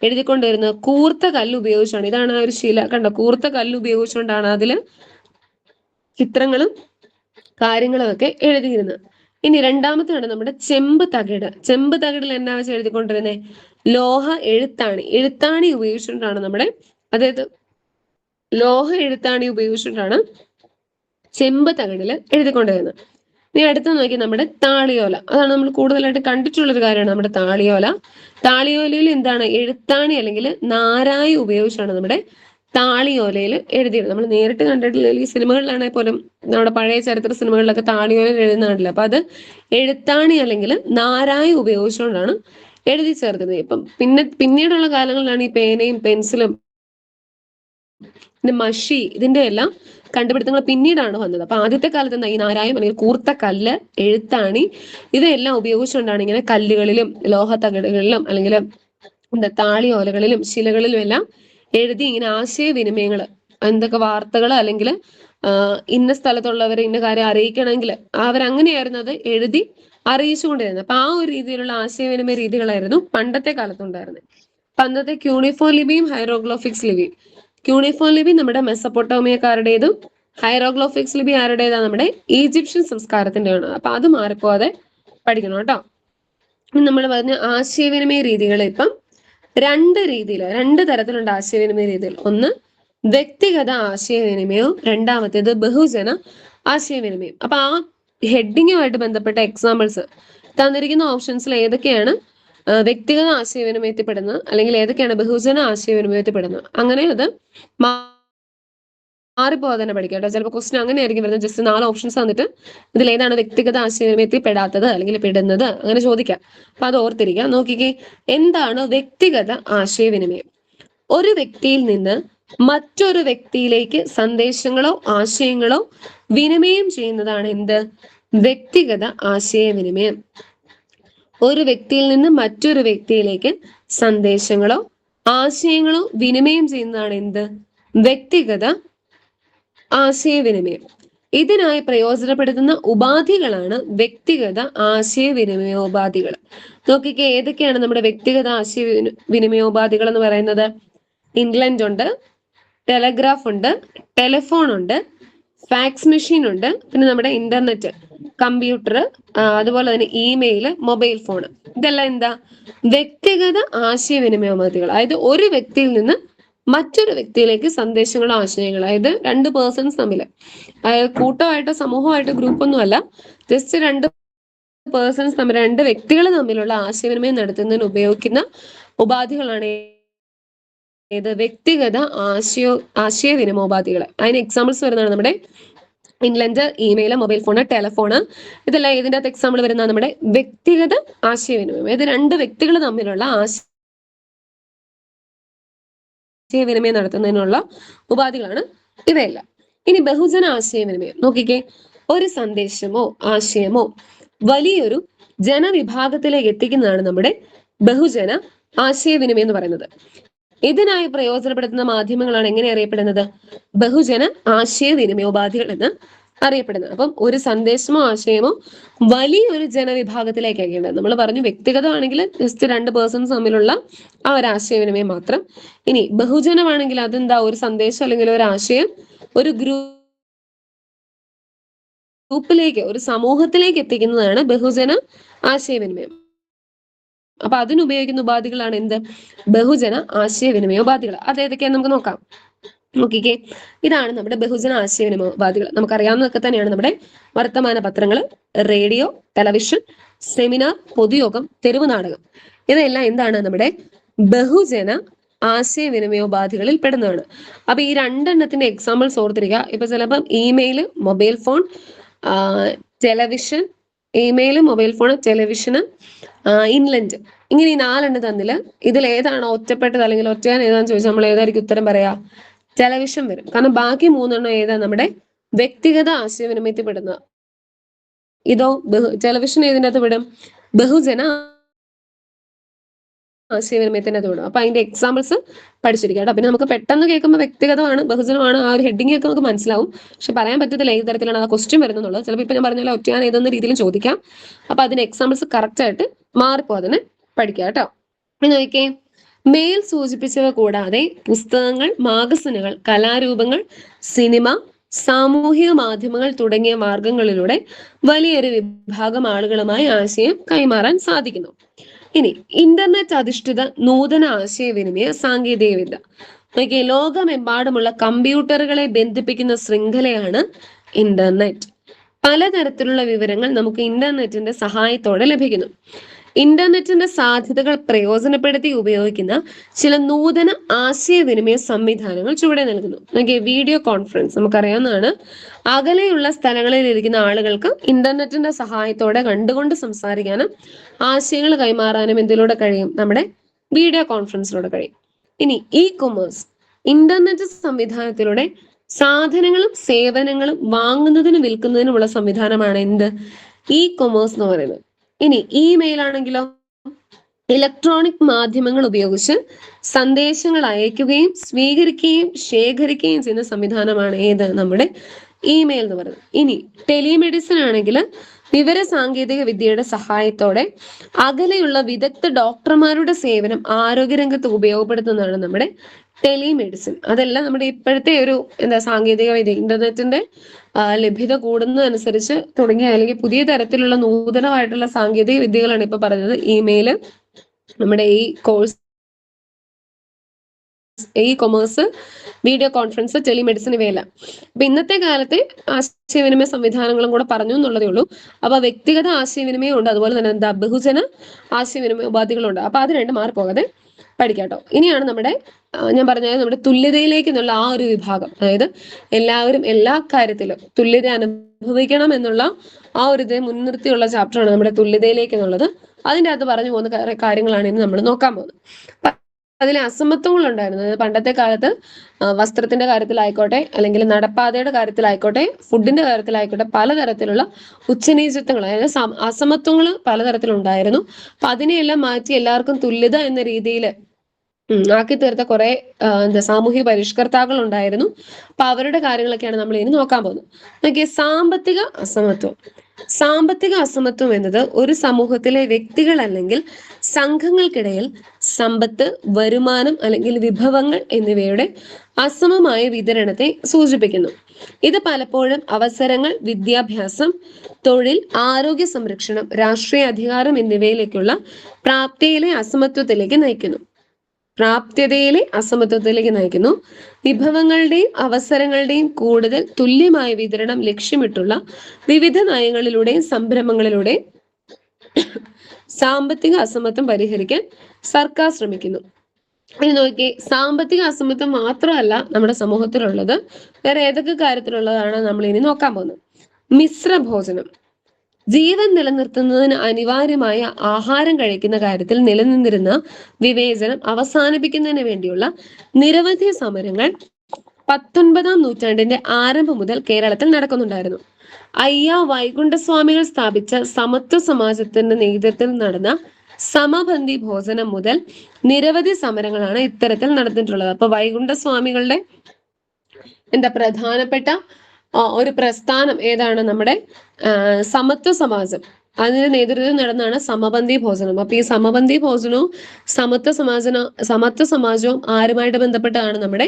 എഴുതിക്കൊണ്ടിരുന്നത്? കൂർത്ത കല്ല് ഉപയോഗിച്ചാണ്. ഇതാണ് ആ ഒരു ശില, കണ്ടോ? കൂർത്ത കല്ല് ഉപയോഗിച്ചുകൊണ്ടാണ് അതില് ചിത്രങ്ങളും കാര്യങ്ങളും ഒക്കെ എഴുതിയിരുന്നത്. ഇനി രണ്ടാമത്തെയാണ് നമ്മുടെ ചെമ്പ് തകിട്. ചെമ്പ് തകിടിൽ എന്നാ വെച്ച് എഴുതിക്കൊണ്ടിരുന്നത്? ലോഹ എഴുത്താണി ഉപയോഗിച്ചുകൊണ്ടാണ് നമ്മുടെ അതായത് ലോഹ എഴുത്താണി ഉപയോഗിച്ചിട്ടാണ് ചെമ്പ് തകിടില് എഴുതിക്കൊണ്ടിരുന്നത്. ഇനി അടുത്ത് നോക്കി നമ്മുടെ താളിയോല. അതാണ് നമ്മൾ കൂടുതലായിട്ട് കണ്ടിട്ടുള്ളൊരു കാര്യമാണ് നമ്മുടെ താളിയോല. താളിയോലയിൽ എന്താണ്? എഴുത്താണി അല്ലെങ്കിൽ നാരായി ഉപയോഗിച്ചാണ് നമ്മുടെ താളിയോലയിൽ എഴുതിയത്. നമ്മൾ നേരിട്ട് കണ്ടിട്ടില്ല, ഈ സിനിമകളിലാണെങ്കിൽ പോലും നമ്മുടെ പഴയ ചരിത്ര സിനിമകളിലൊക്കെ താളിയോലയിൽ എഴുതുന്ന കണ്ടില്ല. അപ്പൊ അത് എഴുത്താണി അല്ലെങ്കിൽ നാരായി ഉപയോഗിച്ചുകൊണ്ടാണ് എഴുതി ചേർക്കുന്നത്. ഇപ്പം പിന്നീടുള്ള കാലങ്ങളിലാണ് ഈ പേനയും പെൻസിലും മഷി ഇതിന്റെ എല്ലാം കണ്ടുപിടുത്തങ്ങൾ പിന്നീടാണ് വന്നത്. അപ്പൊ ആദ്യത്തെ കാലത്ത് എന്താ? ഈ നാരായം അല്ലെങ്കിൽ കൂർത്ത കല്ല്, എഴുത്താണി ഇതെല്ലാം ഉപയോഗിച്ചുകൊണ്ടാണ് ഇങ്ങനെ കല്ലുകളിലും ലോഹ തകിടുകളിലും അല്ലെങ്കിൽ താളിയോലകളിലും ശിലകളിലും എല്ലാം എഴുതി ഇങ്ങനെ ആശയവിനിമയങ്ങൾ, എന്തൊക്കെ വാർത്തകൾ അല്ലെങ്കിൽ ഇന്ന സ്ഥലത്തുള്ളവരെ ഇന്ന കാര്യം അറിയിക്കണമെങ്കിൽ അവരങ്ങനെയായിരുന്നു അത് എഴുതി അറിയിച്ചുകൊണ്ടിരുന്നത്. അപ്പൊ ആ ഒരു രീതിയിലുള്ള ആശയവിനിമയ രീതികളായിരുന്നു പണ്ടത്തെ കാലത്തുണ്ടായിരുന്നത്. പണ്ടത്തെ ക്യൂണിഫോം ലിപിയും ഹൈറോഗ്ലോഫിക്സ് ലിപിയും. ക്യൂണിഫോം ലിപി നമ്മുടെ മെസ്സപ്പൊട്ടോമിയക്കാരുടേതും ഹൈറോഗ്ലോഫിക്സ് ലിപി ആരുടേതാണ്? നമ്മുടെ ഈജിപ്ഷ്യൻ സംസ്കാരത്തിന്റെയാണ്. അപ്പൊ അത് മാറിപ്പോവാതെ പഠിക്കണം കേട്ടോ. നമ്മൾ പറഞ്ഞ ആശയവിനിമയ രീതികൾ ഇപ്പം രണ്ട് തരത്തിലുള്ള ആശയവിനിമയ രീതികൾ. ഒന്ന് വ്യക്തിഗത ആശയവിനിമയവും രണ്ടാമത്തേത് ബഹുജന ആശയവിനിമയം. അപ്പൊ ആ ഹെഡിങ്ങുമായിട്ട് ബന്ധപ്പെട്ട എക്സാമ്പിൾസ് തന്നിരിക്കുന്ന ഓപ്ഷൻസിൽ ഏതൊക്കെയാണ് വ്യക്തിഗത ആശയവിനിമയത്തിൽ പെടുന്നത്, അല്ലെങ്കിൽ ഏതൊക്കെയാണ് ബഹുജന ആശയവിനിമയത്തിൽ പെടുന്നത്, അങ്ങനെ അത് മാറിപ്പോകാതെ തന്നെ പഠിക്കാം കേട്ടോ. ചിലപ്പോൾ ക്വസ്റ്റൻ അങ്ങനെ ആയിരിക്കും വരുന്നത്, ജസ്റ്റ് 4 ഓപ്ഷൻസ് തന്നിട്ട് ഇതിൽ ഏതാണ് വ്യക്തിഗത ആശയവിനിമയത്തിൽ പെടാത്തത് അല്ലെങ്കിൽ പെടുന്നത് അങ്ങനെ ചോദിക്കാം. അപ്പൊ അത് ഓർത്തിരിക്കാം. നോക്കിക്കേ, എന്താണ് വ്യക്തിഗത ആശയവിനിമയം? ഒരു വ്യക്തിയിൽ നിന്ന് മറ്റൊരു വ്യക്തിയിലേക്ക് സന്ദേശങ്ങളോ ആശയങ്ങളോ വിനിമയം ചെയ്യുന്നതാണ് എന്ത്? വ്യക്തിഗത ആശയവിനിമയം. ഒരു വ്യക്തിയിൽ നിന്ന് മറ്റൊരു വ്യക്തിയിലേക്ക് സന്ദേശങ്ങളോ ആശയങ്ങളോ വിനിമയം ചെയ്യുന്നതാണ് എന്ത്? വ്യക്തിഗത ആശയവിനിമയം. ഇതിനായി പ്രയോജനപ്പെടുത്തുന്ന ഉപാധികളാണ് വ്യക്തിഗത ആശയവിനിമയോപാധികൾ. നോക്കിക്കേ, ഏതൊക്കെയാണ് നമ്മുടെ വ്യക്തിഗത ആശയവിനിമയോപാധികൾ എന്ന് പറയുന്നത്? ഇംഗ്ലണ്ട് ഉണ്ട്, ടെലഗ്രാഫ് ഉണ്ട്, ടെലിഫോൺ ഉണ്ട്, ഫാക്സ് മെഷീൻ ഉണ്ട്, പിന്നെ നമ്മുടെ ഇന്റർനെറ്റ്, കമ്പ്യൂട്ടർ, അതുപോലെ തന്നെ ഇമെയിൽ, മൊബൈൽ ഫോൺ. ഇതെല്ലാം എന്താ? വ്യക്തിഗത ആശയവിനിമയോപാധികൾ. അതായത് ഒരു വ്യക്തിയിൽ നിന്ന് മറ്റൊരു വ്യക്തിയിലേക്ക് സന്ദേശങ്ങളോ ആശയങ്ങളോ, അതായത് 2 പേഴ്സൺസ് തമ്മിൽ, അതായത് കൂട്ടമായിട്ടോ സമൂഹമായിട്ടോ ഗ്രൂപ്പൊന്നും അല്ല, ജസ്റ്റ് 2 പേഴ്സൺസ് തമ്മിൽ, 2 വ്യക്തികൾ തമ്മിലുള്ള ആശയവിനിമയം നടത്തുന്നതിന് ഉപയോഗിക്കുന്ന ഉപാധികളാണ് ഏത്? വ്യക്തിഗത ആശയവിനിമയോപാധികൾ. അതിന് എക്സാമ്പിൾസ് വരുന്നതാണ് നമ്മുടെ England, email, mobile phone, telephone. ഇതെല്ലാം ഇതിന്റെ അകത്ത് എക്സാമ്പിൾ വരുന്ന നമ്മുടെ വ്യക്തിഗത ആശയവിനിമയം. ഇത് 2 വ്യക്തികൾ തമ്മിലുള്ള ആശയവിനിമയം നടത്തുന്നതിനുള്ള ഉപാധികളാണ് ഇവയെല്ലാം. ഇനി ബഹുജന ആശയവിനിമയം നോക്കിക്കേ, ഒരു സന്ദേശമോ ആശയമോ വലിയൊരു ജനവിഭാഗത്തിലേക്ക് എത്തിക്കുന്നതാണ് നമ്മുടെ ബഹുജന ആശയവിനിമയം എന്ന് പറയുന്നത്. ഇതിനായി പ്രയോജനപ്പെടുത്തുന്ന മാധ്യമങ്ങളാണ് എങ്ങനെ അറിയപ്പെടുന്നത്? ബഹുജന ആശയവിനിമയോപാധികൾ എന്ന് അറിയപ്പെടുന്നത്. അപ്പം ഒരു സന്ദേശമോ ആശയമോ വലിയൊരു ജനവിഭാഗത്തിലേക്ക് അയക്കേണ്ടത്. നമ്മൾ പറഞ്ഞു വ്യക്തിഗതമാണെങ്കിൽ ജസ്റ്റ് 2 പേഴ്സൺസ് തമ്മിലുള്ള ആ ഒരു ആശയവിനിമയം മാത്രം. ഇനി ബഹുജനമാണെങ്കിൽ അതെന്താ? ഒരു സന്ദേശം അല്ലെങ്കിൽ ഒരു ആശയം ഒരു ഗ്രൂപ്പിലേക്ക്, ഒരു സമൂഹത്തിലേക്ക് എത്തിക്കുന്നതാണ് ബഹുജന ആശയവിനിമയം. അപ്പൊ അതിനുപയോഗിക്കുന്ന ഉപാധികളാണ് എന്ത്? ബഹുജന ആശയവിനിമയ ഉപാധികൾ. അത് ഏതൊക്കെയാന്ന് നമുക്ക് നോക്കാം. നോക്കിക്കേ, ഇതാണ് നമ്മുടെ ബഹുജന ആശയവിനിമയ ഉപാധികൾ. നമുക്കറിയാവുന്നതൊക്കെ തന്നെയാണ്. നമ്മുടെ വർത്തമാന പത്രങ്ങൾ, റേഡിയോ, ടെലിവിഷൻ, സെമിനാർ, പൊതുയോഗം, തെരുവ് നാടകം, ഇതെല്ലാം എന്താണ്? നമ്മുടെ ബഹുജന ആശയവിനിമയോപാധികളിൽ പെടുന്നതാണ്. അപ്പൊ ഈ 2 എണ്ണത്തിന്റെ എക്സാമ്പിൾസ് ഓർത്തിരിക്കുക. ഇപ്പൊ ചിലപ്പം email, mobile phone, television, email, mobile phone, ടെലിവിഷന്, ഇൻലൻഡ്, ഇങ്ങനെ ഈ 4 എണ്ണം തന്നില് ഇതിൽ ഏതാണ് ഒറ്റപ്പെട്ടത് അല്ലെങ്കിൽ ഒറ്റയാൻ ഏതാന്ന് ചോദിച്ചാൽ നമ്മൾ ഏതായിരിക്കും ഉത്തരം പറയാ? ടെലിവിഷൻ വരും. കാരണം ബാക്കി 3 എണ്ണം ഏതാ? നമ്മുടെ വ്യക്തിഗത ആശയവിനിമയത്തിൽ പെടുന്ന. ഇതോ ടെലിവിഷൻ ഏതിൻ്റെ അകത്ത് പെടും? ബഹുജന ആശയവിനിമയത്തിന്റെ അത് വിടും. അപ്പൊ അതിന്റെ എക്സാമ്പിൾസ് പഠിച്ചിരിക്കുക കേട്ടോ. പിന്നെ നമുക്ക് പെട്ടെന്ന് കേൾക്കുമ്പോൾ വ്യക്തിഗതമാണ്, ബഹുജനമാണ്, ആ ഒരു ഹെഡിങ് ഒക്കെ നമുക്ക് മനസ്സിലാവും. പക്ഷെ പറയാൻ പറ്റത്തില്ല ഏത് തരത്തിലാണ് ആ ക്വസ്റ്റ്യൻ വരുന്നുള്ളത്. ചിലപ്പോൾ ഇപ്പൊ ഞാൻ പറഞ്ഞാൽ ഒറ്റയാണ് ഏതെന്ന രീതിയിലും ചോദിക്കാം. അപ്പൊ അതിന്റെ എക്സാമ്പിൾസ് കറക്റ്റ് ആയിട്ട് മാറിപ്പോ അതിനെ പഠിക്കുക കേട്ടോ. പിന്നെ നോക്കിക്കേ, മേൽ സൂചിപ്പിച്ചവ കൂടാതെ പുസ്തകങ്ങൾ, മാഗസിനുകൾ, കലാരൂപങ്ങൾ, സിനിമ, സാമൂഹിക മാധ്യമങ്ങൾ തുടങ്ങിയ മാർഗങ്ങളിലൂടെ വലിയൊരു വിഭാഗം ആളുകളുമായി ആശയം കൈമാറാൻ സാധിക്കുന്നു. ഇനി ഇന്റർനെറ്റ് അധിഷ്ഠിത നൂതന ആശയവിനിമയ സാങ്കേതികവിദ്യ. നോക്കിയേ, ലോകമെമ്പാടുമുള്ള കമ്പ്യൂട്ടറുകളെ ബന്ധിപ്പിക്കുന്ന ശൃംഖലയാണ് ഇന്റർനെറ്റ്. പലതരത്തിലുള്ള വിവരങ്ങൾ നമുക്ക് ഇന്റർനെറ്റിന്റെ സഹായത്തോടെ ലഭിക്കുന്നു. ഇന്റർനെറ്റിന്റെ സാധ്യതകൾ പ്രയോജനപ്പെടുത്തി ഉപയോഗിക്കുന്ന ചില നൂതന ആശയവിനിമയ സംവിധാനങ്ങൾ ചുവടെ നൽകുന്നു. നോക്കിയേ, വീഡിയോ കോൺഫറൻസ് നമുക്കറിയാവുന്നതാണ്. അകലെയുള്ള സ്ഥലങ്ങളിൽ ഇരിക്കുന്ന ആളുകൾക്ക് ഇന്റർനെറ്റിന്റെ സഹായത്തോടെ കണ്ടുകൊണ്ട് സംസാരിക്കാനും ആശയങ്ങൾ കൈമാറാനും എന്തിലൂടെ കഴിയും? നമ്മുടെ വീഡിയോ കോൺഫറൻസിലൂടെ കഴിയും. ഇനി ഇ കൊമേഴ്സ്, ഇന്റർനെറ്റ് സംവിധാനത്തിലൂടെ സാധനങ്ങളും സേവനങ്ങളും വാങ്ങുന്നതിനും വിൽക്കുന്നതിനുമുള്ള സംവിധാനമാണ് എന്ത്? ഇ കൊമേഴ്സ് എന്ന് പറയുന്നത്. ഇനി ഇമെയിൽ ആണെങ്കിലോ, ഇലക്ട്രോണിക് മാധ്യമങ്ങൾ ഉപയോഗിച്ച് സന്ദേശങ്ങൾ അയക്കുകയും സ്വീകരിക്കുകയും ശേഖരിക്കുകയും ചെയ്യുന്ന സംവിധാനമാണ് ഏത്? നമ്മുടെ ഇമെയിൽ എന്ന് പറയുന്നത്. ഇനി ടെലിമെഡിസിൻ ആണെങ്കിൽ വിവര സാങ്കേതിക വിദ്യയുടെ സഹായത്തോടെ അകലെയുള്ള വിദഗ്ധ ഡോക്ടർമാരുടെ സേവനം ആരോഗ്യരംഗത്ത് ഉപയോഗപ്പെടുത്തുന്നതാണ് നമ്മുടെ ടെലിമെഡിസിൻ. അതെല്ലാം നമ്മുടെ ഇപ്പോഴത്തെ ഒരു സാങ്കേതിക വിദ്യ, ഇന്റർനെറ്റിന്റെ ലഭ്യത കൂടുന്നതനുസരിച്ച് തുടങ്ങിയ അല്ലെങ്കിൽ പുതിയ തരത്തിലുള്ള നൂതനമായിട്ടുള്ള സാങ്കേതിക വിദ്യകളാണ് ഇപ്പൊ പറഞ്ഞത്. ഇമെയിൽ, നമ്മുടെ ഈ course commerce, video conference, telemedicine ഇവയെല്ലാം. അപ്പൊ ഇന്നത്തെ കാലത്തെ ആശയവിനിമയ സംവിധാനങ്ങളും കൂടെ പറഞ്ഞു എന്നുള്ളതേ ഉള്ളൂ. അപ്പൊ വ്യക്തിഗത ആശയവിനിമയം ഉണ്ട്, അതുപോലെ തന്നെ എന്താ ബഹുജന ആശയവിനിമയ ഉപാധികളുണ്ട്. അപ്പൊ അത് രണ്ടും മാറിപ്പോകാതെ പഠിക്കാട്ടോ. ഇനിയാണ് നമ്മുടെ ഞാൻ പറഞ്ഞത് നമ്മുടെ തുല്യതയിലേക്ക് എന്നുള്ള ആ ഒരു വിഭാഗം, അതായത് എല്ലാവരും എല്ലാ കാര്യത്തിലും തുല്യത അനുഭവിക്കണം എന്നുള്ള ആ ഒരു ഇത് മുൻനിർത്തിയുള്ള ചാപ്റ്ററാണ് നമ്മുടെ തുല്യതയിലേക്ക് എന്നുള്ളത്. അതിൻ്റെ അകത്ത് പറഞ്ഞു പോകുന്ന കാര്യങ്ങളാണ് ഇന്ന് നമ്മൾ നോക്കാൻ പോകുന്നത്. അതിലെ അസമത്വങ്ങൾ ഉണ്ടായിരുന്നത് പണ്ടത്തെ കാലത്ത് വസ്ത്രത്തിന്റെ കാര്യത്തിലായിക്കോട്ടെ, അല്ലെങ്കിൽ നടപ്പാതയുടെ കാര്യത്തിലായിക്കോട്ടെ, ഫുഡിന്റെ കാര്യത്തിലായിക്കോട്ടെ, പലതരത്തിലുള്ള ഉച്ചനീചത്വങ്ങൾ, അതായത് അസമത്വങ്ങൾ പലതരത്തിലുണ്ടായിരുന്നു. അപ്പൊ അതിനെയെല്ലാം മാറ്റി എല്ലാവർക്കും തുല്യത എന്ന രീതിയിൽ ആക്കി തീർത്ത കുറെ സാമൂഹ്യ പരിഷ്കർത്താക്കൾ ഉണ്ടായിരുന്നു. അപ്പൊ അവരുടെ കാര്യങ്ങളൊക്കെയാണ് നമ്മൾ ഇനി നോക്കാൻ പോകുന്നത്. നോക്കിയേ, സാമ്പത്തിക അസമത്വം. സാമ്പത്തിക അസമത്വം എന്നത് ഒരു സമൂഹത്തിലെ വ്യക്തികൾ അല്ലെങ്കിൽ സംഘങ്ങൾക്കിടയിൽ സമ്പത്ത്, വരുമാനം അല്ലെങ്കിൽ വിഭവങ്ങൾ എന്നിവയുടെ അസമമായ വിതരണത്തെ സൂചിപ്പിക്കുന്നു. ഇത് പലപ്പോഴും അവസരങ്ങൾ, വിദ്യാഭ്യാസം, തൊഴിൽ, ആരോഗ്യ സംരക്ഷണം, രാഷ്ട്രീയ അധികാരം എന്നിവയിലേക്കുള്ള പ്രാപ്തിയിലെ അസമത്വത്തിലേക്ക് നയിക്കുന്നു. വിഭവങ്ങളുടെയും അവസരങ്ങളുടെയും കൂടുതൽ തുല്യമായ വിതരണം ലക്ഷ്യമിട്ടുള്ള വിവിധ നയങ്ങളിലൂടെയും സംരംഭങ്ങളിലൂടെയും സാമ്പത്തിക അസമത്വം പരിഹരിക്കാൻ സർക്കാർ ശ്രമിക്കുന്നു. ഇനി നോക്കി, സാമ്പത്തിക അസമത്വം മാത്രമല്ല നമ്മുടെ സമൂഹത്തിലുള്ളത്, വേറെ ഏതൊക്കെ കാര്യത്തിലുള്ളതാണ് നമ്മൾ ഇനി നോക്കാൻ പോകുന്നത്. മിശ്രഭോജനം. ജീവൻ നിലനിർത്തുന്നതിന് അനിവാര്യമായ ആഹാരം കഴിക്കുന്ന കാര്യത്തിൽ നിലനിന്നിരുന്ന വിവേചനം അവസാനിപ്പിക്കുന്നതിന് വേണ്ടിയുള്ള നിരവധി സമരങ്ങൾ 19-ാം നൂറ്റാണ്ടിന്റെ ആരംഭം മുതൽ കേരളത്തിൽ നടക്കുന്നുണ്ടായിരുന്നു. അയ്യ വൈകുണ്ഠസ്വാമികൾ സ്ഥാപിച്ച സമത്വ സമാജത്തിന്റെ നേതൃത്വത്തിൽ നടന്ന സമപന്തി ഭോജനം മുതൽ നിരവധി സമരങ്ങളാണ് ഇത്തരത്തിൽ നടന്നിട്ടുള്ളത്. അപ്പൊ വൈകുണ്ഠസ്വാമികളുടെ പ്രധാനപ്പെട്ട ഒരു പ്രസ്ഥാനം ഏതാണ്? നമ്മുടെ സമത്വ സമാജം. അതിന്റെ നേതൃത്വം നടന്നാണ് സമപന്തി ഭോജനം. അപ്പൊ ഈ സമപന്തി ഭോജനവും സമത്വ സമാജവും ആരുമായിട്ട് ബന്ധപ്പെട്ടതാണ്? നമ്മുടെ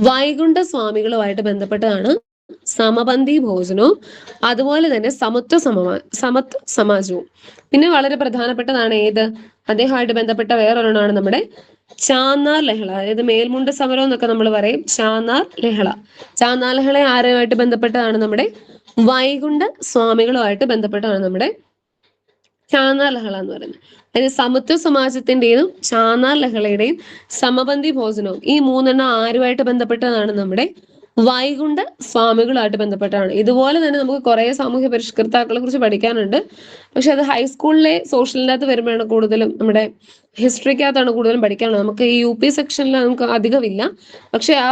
വൈകുണ്ഠ സ്വാമികളുമായിട്ട് ബന്ധപ്പെട്ടതാണ് സമപന്തി ഭോജനവും അതുപോലെ തന്നെ സമത്വ സമാജവും. പിന്നെ വളരെ പ്രധാനപ്പെട്ടതാണ് ഏത്? അദ്ദേഹമായിട്ട് ബന്ധപ്പെട്ട വേറൊരെണ്ണമാണ് നമ്മുടെ ചാന്നാർ ലഹള, അതായത് മേൽമുണ്ട സമരം എന്നൊക്കെ നമ്മൾ പറയും. ചാന്നാർ ലഹള ആരുമായിട്ട് ബന്ധപ്പെട്ടതാണ്? നമ്മുടെ വൈകുണ്ഠ സ്വാമികളുമായിട്ട് ബന്ധപ്പെട്ടതാണ് നമ്മുടെ ചാന്നാർ ലഹള എന്ന് പറയുന്നത്. അതായത് സമത്വ സമാജത്തിന്റെയും ചാന്നാർ ലഹളയുടെയും സമപന്തി ഭോജനവും ഈ മൂന്നെണ്ണം ആരുമായിട്ട് ബന്ധപ്പെട്ടതാണ്? നമ്മുടെ വൈകുണ്ഠ സ്വാമികളുമായിട്ട് ബന്ധപ്പെട്ടാണ്. ഇതുപോലെ തന്നെ നമുക്ക് കുറെ സാമൂഹ്യ പരിഷ്കർത്താക്കളെ കുറിച്ച് പഠിക്കാനുണ്ട്. പക്ഷെ അത് ഹൈസ്കൂളിലെ സോഷ്യലിൻ്റെ അകത്ത് വരുമ്പോഴാണ് കൂടുതലും, നമ്മുടെ ഹിസ്റ്ററിക്കകത്താണ് കൂടുതലും പഠിക്കാനുള്ളത്. നമുക്ക് ഈ UP സെക്ഷനിൽ നമുക്ക് അധികമില്ല. പക്ഷെ ആ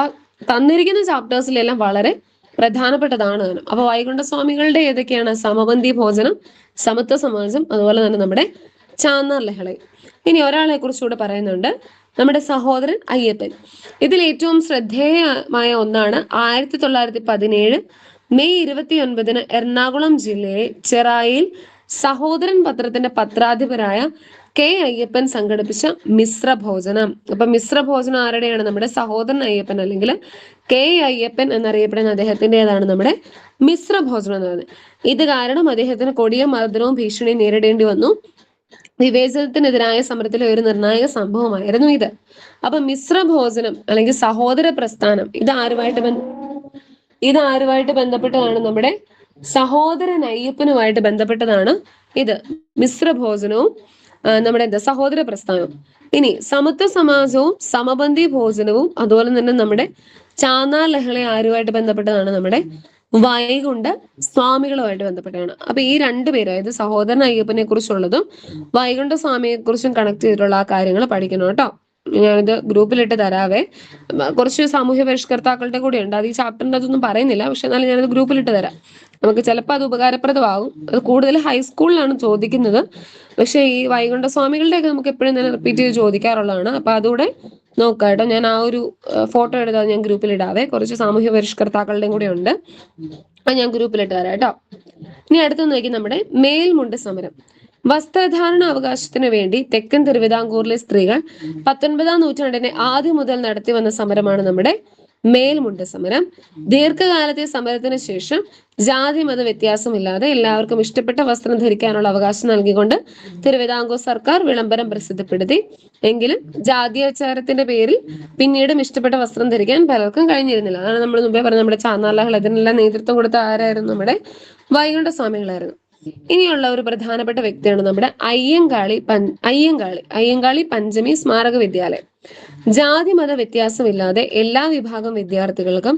തന്നിരിക്കുന്ന ചാപ്റ്റേഴ്സിലെല്ലാം വളരെ പ്രധാനപ്പെട്ടതാണ്. അപ്പൊ വൈകുണ്ഠ സ്വാമികളുടെ ഏതൊക്കെയാണ്? സമപന്തി ഭോജനം, സമത്വ സമാജം, അതുപോലെ തന്നെ നമ്മുടെ ചാന്നാർ ലഹള. ഇനി ഒരാളെ കുറിച്ചുകൂടെ പറയുന്നുണ്ട്, നമ്മുടെ സഹോദരൻ അയ്യപ്പൻ. ഇതിൽ ഏറ്റവും ശ്രദ്ധേയമായ ഒന്നാണ് 1917 മെയ് 29 എറണാകുളം ജില്ലയിലെ ചെറായിൽ സഹോദരൻ പത്രത്തിന്റെ പത്രാധിപരായ K. അയ്യപ്പൻ സംഘടിപ്പിച്ച മിശ്രഭോജനം. അപ്പൊ മിശ്രഭോജനം ആരുടെയാണ്? നമ്മുടെ സഹോദരൻ അയ്യപ്പൻ, അല്ലെങ്കിൽ K. അയ്യപ്പൻ എന്നറിയപ്പെടുന്ന അദ്ദേഹത്തിൻ്റെതാണ് നമ്മുടെ മിശ്രഭോജനം എന്ന് പറയുന്നത്. ഇത് കാരണം അദ്ദേഹത്തിന് കൊടിയ മർദ്ദനവും ഭീഷണിയും നേരിടേണ്ടി വന്നു. വിവേചനത്തിനെതിരായ സമരത്തിലെ ഒരു നിർണായക സംഭവമായിരുന്നു ഇത്. അപ്പൊ മിശ്രഭോജനം അല്ലെങ്കിൽ സഹോദര പ്രസ്ഥാനം ഇത് ആരുമായിട്ട് ബന്ധപ്പെട്ടതാണ്? നമ്മുടെ സഹോദരൻ അയ്യപ്പനുമായിട്ട് ബന്ധപ്പെട്ടതാണ് ഇത് മിശ്രഭോജനവും നമ്മുടെ സഹോദര പ്രസ്ഥാനവും. ഇനി സമത്വ സമാജവും സമപന്തി ഭോജനവും അതുപോലെ തന്നെ നമ്മുടെ ചാന്നാർ ലഹള ആരുമായിട്ട് ബന്ധപ്പെട്ടതാണ്? നമ്മുടെ വൈകുണ്ഠ സ്വാമികളുമായിട്ട് ബന്ധപ്പെട്ടാണ്. അപ്പൊ ഈ രണ്ടുപേരും, അതായത് സഹോദരൻ അയ്യപ്പനെ കുറിച്ചുള്ളതും വൈകുണ്ഠ സ്വാമിയെ കുറിച്ചും കണക്ട് ചെയ്തിട്ടുള്ള ആ കാര്യങ്ങൾ പഠിക്കണം കേട്ടോ. ഞാനിത് ഗ്രൂപ്പിലിട്ട് തരാവേ. കുറച്ച് സാമൂഹ്യ പരിഷ്കർത്താക്കളുടെ കൂടെ ഉണ്ട്, അത് ഈ ചാപ്റ്ററിന്റെ അതൊന്നും പറയുന്നില്ല, പക്ഷെ എന്നാലും ഞാനത് ഗ്രൂപ്പിലിട്ട് തരാം. നമുക്ക് ചിലപ്പോൾ അത് ഉപകാരപ്രദമാകും. അത് കൂടുതൽ ഹൈസ്കൂളിലാണ് ചോദിക്കുന്നത്. പക്ഷെ ഈ വൈകുണ്ഠ സ്വാമികളുടെയൊക്കെ നമുക്ക് എപ്പോഴും തന്നെ റിപ്പീറ്റ് ചെയ്ത് ചോദിക്കാറുള്ളതാണ്. അപ്പൊ അതുകൂടെ നോക്കാം കേട്ടോ. ഞാൻ ആ ഒരു ഫോട്ടോ എടുത്താൽ ഞാൻ ഗ്രൂപ്പിൽ ഇടാവേ. കുറച്ച് സാമൂഹ്യ പരിഷ്കർത്താക്കളുടെയും കൂടെ ഉണ്ട്, അത് ഞാൻ ഗ്രൂപ്പിലിട്ട് തരാം കേട്ടോ. ഇനി അടുത്ത് നോക്കി, നമ്മുടെ മേൽമുണ്ട് സമരം. വസ്ത്രധാരണ അവകാശത്തിന് വേണ്ടി തെക്കൻ തിരുവിതാംകൂറിലെ സ്ത്രീകൾ 19-ാം നൂറ്റാണ്ടിന്റെ ആദ്യം മുതൽ നടത്തി വന്ന സമരമാണ് നമ്മുടെ മേൽമുണ്ട് സമരം. ദീർഘകാലത്തെ സമരത്തിന് ശേഷം ജാതി മത വ്യത്യാസമില്ലാതെ എല്ലാവർക്കും ഇഷ്ടപ്പെട്ട വസ്ത്രം ധരിക്കാനുള്ള അവകാശം നൽകിക്കൊണ്ട് തിരുവിതാംകൂർ സർക്കാർ വിളംബരം പ്രസിദ്ധപ്പെടുത്തി. എങ്കിലും ജാതിയാചാരത്തിന്റെ പേരിൽ പിന്നീടും ഇഷ്ടപ്പെട്ട വസ്ത്രം ധരിക്കാൻ പലർക്കും കഴിഞ്ഞിരുന്നില്ല. അതാണ് നമ്മൾ മുമ്പേ പറഞ്ഞ നമ്മുടെ ചാന്നാർലഹള ഇതിനെല്ലാം നേതൃത്വം കൊടുത്ത ആരായിരുന്നു? നമ്മുടെ വൈകുണ്ഠ സ്വാമികളായിരുന്നു. ഇനിയുള്ള ഒരു പ്രധാനപ്പെട്ട വ്യക്തിയാണ് നമ്മുടെ അയ്യങ്കാളി പഞ്ചമി സ്മാരക വിദ്യാലയം. ജാതി മത വ്യത്യാസമില്ലാതെ എല്ലാ വിഭാഗം വിദ്യാർത്ഥികൾക്കും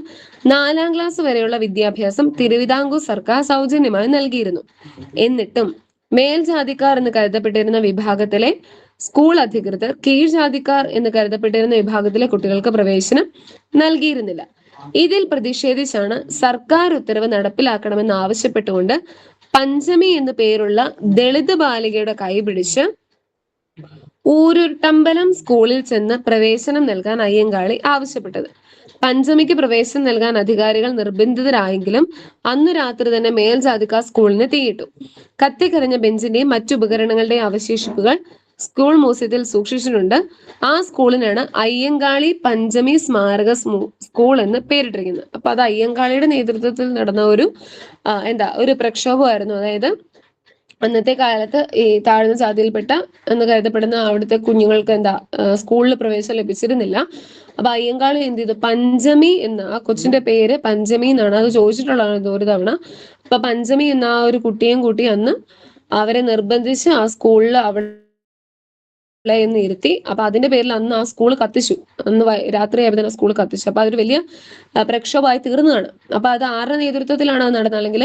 4ാം ക്ലാസ് വരെയുള്ള വിദ്യാഭ്യാസം തിരുവിതാംകൂർ സർക്കാർ സൗജന്യമായി നൽകിയിരുന്നു. എന്നിട്ടും മേൽജാതിക്കാർ എന്ന് കരുതപ്പെട്ടിരുന്ന വിഭാഗത്തിലെ സ്കൂൾ അധികൃതർ കീഴ്ജാതിക്കാർ എന്ന് കരുതപ്പെട്ടിരുന്ന വിഭാഗത്തിലെ കുട്ടികൾക്ക് പ്രവേശനം നൽകിയിരുന്നില്ല. ഇതിൽ പ്രതിഷേധിച്ചാണ് സർക്കാർ ഉത്തരവ് നടപ്പിലാക്കണമെന്ന് ആവശ്യപ്പെട്ടുകൊണ്ട് പഞ്ചമി എന്നു പേരുള്ള ദളിത് ബാലികയുടെ കൈപിടിച്ച് ഊരുട്ടമ്പലം സ്കൂളിൽ ചെന്ന് പ്രവേശനം നൽകാൻ അയ്യങ്കാളി ആവശ്യപ്പെട്ടത്. പഞ്ചമിക്ക് പ്രവേശനം നൽകാൻ അധികാരികൾ നിർബന്ധിതരായെങ്കിലും അന്നു രാത്രി തന്നെ മേൽജാതിക്കാർ സ്കൂളിന് തീയിട്ടു. കത്തിക്കരഞ്ഞ ബെഞ്ചിന്റെയും മറ്റു ഉപകരണങ്ങളുടെയും അവശേഷിപ്പുകൾ സ്കൂൾ മ്യൂസിയത്തിൽ സൂക്ഷിച്ചിട്ടുണ്ട്. ആ സ്കൂളിനാണ് അയ്യങ്കാളി പഞ്ചമി സ്മാരക സ്കൂൾ എന്ന് പേരിട്ടിരിക്കുന്നത്. അപ്പൊ അത് അയ്യങ്കാളിയുടെ നേതൃത്വത്തിൽ നടന്ന ഒരു പ്രക്ഷോഭമായിരുന്നു. അതായത് അന്നത്തെ കാലത്ത് ഈ താഴ്ന്ന ജാതിയിൽപ്പെട്ട എന്ന് കരുതപ്പെടുന്ന അവിടുത്തെ കുഞ്ഞുങ്ങൾക്ക് സ്കൂളിൽ പ്രവേശനം ലഭിച്ചിരുന്നില്ല. അപ്പൊ അയ്യങ്കാളി എന്ത് ചെയ്തു? പഞ്ചമി എന്ന ആ കൊച്ചിന്റെ പേര് പഞ്ചമി എന്നാണ്. അത് ചോദിച്ചിട്ടുള്ളതാണ് ഒരു തവണ. അപ്പൊ പഞ്ചമി എന്ന ആ ഒരു കുട്ടിയും കൂട്ടി അന്ന് അവരെ നിർബന്ധിച്ച് ആ സ്കൂളിൽ അവിടെ എന്ന് ഇരുത്തി. അപ്പൊ അതിന്റെ പേരിൽ അന്ന് ആ സ്കൂൾ കത്തിച്ചു. അന്ന് രാത്രിയായപ്പോൾ സ്കൂൾ കത്തിച്ചു. അപ്പൊ അതൊരു വലിയ പ്രക്ഷോഭമായി തീർന്നതാണ്. അപ്പൊ അത് ആരുടെ നേതൃത്വത്തിലാണ് അത് നടന്നത്? അല്ലെങ്കിൽ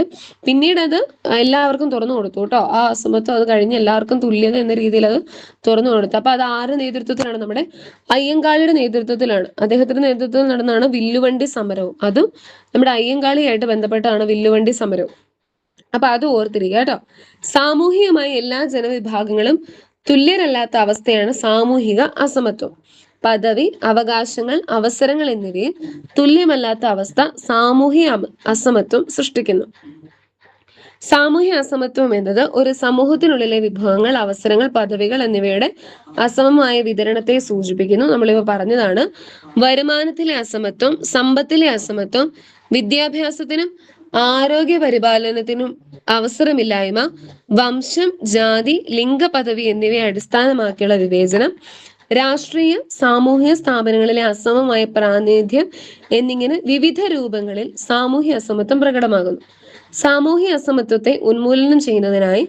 പിന്നീട് അത് എല്ലാവർക്കും തുറന്നു കൊടുത്തു കേട്ടോ. ആ അസമത്വം അത് കഴിഞ്ഞ് എല്ലാവർക്കും തുല്യത എന്ന രീതിയിൽ അത് തുറന്നു കൊടുത്തു. അപ്പൊ അത് ആരുടെ നേതൃത്വത്തിലാണ്? നമ്മുടെ അയ്യങ്കാളിയുടെ നേതൃത്വത്തിലാണ്. അദ്ദേഹത്തിന്റെ നേതൃത്വത്തിൽ നടന്നാണ് വില്ലുവണ്ടി സമരവും. അതും നമ്മുടെ അയ്യങ്കാളിയായിട്ട് ബന്ധപ്പെട്ടാണ് വില്ലുവണ്ടി സമരവും. അപ്പൊ അത് ഓർത്തിരിക്കുക കേട്ടോ. സാമൂഹികമായി എല്ലാ ജനവിഭാഗങ്ങളും തുല്യരല്ലാത്ത അവസ്ഥയാണ് സാമൂഹിക അസമത്വം. പദവി, അവകാശങ്ങൾ, അവസരങ്ങൾ എന്നിവയിൽ തുല്യമല്ലാത്ത അവസ്ഥ സാമൂഹിക അസമത്വം സൃഷ്ടിക്കുന്നു. സാമൂഹ്യ അസമത്വം എന്നത് ഒരു സമൂഹത്തിനുള്ളിലെ വിഭവങ്ങൾ, അവസരങ്ങൾ, പദവികൾ എന്നിവയുടെ അസമമായ വിതരണത്തെ സൂചിപ്പിക്കുന്നു. നമ്മളിപ്പോ പറഞ്ഞതാണ്. വരുമാനത്തിലെ അസമത്വം, സമ്പത്തിലെ അസമത്വം, വിദ്യാഭ്യാസത്തിനും ആരോഗ്യ പരിപാലനത്തിനും അവസരമില്ലായ്മ, വംശം, ജാതി, ലിംഗ പദവി എന്നിവയെ അടിസ്ഥാനമാക്കിയുള്ള വിവേചനം, രാഷ്ട്രീയ സാമൂഹിക സ്ഥാപനങ്ങളിലെ അസമമായ പ്രാതിനിധ്യം എന്നിങ്ങനെ വിവിധ രൂപങ്ങളിൽ സാമൂഹ്യ അസമത്വം പ്രകടമാകുന്നു. സാമൂഹ്യ അസമത്വത്തെ ഉന്മൂലനം ചെയ്യുന്നതിനായി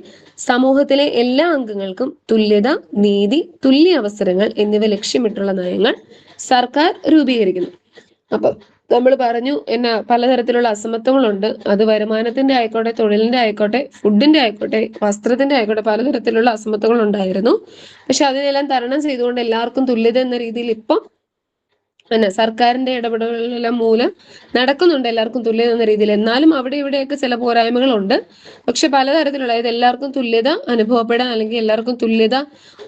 സമൂഹത്തിലെ എല്ലാ അംഗങ്ങൾക്കും തുല്യത, നീതി, തുല്യ അവസരങ്ങൾ എന്നിവ ലക്ഷ്യമിട്ടുള്ള നയങ്ങൾ സർക്കാർ രൂപീകരിക്കുന്നു. അപ്പൊ നമ്മൾ പറഞ്ഞു പലതരത്തിലുള്ള അസമത്വങ്ങളുണ്ട്. അത് വരുമാനത്തിന്റെ ആയിക്കോട്ടെ, തൊഴിലിന്റെ ആയിക്കോട്ടെ, ഫുഡിന്റെ ആയിക്കോട്ടെ, വസ്ത്രത്തിന്റെ ആയിക്കോട്ടെ, പലതരത്തിലുള്ള അസമത്വങ്ങൾ ഉണ്ടായിരുന്നു. പക്ഷെ അതിനെല്ലാം തരണം ചെയ്തുകൊണ്ട് എല്ലാവർക്കും തുല്യത എന്ന രീതിയിൽ ഇപ്പം സർക്കാരിന്റെ ഇടപെടലുകളെല്ലാം മൂലം നടക്കുന്നുണ്ട് എല്ലാവർക്കും തുല്യത എന്ന രീതിയിൽ. എന്നാലും അവിടെ ഇവിടെയൊക്കെ ചില പോരായ്മകളുണ്ട്. പക്ഷെ പലതരത്തിലുള്ള, അതായത് എല്ലാവർക്കും തുല്യത അനുഭവപ്പെടാൻ അല്ലെങ്കിൽ എല്ലാവർക്കും തുല്യത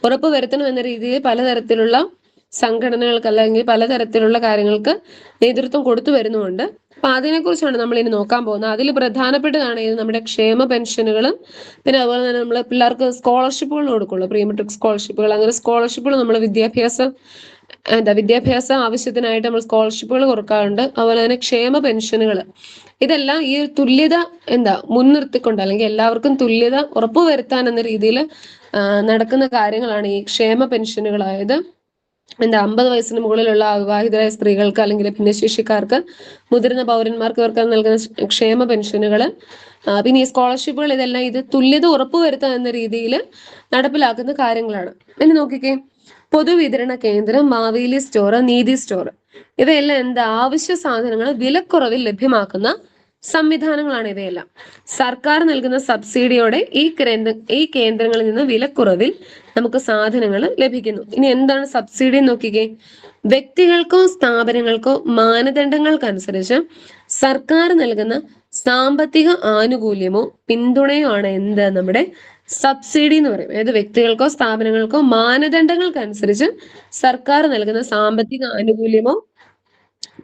ഉറപ്പുവരുത്തണം എന്ന രീതിയിൽ പലതരത്തിലുള്ള സംഘടനകൾക്ക് അല്ലെങ്കിൽ പലതരത്തിലുള്ള കാര്യങ്ങൾക്ക് നേതൃത്വം കൊടുത്തു വരുന്നുമുണ്ട്. അപ്പൊ അതിനെക്കുറിച്ചാണ് നമ്മൾ ഇനി നോക്കാൻ പോകുന്നത്. അതിൽ പ്രധാനപ്പെട്ടതാണ് ഇത് നമ്മുടെ ക്ഷേമ പെൻഷനുകളും, പിന്നെ അതുപോലെ തന്നെ നമ്മൾ പിള്ളേർക്ക് സ്കോളർഷിപ്പുകൾ കൊടുക്കുള്ളൂ, പ്രീ മെട്രിക് സ്കോളർഷിപ്പുകൾ. അങ്ങനെ സ്കോളർഷിപ്പുകൾ നമ്മൾ വിദ്യാഭ്യാസ ആവശ്യത്തിനായിട്ട് നമ്മൾ സ്കോളർഷിപ്പുകൾ കൊടുക്കാറുണ്ട്. അതുപോലെ തന്നെ ക്ഷേമ പെൻഷനുകൾ, ഇതെല്ലാം ഈ തുല്യത മുൻനിർത്തിക്കൊണ്ട് അല്ലെങ്കിൽ എല്ലാവർക്കും തുല്യത ഉറപ്പുവരുത്താൻ എന്ന രീതിയിൽ നടക്കുന്ന കാര്യങ്ങളാണ് ഈ ക്ഷേമ പെൻഷനുകൾ. അതായത് 50 വയസ്സിന് മുകളിലുള്ള അവിവാഹിതരായ സ്ത്രീകൾക്ക് അല്ലെങ്കിൽ ഭിന്നശേഷിക്കാർക്ക്, മുതിർന്ന പൗരന്മാർക്ക് ഇവർക്ക് നൽകുന്ന ക്ഷേമ പെൻഷനുകൾ, പിന്നെ ഈ സ്കോളർഷിപ്പുകൾ, ഇതെല്ലാം ഇത് തുല്യത ഉറപ്പുവരുത്താൻ എന്ന രീതിയിൽ നടപ്പിലാക്കുന്ന കാര്യങ്ങളാണ്. ഇനി നോക്കിക്കേ, പൊതുവിതരണ കേന്ദ്രം, മാവേലി സ്റ്റോർ, നീതി സ്റ്റോർ, ഇവയെല്ലാം അവശ്യ സാധനങ്ങൾ വിലക്കുറവിൽ ലഭ്യമാക്കുന്ന സംവിധാനങ്ങളാണ് ഇവയെല്ലാം. സർക്കാർ നൽകുന്ന സബ്സിഡിയോടെ ഈ കേന്ദ്രങ്ങളിൽ നിന്ന് വിലക്കുറവിൽ നമുക്ക് സാധനങ്ങൾ ലഭിക്കുന്നു. ഇനി എന്താണ് സബ്സിഡി നോക്കിക്കേ. വ്യക്തികൾക്കോ സ്ഥാപനങ്ങൾക്കോ മാനദണ്ഡങ്ങൾക്കനുസരിച്ച് സർക്കാർ നൽകുന്ന സാമ്പത്തിക ആനുകൂല്യമോ പിന്തുണയോ ആണ് നമ്മുടെ സബ്സിഡി എന്ന് പറയും. അതായത് വ്യക്തികൾക്കോ സ്ഥാപനങ്ങൾക്കോ മാനദണ്ഡങ്ങൾക്കനുസരിച്ച് സർക്കാർ നൽകുന്ന സാമ്പത്തിക ആനുകൂല്യമോ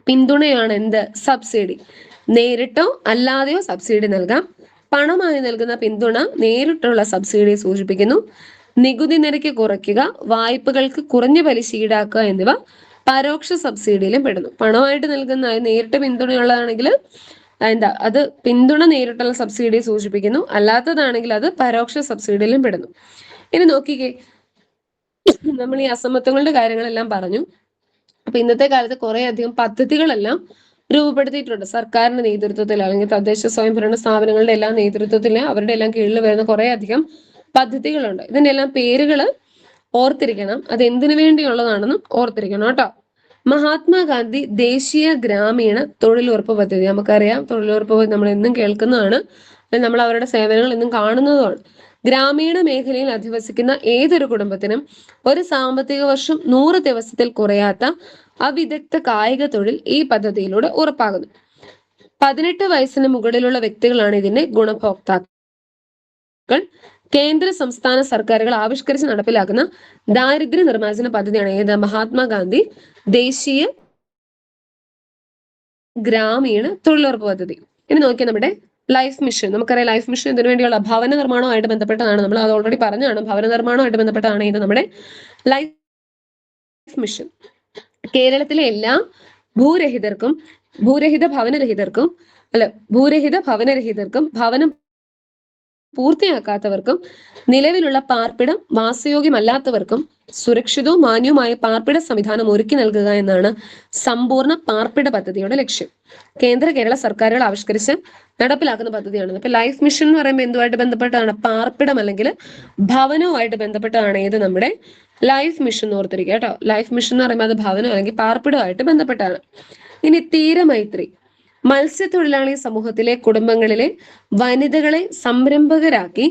പിന്തുണയാണ് സബ്സിഡി. നേരിട്ടോ അല്ലാതെയോ സബ്സിഡി നൽകാം. പണമായി നൽകുന്ന പിന്തുണ നേരിട്ടുള്ള സബ്സിഡിയെ സൂചിപ്പിക്കുന്നു. നികുതി നിരക്ക് കുറയ്ക്കുക, വായ്പകൾക്ക് കുറഞ്ഞ പലിശ ഈടാക്കുക എന്നിവ പരോക്ഷ സബ്സിഡിയിലും പെടുന്നു. പണമായിട്ട് നൽകുന്ന നേരിട്ട് പിന്തുണയുള്ളതാണെങ്കിൽ അത് പിന്തുണ നേരിട്ടുള്ള സബ്സിഡിയെ സൂചിപ്പിക്കുന്നു. അല്ലാത്തതാണെങ്കിൽ അത് പരോക്ഷ സബ്സിഡിയിലും പെടുന്നു. ഇനി നോക്കിക്കേ, നമ്മൾ ഈ അസമത്വങ്ങളുടെ കാര്യങ്ങളെല്ലാം പറഞ്ഞു. അപ്പൊ ഇന്നത്തെ കാലത്ത് കുറെ അധികം പദ്ധതികളെല്ലാം രൂപപ്പെടുത്തിയിട്ടുണ്ട് സർക്കാരിന്റെ നേതൃത്വത്തിൽ, അല്ലെങ്കിൽ തദ്ദേശ സ്വയംഭരണ സ്ഥാപനങ്ങളുടെ എല്ലാം നേതൃത്വത്തിൽ അവരുടെ എല്ലാം കീഴിൽ വരുന്ന കുറെ അധികം പദ്ധതികളുണ്ട്. ഇതിന്റെ എല്ലാം പേരുകൾ ഓർത്തിരിക്കണം, അത് എന്തിനു വേണ്ടിയുള്ളതാണെന്നും ഓർത്തിരിക്കണം കേട്ടോ. മഹാത്മാഗാന്ധി ദേശീയ ഗ്രാമീണ തൊഴിലുറപ്പ് പദ്ധതി, നമുക്കറിയാം തൊഴിലുറപ്പ് പദ്ധതി നമ്മൾ എന്നും കേൾക്കുന്നതാണ്, നമ്മൾ അവരുടെ സേവനങ്ങൾ എന്നും കാണുന്നതുമാണ്. ഗ്രാമീണ മേഖലയിൽ അധിവസിക്കുന്ന ഏതൊരു കുടുംബത്തിനും ഒരു സാമ്പത്തിക വർഷം 100 ദിവസത്തിൽ കുറയാത്ത അവിദഗ്ധ കായിക തൊഴിൽ ഈ പദ്ധതിയിലൂടെ ഉറപ്പാകുന്നു. 18 വയസ്സിന് മുകളിലുള്ള വ്യക്തികളാണ് ഇതിന്റെ ഗുണഭോക്താക്കൾ. കേന്ദ്ര സംസ്ഥാന സർക്കാരുകൾ ആവിഷ്കരിച്ച് നടപ്പിലാക്കുന്ന ദാരിദ്ര്യ നിർമ്മാർജ്ജന പദ്ധതിയാണ് ഏത്? മഹാത്മാഗാന്ധി ദേശീയ ഗ്രാമീണ തൊഴിലുറപ്പ് പദ്ധതി. ഇനി നോക്കിയാൽ നമ്മുടെ ലൈഫ് മിഷൻ, നമുക്കറിയാം ലൈഫ് മിഷൻ ഇതിനു വേണ്ടിയുള്ള ഭവന നിർമ്മാണവുമായിട്ട് ബന്ധപ്പെട്ടതാണ്. നമ്മൾ അത് ഓൾറെഡി പറഞ്ഞാണ്, ഭവന നിർമ്മാണവുമായിട്ട് ബന്ധപ്പെട്ടതാണ് ഇത് നമ്മുടെ ലൈഫ് മിഷൻ. കേരളത്തിലെ എല്ലാ ഭൂരഹിത ഭവനരഹിതർക്കും ഭവനം പൂർത്തിയാക്കാത്തവർക്കും നിലവിലുള്ള പാർപ്പിടം വാസയോഗ്യമല്ലാത്തവർക്കും സുരക്ഷിതവും മാന്യവുമായ പാർപ്പിട സംവിധാനം ഒരുക്കി നൽകുക എന്നാണ് സമ്പൂർണ്ണ പാർപ്പിട പദ്ധതിയുടെ ലക്ഷ്യം. കേന്ദ്ര കേരള സർക്കാരുകൾ ആവിഷ്കരിച്ച് നടപ്പിലാക്കുന്ന പദ്ധതിയാണ്. അപ്പൊ ലൈഫ് മിഷൻ എന്ന് പറയുമ്പോൾ എന്തുമായിട്ട് ബന്ധപ്പെട്ടാണ്? പാർപ്പിടം അല്ലെങ്കിൽ ഭവനവുമായിട്ട് ബന്ധപ്പെട്ടാണ് ഇത് നമ്മുടെ ലൈഫ് മിഷൻ എന്ന് ഓർത്തിരിക്കുക കേട്ടോ. ലൈഫ് മിഷൻ എന്ന് പറയുമ്പോൾ അത് ഭവനം അല്ലെങ്കിൽ പാർപ്പിടമായിട്ട് ബന്ധപ്പെട്ടാണ്. ഇനി തീരമൈത്രി, മത്സ്യത്തൊഴിലാളി സമൂഹത്തിലെ കുടുംബങ്ങളിലെ വനിതകളെ സംരംഭകരാക്കി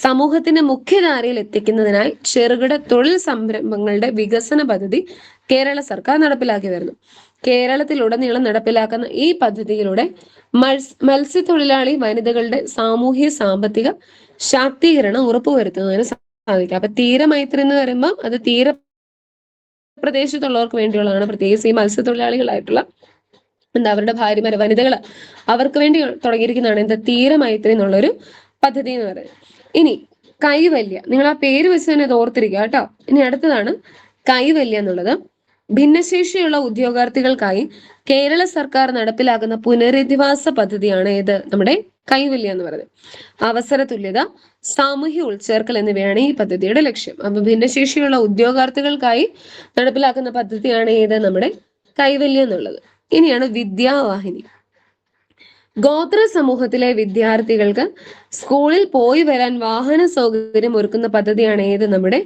സമൂഹത്തിന്റെ മുഖ്യധാരയിൽ എത്തിക്കുന്നതിനായി ചെറുകിട തൊഴിൽ സംരംഭങ്ങളുടെ വികസന പദ്ധതി കേരള സർക്കാർ നടപ്പിലാക്കി വരുന്നു. കേരളത്തിലുടനീളം നടപ്പിലാക്കുന്ന ഈ പദ്ധതിയിലൂടെ മത്സ്യത്തൊഴിലാളി വനിതകളുടെ സാമൂഹ്യ സാമ്പത്തിക ശാക്തീകരണം ഉറപ്പുവരുത്തുന്നതിന് സാധിക്കും. അപ്പൊ തീരമൈത്രി എന്ന് പറയുമ്പോൾ അത് തീരപ്രദേശത്തുള്ളവർക്ക് വേണ്ടിയുള്ളതാണ്. പ്രത്യേകിച്ച് ഈ മത്സ്യത്തൊഴിലാളികളായിട്ടുള്ള അവരുടെ ഭാര്യമാര് വനിതകള് അവർക്ക് വേണ്ടി തുടങ്ങിയിരിക്കുന്നതാണ് തീരമൈത്രി എന്നുള്ളൊരു പദ്ധതി എന്ന് പറയുന്നത്. ഇനി കൈവല്യ, നിങ്ങൾ ആ പേര് വെച്ച് തന്നെ അത് ഓർത്തിരിക്കുക കേട്ടോ. ഇനി അടുത്തതാണ് കൈവല്യ എന്നുള്ളത്. ഭിന്നശേഷിയുള്ള ഉദ്യോഗാർത്ഥികൾക്കായി കേരള സർക്കാർ നടപ്പിലാക്കുന്ന പുനരധിവാസ പദ്ധതിയാണ് ഏത്? നമ്മുടെ കൈവല്യ എന്ന് പറയുന്നത്. അവസര തുല്യത, സാമൂഹ്യ ഉൾച്ചേർക്കൽ എന്നിവയാണ് ഈ പദ്ധതിയുടെ ലക്ഷ്യം. അപ്പൊ ഭിന്നശേഷിയുള്ള ഉദ്യോഗാർത്ഥികൾക്കായി നടപ്പിലാക്കുന്ന പദ്ധതിയാണ് ഏത്? നമ്മുടെ കൈവല്യം എന്നുള്ളത്. ഇനിയാണ് വിദ്യാവാഹിനി. ഗോത്ര സമൂഹത്തിലെ വിദ്യാർത്ഥികൾക്ക് സ്കൂളിൽ പോയി വരാൻ വാഹന സൗകര്യം ഒരുക്കുന്ന പദ്ധതിയാണ് ഏത്? നമ്മുടെ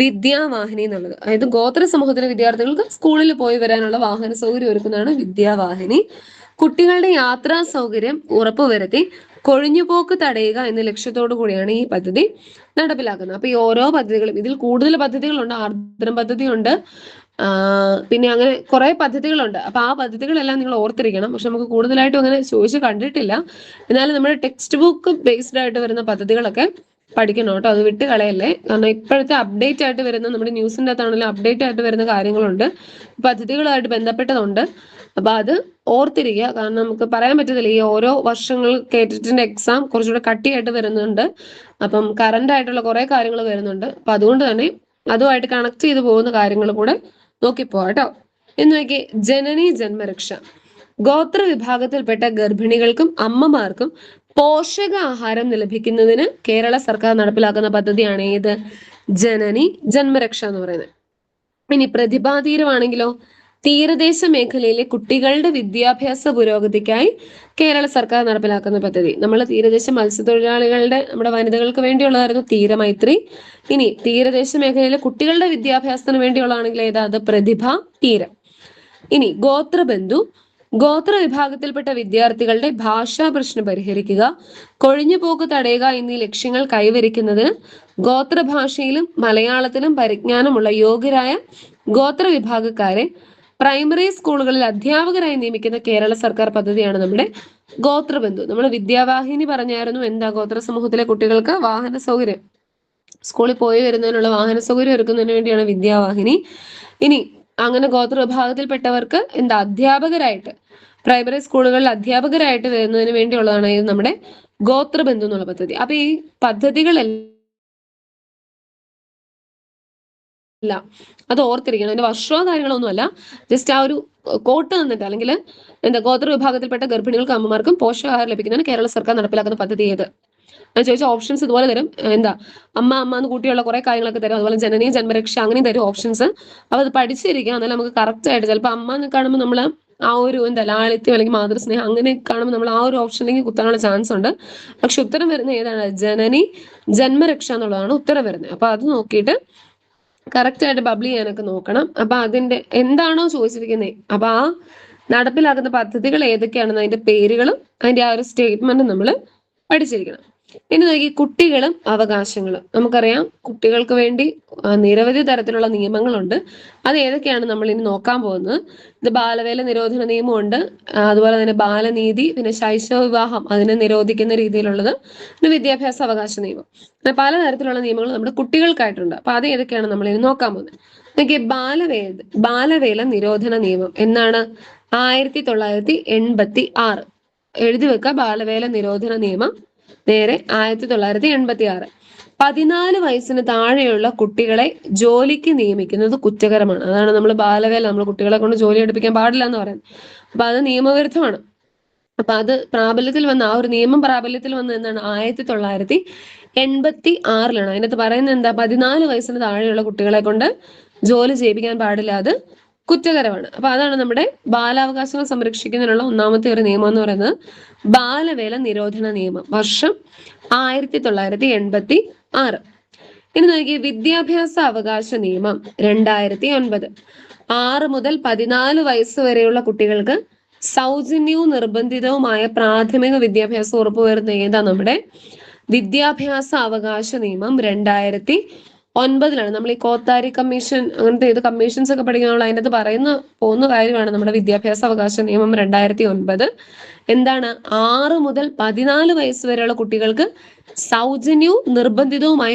വിദ്യാവാഹിനി എന്നുള്ളത്. അതായത് ഗോത്ര സമൂഹത്തിലെ വിദ്യാർത്ഥികൾക്ക് സ്കൂളിൽ പോയി വരാനുള്ള വാഹന സൗകര്യം ഒരുക്കുന്നതാണ് വിദ്യാവാഹിനി. കുട്ടികളുടെ യാത്രാ സൗകര്യം ഉറപ്പുവരുത്തി കൊഴിഞ്ഞുപോക്ക് തടയുക എന്ന ലക്ഷ്യത്തോടു കൂടിയാണ് ഈ പദ്ധതി നടപ്പിലാക്കുന്നത്. അപ്പൊ ഈ ഓരോ പദ്ധതികളും, ഇതിൽ കൂടുതൽ പദ്ധതികളുണ്ട്, ആർദ്രം പദ്ധതിയുണ്ട്, പിന്നെ അങ്ങനെ കുറെ പദ്ധതികളുണ്ട്. അപ്പൊ ആ പദ്ധതികളെല്ലാം നിങ്ങൾ ഓർത്തിരിക്കണം. പക്ഷെ നമുക്ക് കൂടുതലായിട്ടും അങ്ങനെ ചോദിച്ചു കണ്ടിട്ടില്ല. എന്നാലും നമ്മുടെ ടെക്സ്റ്റ് ബുക്ക് ബേസ്ഡ് ആയിട്ട് വരുന്ന പദ്ധതികളൊക്കെ പഠിക്കണം കേട്ടോ, അത് വിട്ട് കളയല്ലേ. കാരണം ഇപ്പോഴത്തെ അപ്ഡേറ്റ് ആയിട്ട് വരുന്ന നമ്മുടെ ന്യൂസിന്റെ അകത്താണെങ്കിലും അപ്ഡേറ്റ് ആയിട്ട് വരുന്ന കാര്യങ്ങളുണ്ട്, പദ്ധതികളുമായിട്ട് ബന്ധപ്പെട്ടതുണ്ട്. അപ്പൊ അത് ഓർത്തിരിക്കുക. കാരണം നമുക്ക് പറയാൻ പറ്റത്തില്ല, ഈ ഓരോ വർഷങ്ങൾ കേട്ടിട്ടിന്റെ എക്സാം കുറച്ചുകൂടെ കട്ടിയായിട്ട് വരുന്നുണ്ട്. അപ്പം കറന്റ് ആയിട്ടുള്ള കുറെ കാര്യങ്ങൾ വരുന്നുണ്ട്. അപ്പൊ അതുകൊണ്ട് തന്നെ അതുമായിട്ട് കണക്ട് ചെയ്ത് പോകുന്ന കാര്യങ്ങൾ കൂടെ നോക്കിപ്പോവാ കേട്ടോ. എന്ന് നോക്കി, ജനനി ജന്മരക്ഷ. ഗോത്ര വിഭാഗത്തിൽപ്പെട്ട ഗർഭിണികൾക്കും അമ്മമാർക്കും പോഷകാഹാരം ലഭിക്കുന്നതിന് കേരള സർക്കാർ നടപ്പിലാക്കുന്ന പദ്ധതിയാണ് ഏത്? ജനനി ജന്മരക്ഷ എന്ന് പറയുന്നത്. ഇനി പ്രതിഭാതീരമാണെങ്കിലോ, തീരദേശ മേഖലയിലെ കുട്ടികളുടെ വിദ്യാഭ്യാസ പുരോഗതിക്കായി കേരള സർക്കാർ നടപ്പിലാക്കുന്ന പദ്ധതി. നമ്മൾ തീരദേശ മത്സ്യത്തൊഴിലാളികളുടെ, നമ്മുടെ വനിതകൾക്ക് വേണ്ടിയുള്ളതായിരുന്നു തീരമൈത്രി. ഇനി തീരദേശ മേഖലയിലെ കുട്ടികളുടെ വിദ്യാഭ്യാസത്തിന് വേണ്ടിയുള്ളതാണെങ്കിൽ ഏതാ? അത് പ്രതിഭ തീരം. ഇനി ഗോത്രബന്ധു, ഗോത്ര വിഭാഗത്തിൽപ്പെട്ട വിദ്യാർത്ഥികളുടെ ഭാഷാ പ്രശ്നം പരിഹരിക്കുക, കൊഴിഞ്ഞുപോക്ക് തടയുക എന്നീ ലക്ഷ്യങ്ങൾ കൈവരിക്കുന്നതിന് ഗോത്രഭാഷയിലും മലയാളത്തിലും പരിജ്ഞാനമുള്ള യോഗ്യരായ ഗോത്ര വിഭാഗക്കാരെ പ്രൈമറി സ്കൂളുകളിൽ അധ്യാപകരായി നിയമിക്കുന്ന കേരള സർക്കാർ പദ്ധതിയാണ് നമ്മുടെ ഗോത്രബന്ധു. നമ്മൾ വിദ്യാവാഹിനി പറഞ്ഞായിരുന്നു, എന്താ? ഗോത്ര സമൂഹത്തിലെ കുട്ടികൾക്ക് വാഹന സൗകര്യം, സ്കൂളിൽ പോയി വരുന്നതിനുള്ള വാഹന സൗകര്യം ഒരുക്കുന്നതിന് വേണ്ടിയാണ് വിദ്യാവാഹിനി. ഇനി അങ്ങനെ ഗോത്ര വിഭാഗത്തിൽപ്പെട്ടവർക്ക് എന്താ? അധ്യാപകരായിട്ട്, പ്രൈമറി സ്കൂളുകളിൽ അധ്യാപകരായിട്ട് വരുന്നതിന് വേണ്ടിയുള്ളതാണ് ഇത് നമ്മുടെ ഗോത്രബന്ധു എന്നുള്ള പദ്ധതി. അപ്പൊ ഈ പദ്ധതികളെല്ലാം അല്ല, അത് ഓർത്തിരിക്കണം. അതിന്റെ വർഷമോ കാര്യങ്ങളൊന്നും അല്ല, ജസ്റ്റ് ആ ഒരു കോട്ട് തന്നിട്ട്, അല്ലെങ്കിൽ എന്താ ഗോത്ര വിഭാഗത്തിൽപ്പെട്ട ഗർഭിണികൾക്കും അമ്മമാർക്കും പോഷകാഹാരം ലഭിക്കുന്നതിന് കേരള സർക്കാർ നടപ്പിലാക്കുന്ന പദ്ധതി ഏത്? ഞാൻ ചോദിച്ച ഓപ്ഷൻസ് ഇതുപോലെ തരും. എന്താ അമ്മ എന്ന് കൂട്ടിയുള്ള കുറെ കാര്യങ്ങളൊക്കെ തരും. അതുപോലെ ജനനി ജന്മരക്ഷ അങ്ങനെയും തരും ഓപ്ഷൻസ്. അപ്പൊ അത് പഠിച്ചിരിക്കുക, എന്നാലും നമുക്ക് കറക്റ്റ് ആയിട്ട്. ചിലപ്പോൾ അമ്മ എന്ന് കാണുമ്പോൾ നമ്മൾ ആ ഒരു എന്താ ലാളിത്യം അല്ലെങ്കിൽ മാതൃസ്നേഹം അങ്ങനെ കാണുമ്പോൾ നമ്മൾ ആ ഒരു ഓപ്ഷനിലേക്ക് കുത്താനുള്ള ചാൻസ് ഉണ്ട്. പക്ഷെ ഉത്തരം വരുന്നത് ഏതാണ്? ജനനി ജന്മരക്ഷ എന്നുള്ളതാണ് ഉത്തരം വരുന്നത്. അപ്പൊ അത് നോക്കിയിട്ട് കറക്റ്റ് ആയിട്ട് ബബിൾ ചെയ്യാനൊക്കെ നോക്കണം. അപ്പൊ അതിന്റെ എന്താണോ ചോദിച്ചിരിക്കുന്നത്, അപ്പൊ ആ നടപ്പിലാക്കുന്ന പദ്ധതികൾ ഏതൊക്കെയാണെന്ന് അതിന്റെ പേരുകളും അതിന്റെ ആ ഒരു സ്റ്റേറ്റ്മെന്റും നമ്മൾ പഠിച്ചിരിക്കണം. ഇനി നോക്കി കുട്ടികളും അവകാശങ്ങളും. നമുക്കറിയാം കുട്ടികൾക്ക് വേണ്ടി നിരവധി തരത്തിലുള്ള നിയമങ്ങളുണ്ട്. അത് ഏതൊക്കെയാണ് നമ്മൾ ഇനി നോക്കാൻ പോകുന്നത്. ഇത് ബാലവേല നിരോധന നിയമമുണ്ട്, അതുപോലെ തന്നെ ബാലനീതി, പിന്നെ ശൈശവ വിവാഹം അതിനെ നിരോധിക്കുന്ന രീതിയിലുള്ളത്, പിന്നെ വിദ്യാഭ്യാസ അവകാശ നിയമം. അങ്ങനെ പലതരത്തിലുള്ള നിയമങ്ങൾ നമ്മുടെ കുട്ടികൾക്കായിട്ടുണ്ട്. അപ്പൊ അത് ഏതൊക്കെയാണ് നമ്മൾ ഇനി നോക്കാൻ പോകുന്നത്. നോക്കിയേ, ബാലവേല നിരോധന നിയമം എന്നാണ്? 1986. എഴുതി വെക്ക, ബാലവേല നിരോധന നിയമം നേരെ 1986. 14 വയസ്സിന് താഴെയുള്ള കുട്ടികളെ ജോലിക്ക് നിയമിക്കുന്നത് കുറ്റകരമാണ്. അതാണ് നമ്മൾ ബാലവേല, നമ്മൾ കുട്ടികളെ കൊണ്ട് ജോലി എടുപ്പിക്കാൻ പാടില്ല എന്ന് പറയുന്നത്. അപ്പൊ അത് നിയമവിരുദ്ധമാണ്. അപ്പൊ അത് പ്രാബല്യത്തിൽ വന്ന ആ ഒരു നിയമം പ്രാബല്യത്തിൽ വന്ന എന്നാണ്? 1986. അതിനകത്ത് പറയുന്നത് എന്താ? 14 വയസ്സിന് താഴെയുള്ള കുട്ടികളെ കൊണ്ട് ജോലി ചെയ്യിപ്പിക്കാൻ പാടില്ല, അത് കുറ്റകരമാണ്. അപ്പൊ അതാണ് നമ്മുടെ ബാലാവകാശങ്ങൾ സംരക്ഷിക്കുന്നതിനുള്ള ഒന്നാമത്തെ ഒരു നിയമം എന്ന് പറയുന്നത് ബാലവേല നിരോധന നിയമം. വർഷം 1986. ഇനി നോക്കി, വിദ്യാഭ്യാസ അവകാശ നിയമം 2009. 6 മുതൽ 14 വയസ്സ് വരെയുള്ള കുട്ടികൾക്ക് സൗജന്യവും നിർബന്ധിതവുമായ പ്രാഥമിക വിദ്യാഭ്യാസം ഉറപ്പുവരുന്ന ഏതാ? നമ്മുടെ വിദ്യാഭ്യാസ അവകാശ നിയമം 2009. നമ്മൾ ഈ കോത്താരി കമ്മീഷൻ അങ്ങനത്തെ ഇത് കമ്മീഷൻസ് ഒക്കെ പഠിക്കാനുള്ള അതിനകത്ത് പോകുന്ന കാര്യമാണ് നമ്മുടെ വിദ്യാഭ്യാസ അവകാശ നിയമം 2009. എന്താണ്? 6 മുതൽ 14 വയസ്സ് വരെയുള്ള കുട്ടികൾക്ക് സൗജന്യവും നിർബന്ധിതവുമായ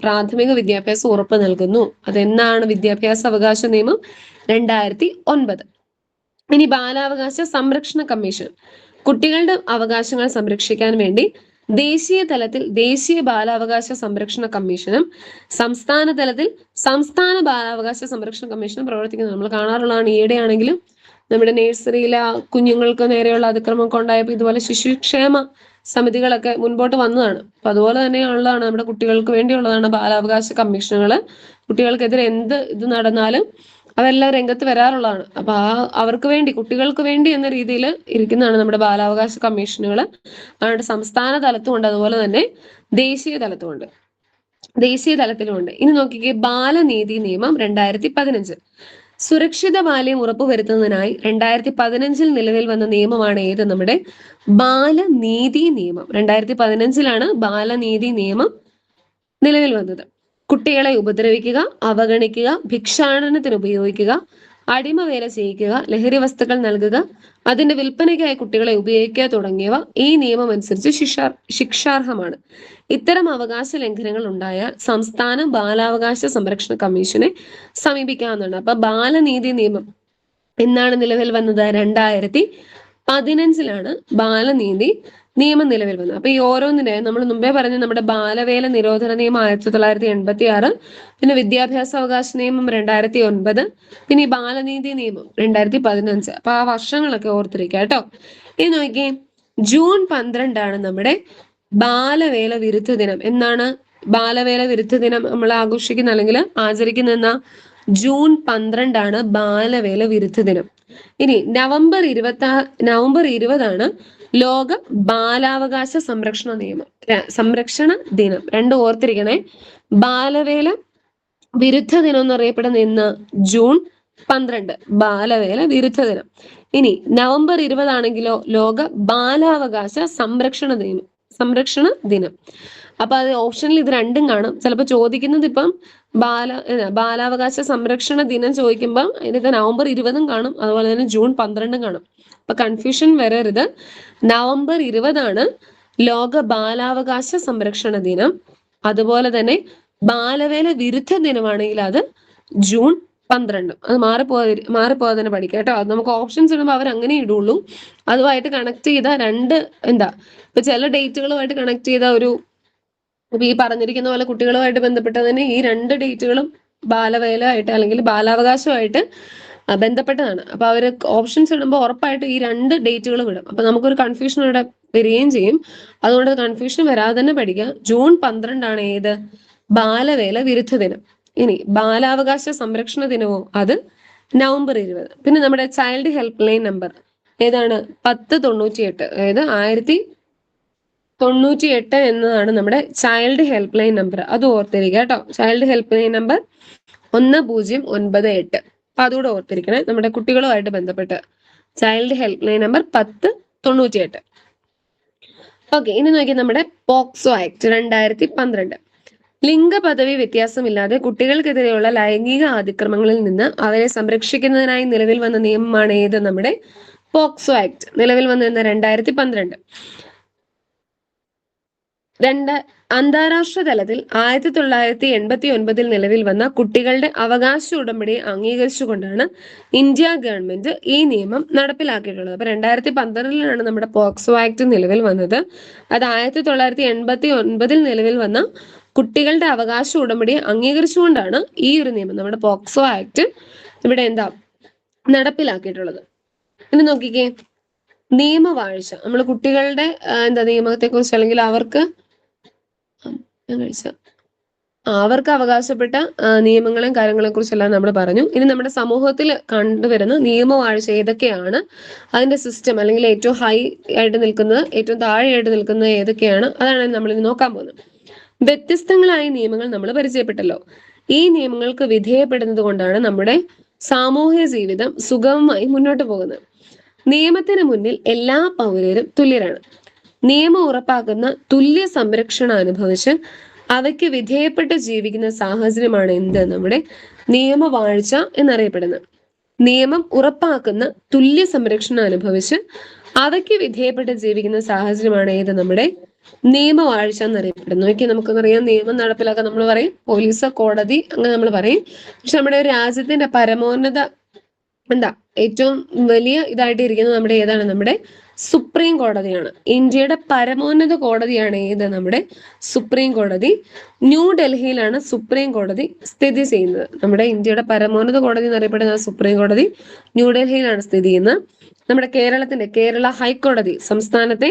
പ്രാഥമിക വിദ്യാഭ്യാസം ഉറപ്പ് നൽകുന്നു. അതെന്നാണ്? വിദ്യാഭ്യാസ അവകാശ നിയമം 2009. ഇനി ബാലാവകാശ സംരക്ഷണ കമ്മീഷൻ. കുട്ടികളുടെ അവകാശങ്ങൾ സംരക്ഷിക്കാൻ വേണ്ടി ദേശീയ തലത്തിൽ ദേശീയ ബാലാവകാശ സംരക്ഷണ കമ്മീഷനും സംസ്ഥാന തലത്തിൽ സംസ്ഥാന ബാലാവകാശ സംരക്ഷണ കമ്മീഷനും പ്രവർത്തിക്കുന്നത് നമ്മൾ കാണാറുള്ളതാണ്. ഈയിടെയാണെങ്കിലും നമ്മുടെ നഴ്സറിയിലെ കുഞ്ഞുങ്ങൾക്ക് നേരെയുള്ള അതിക്രമമൊക്കെ ഉണ്ടായപ്പോൾ ഇതുപോലെ ശിശുക്ഷേമ സമിതികളൊക്കെ മുൻപോട്ട് വന്നതാണ്. അപ്പൊ അതുപോലെ തന്നെയുള്ളതാണ് നമ്മുടെ കുട്ടികൾക്ക് വേണ്ടിയുള്ളതാണ് ബാലാവകാശ കമ്മീഷനുകൾ. കുട്ടികൾക്കെതിരെ എന്ത് ഇത് നടന്നാലും അതെല്ലാം രംഗത്ത് വരാറുള്ളതാണ്. അപ്പൊ അവർക്ക് വേണ്ടി, കുട്ടികൾക്ക് വേണ്ടി എന്ന രീതിയിൽ ഇരിക്കുന്നതാണ് നമ്മുടെ ബാലാവകാശ കമ്മീഷനുകൾ. അവരുടെ സംസ്ഥാന തലത്തുമുണ്ട്, അതുപോലെ തന്നെ ദേശീയ തലത്തുമുണ്ട്. ഇനി നോക്കിക്കേ, ബാലനീതി നിയമം 2015. സുരക്ഷിത ബാല്യം ഉറപ്പുവരുത്തുന്നതിനായി 2015 നിലവിൽ വന്ന നിയമമാണ് ഏത്? നമ്മുടെ ബാലനീതി നിയമം. 2015 ബാലനീതി നിയമം നിലവിൽ വന്നത്. കുട്ടികളെ ഉപദ്രവിക്കുക, അവഗണിക്കുക, ഭിക്ഷാടനത്തിന് ഉപയോഗിക്കുക, അടിമവേല ചെയ്യിക്കുക, ലഹരി വസ്തുക്കൾ നൽകുക, അതിന്റെ വിൽപ്പനയ്ക്കായി കുട്ടികളെ ഉപയോഗിക്കുക തുടങ്ങിയവ ഈ നിയമം അനുസരിച്ച് ശിക്ഷാർഹമാണ്. ഇത്തരം അവകാശ ലംഘനങ്ങൾ ഉണ്ടായാൽ സംസ്ഥാന ബാലാവകാശ സംരക്ഷണ കമ്മീഷനെ സമീപിക്കാവുന്നതാണ്. അപ്പൊ ബാലനീതി നിയമം എന്നാണ് നിലവിൽ വന്നത്? 2015 ബാലനീതി നിയമം നിലവിൽ വന്നത്. അപ്പൊ ഈ ഓരോന്നിനെ നമ്മൾ മുമ്പേ പറഞ്ഞ നമ്മുടെ ബാലവേല നിരോധന നിയമം 1986, പിന്നെ വിദ്യാഭ്യാസ അവകാശ നിയമം 2009, പിന്നെ ഈ ബാലനീതി നിയമം 2015. അപ്പൊ ആ വർഷങ്ങളൊക്കെ ഓർത്തിരിക്കുക കേട്ടോ. ഇനി നോക്കിയേ, ജൂൺ 12 നമ്മുടെ ബാലവേല വിരുദ്ധ ദിനം. എന്നാണ് ബാലവേല വിരുദ്ധ ദിനം നമ്മൾ ആഘോഷിക്കുന്ന അല്ലെങ്കിൽ ആചരിക്കുന്ന? ജൂൺ 12 ബാലവേല വിരുദ്ധ ദിനം. ഇനി നവംബർ 20 ലോക ബാലാവകാശ സംരക്ഷണ ദിനം. രണ്ടും ഓർത്തിരിക്കണേ. ബാലവേല വിരുദ്ധ ദിനം എന്നറിയപ്പെടുന്ന ഇന്ന് ജൂൺ 12 ബാലവേല വിരുദ്ധ ദിനം. ഇനി നവംബർ 20 ലോക ബാലാവകാശ സംരക്ഷണ ദിനം. അപ്പൊ അത് ഓപ്ഷനിൽ ഇത് രണ്ടും കാണും. ചിലപ്പോൾ ചോദിക്കുന്നത് ഇപ്പം ബാലാവകാശ സംരക്ഷണ ദിനം ചോദിക്കുമ്പോൾ അതിനൊക്കെ നവംബർ 20 കാണും, അതുപോലെ തന്നെ ജൂൺ 12 കാണും. അപ്പൊ കൺഫ്യൂഷൻ വരരുത്. നവംബർ 20 ലോക ബാലാവകാശ സംരക്ഷണ ദിനം. അതുപോലെ തന്നെ ബാലവേല വിരുദ്ധ ദിനമാണെങ്കിൽ അത് ജൂൺ 12. അത് മാറിപ്പോകാതെ തന്നെ പഠിക്കാം കേട്ടോ. അത് നമുക്ക് ഓപ്ഷൻസ് ഇടുമ്പോൾ അവർ അങ്ങനെ ഇടുള്ളൂ. അതുമായിട്ട് കണക്ട് ചെയ്ത ഇപ്പൊ ചില ഡേറ്റുകളുമായിട്ട് കണക്ട് ചെയ്ത ഇപ്പൊ ഈ പറഞ്ഞിരിക്കുന്ന പോലെ കുട്ടികളുമായിട്ട് ബന്ധപ്പെട്ട തന്നെ ഈ 2 ഡേറ്റുകളും ബാലവേലയായിട്ട് അല്ലെങ്കിൽ ബാലാവകാശമായിട്ട് ബന്ധപ്പെട്ടതാണ്. അപ്പൊ അവര് ഓപ്ഷൻസ് ഇടുമ്പോൾ ഉറപ്പായിട്ട് ഈ 2 ഡേറ്റുകൾ വിടും. അപ്പൊ നമുക്കൊരു കൺഫ്യൂഷൻ ഇവിടെ വരികയും ചെയ്യും. അതുകൊണ്ട് കൺഫ്യൂഷൻ വരാതെ തന്നെ പഠിക്കുക. ജൂൺ 12 ഏത് ബാലവേല വിരുദ്ധ ദിനം. ഇനി ബാലാവകാശ സംരക്ഷണ ദിനമോ അത് നവംബർ 20. പിന്നെ നമ്മുടെ ചൈൽഡ് ഹെൽപ്പ് ലൈൻ നമ്പർ ഏതാണ് 1098, അതായത് 1098 എന്നതാണ് നമ്മുടെ ചൈൽഡ് ഹെൽപ്പ് ലൈൻ നമ്പർ. അത് ഓർത്തിരിക്കുക കേട്ടോ. Child help line number 1098. അപ്പൊ അതുകൂടെ ഓർത്തിരിക്കണേ, നമ്മുടെ കുട്ടികളുമായിട്ട് ബന്ധപ്പെട്ട് child help line number 1098. Okay, ഇനി നോക്കി നമ്മുടെ പോക്സോ ആക്ട് 2012. ലിംഗ പദവി വ്യത്യാസമില്ലാതെ കുട്ടികൾക്കെതിരെയുള്ള ലൈംഗിക അതിക്രമങ്ങളിൽ നിന്ന് അവരെ സംരക്ഷിക്കുന്നതിനായി നിലവിൽ വന്ന നിയമമാണ് ഏത് നമ്മുടെ പോക്സോ ആക്ട്. നിലവിൽ വന്നിരുന്ന 2012. അന്താരാഷ്ട്ര തലത്തിൽ 1989 നിലവിൽ വന്ന കുട്ടികളുടെ അവകാശ ഉടമ്പടി അംഗീകരിച്ചുകൊണ്ടാണ് ഇന്ത്യ ഗവൺമെന്റ് ഈ നിയമം നടപ്പിലാക്കിയിട്ടുള്ളത്. അപ്പൊ 2012 നമ്മുടെ പോക്സോ ആക്ട് നിലവിൽ വന്നത്. അത് 1989 നിലവിൽ വന്ന കുട്ടികളുടെ അവകാശ ഉടമ്പടി അംഗീകരിച്ചുകൊണ്ടാണ് ഈ ഒരു നിയമം, നമ്മുടെ പോക്സോ ആക്ട്, ഇവിടെ നടപ്പിലാക്കിയിട്ടുള്ളത്. ഇനി നോക്കിക്കേ, നിയമവാഴ്ച. നമ്മൾ കുട്ടികളുടെ നിയമത്തെ കുറിച്ച് അല്ലെങ്കിൽ അവർക്ക് അവകാശപ്പെട്ട നിയമങ്ങളെയും കാര്യങ്ങളെ കുറിച്ചെല്ലാം നമ്മൾ പറഞ്ഞു. ഇനി നമ്മുടെ സമൂഹത്തിൽ കണ്ടുവരുന്ന നിയമവാഴ്ച ഏതൊക്കെയാണ്, അതിന്റെ സിസ്റ്റം അല്ലെങ്കിൽ ഏറ്റവും ഹൈ ആയിട്ട് നിൽക്കുന്നത്, ഏറ്റവും താഴെയായിട്ട് നിൽക്കുന്നത് ഏതൊക്കെയാണ്, അതാണ് നമ്മൾ ഇനി നോക്കാൻ പോകുന്നത്. വ്യത്യസ്തങ്ങളായ നിയമങ്ങൾ നമ്മൾ പരിചയപ്പെട്ടല്ലോ. ഈ നിയമങ്ങൾക്ക് വിധേയപ്പെടുന്നത് കൊണ്ടാണ് നമ്മുടെ സാമൂഹ്യ ജീവിതം സുഗമമായി മുന്നോട്ട് പോകുന്നത്. നിയമത്തിന് മുന്നിൽ എല്ലാ പൗരരും തുല്യരാണ്. നിയമം ഉറപ്പാക്കുന്ന തുല്യ സംരക്ഷണം അനുഭവിച്ച് അവയ്ക്ക് വിധേയപ്പെട്ട് ജീവിക്കുന്ന സാഹചര്യമാണ് നമ്മുടെ നിയമവാഴ്ച എന്നറിയപ്പെടുന്നത്. നിയമം ഉറപ്പാക്കുന്ന തുല്യ സംരക്ഷണം അനുഭവിച്ച് അവയ്ക്ക് വിധേയപ്പെട്ട് ജീവിക്കുന്ന സാഹചര്യമാണ് നമ്മുടെ നിയമവാഴ്ച എന്നറിയപ്പെടുന്നു. ഓക്കെ, നമുക്കറിയാം നിയമം നടപ്പിലാക്കാൻ നമ്മൾ പറയും പോലീസ്, കോടതി, അങ്ങനെ നമ്മൾ പറയും. പക്ഷെ നമ്മുടെ ഒരു രാജ്യത്തിന്റെ പരമോന്നത ഏറ്റവും വലിയ ഇതായിട്ട് ഇരിക്കുന്നത് നമ്മുടെ ഏതാണ്, നമ്മുടെ സുപ്രീം കോടതിയാണ്. ഇന്ത്യയുടെ പരമോന്നത കോടതിയാണ് നമ്മുടെ സുപ്രീം കോടതി. ന്യൂഡൽഹിയിലാണ് സുപ്രീം കോടതി സ്ഥിതി ചെയ്യുന്നത്. നമ്മുടെ ഇന്ത്യയുടെ പരമോന്നത കോടതി എന്നറിയപ്പെടുന്ന സുപ്രീം കോടതി ന്യൂഡൽഹിയിലാണ് സ്ഥിതി ചെയ്യുന്നത്. നമ്മുടെ കേരള ഹൈക്കോടതി, സംസ്ഥാനത്തെ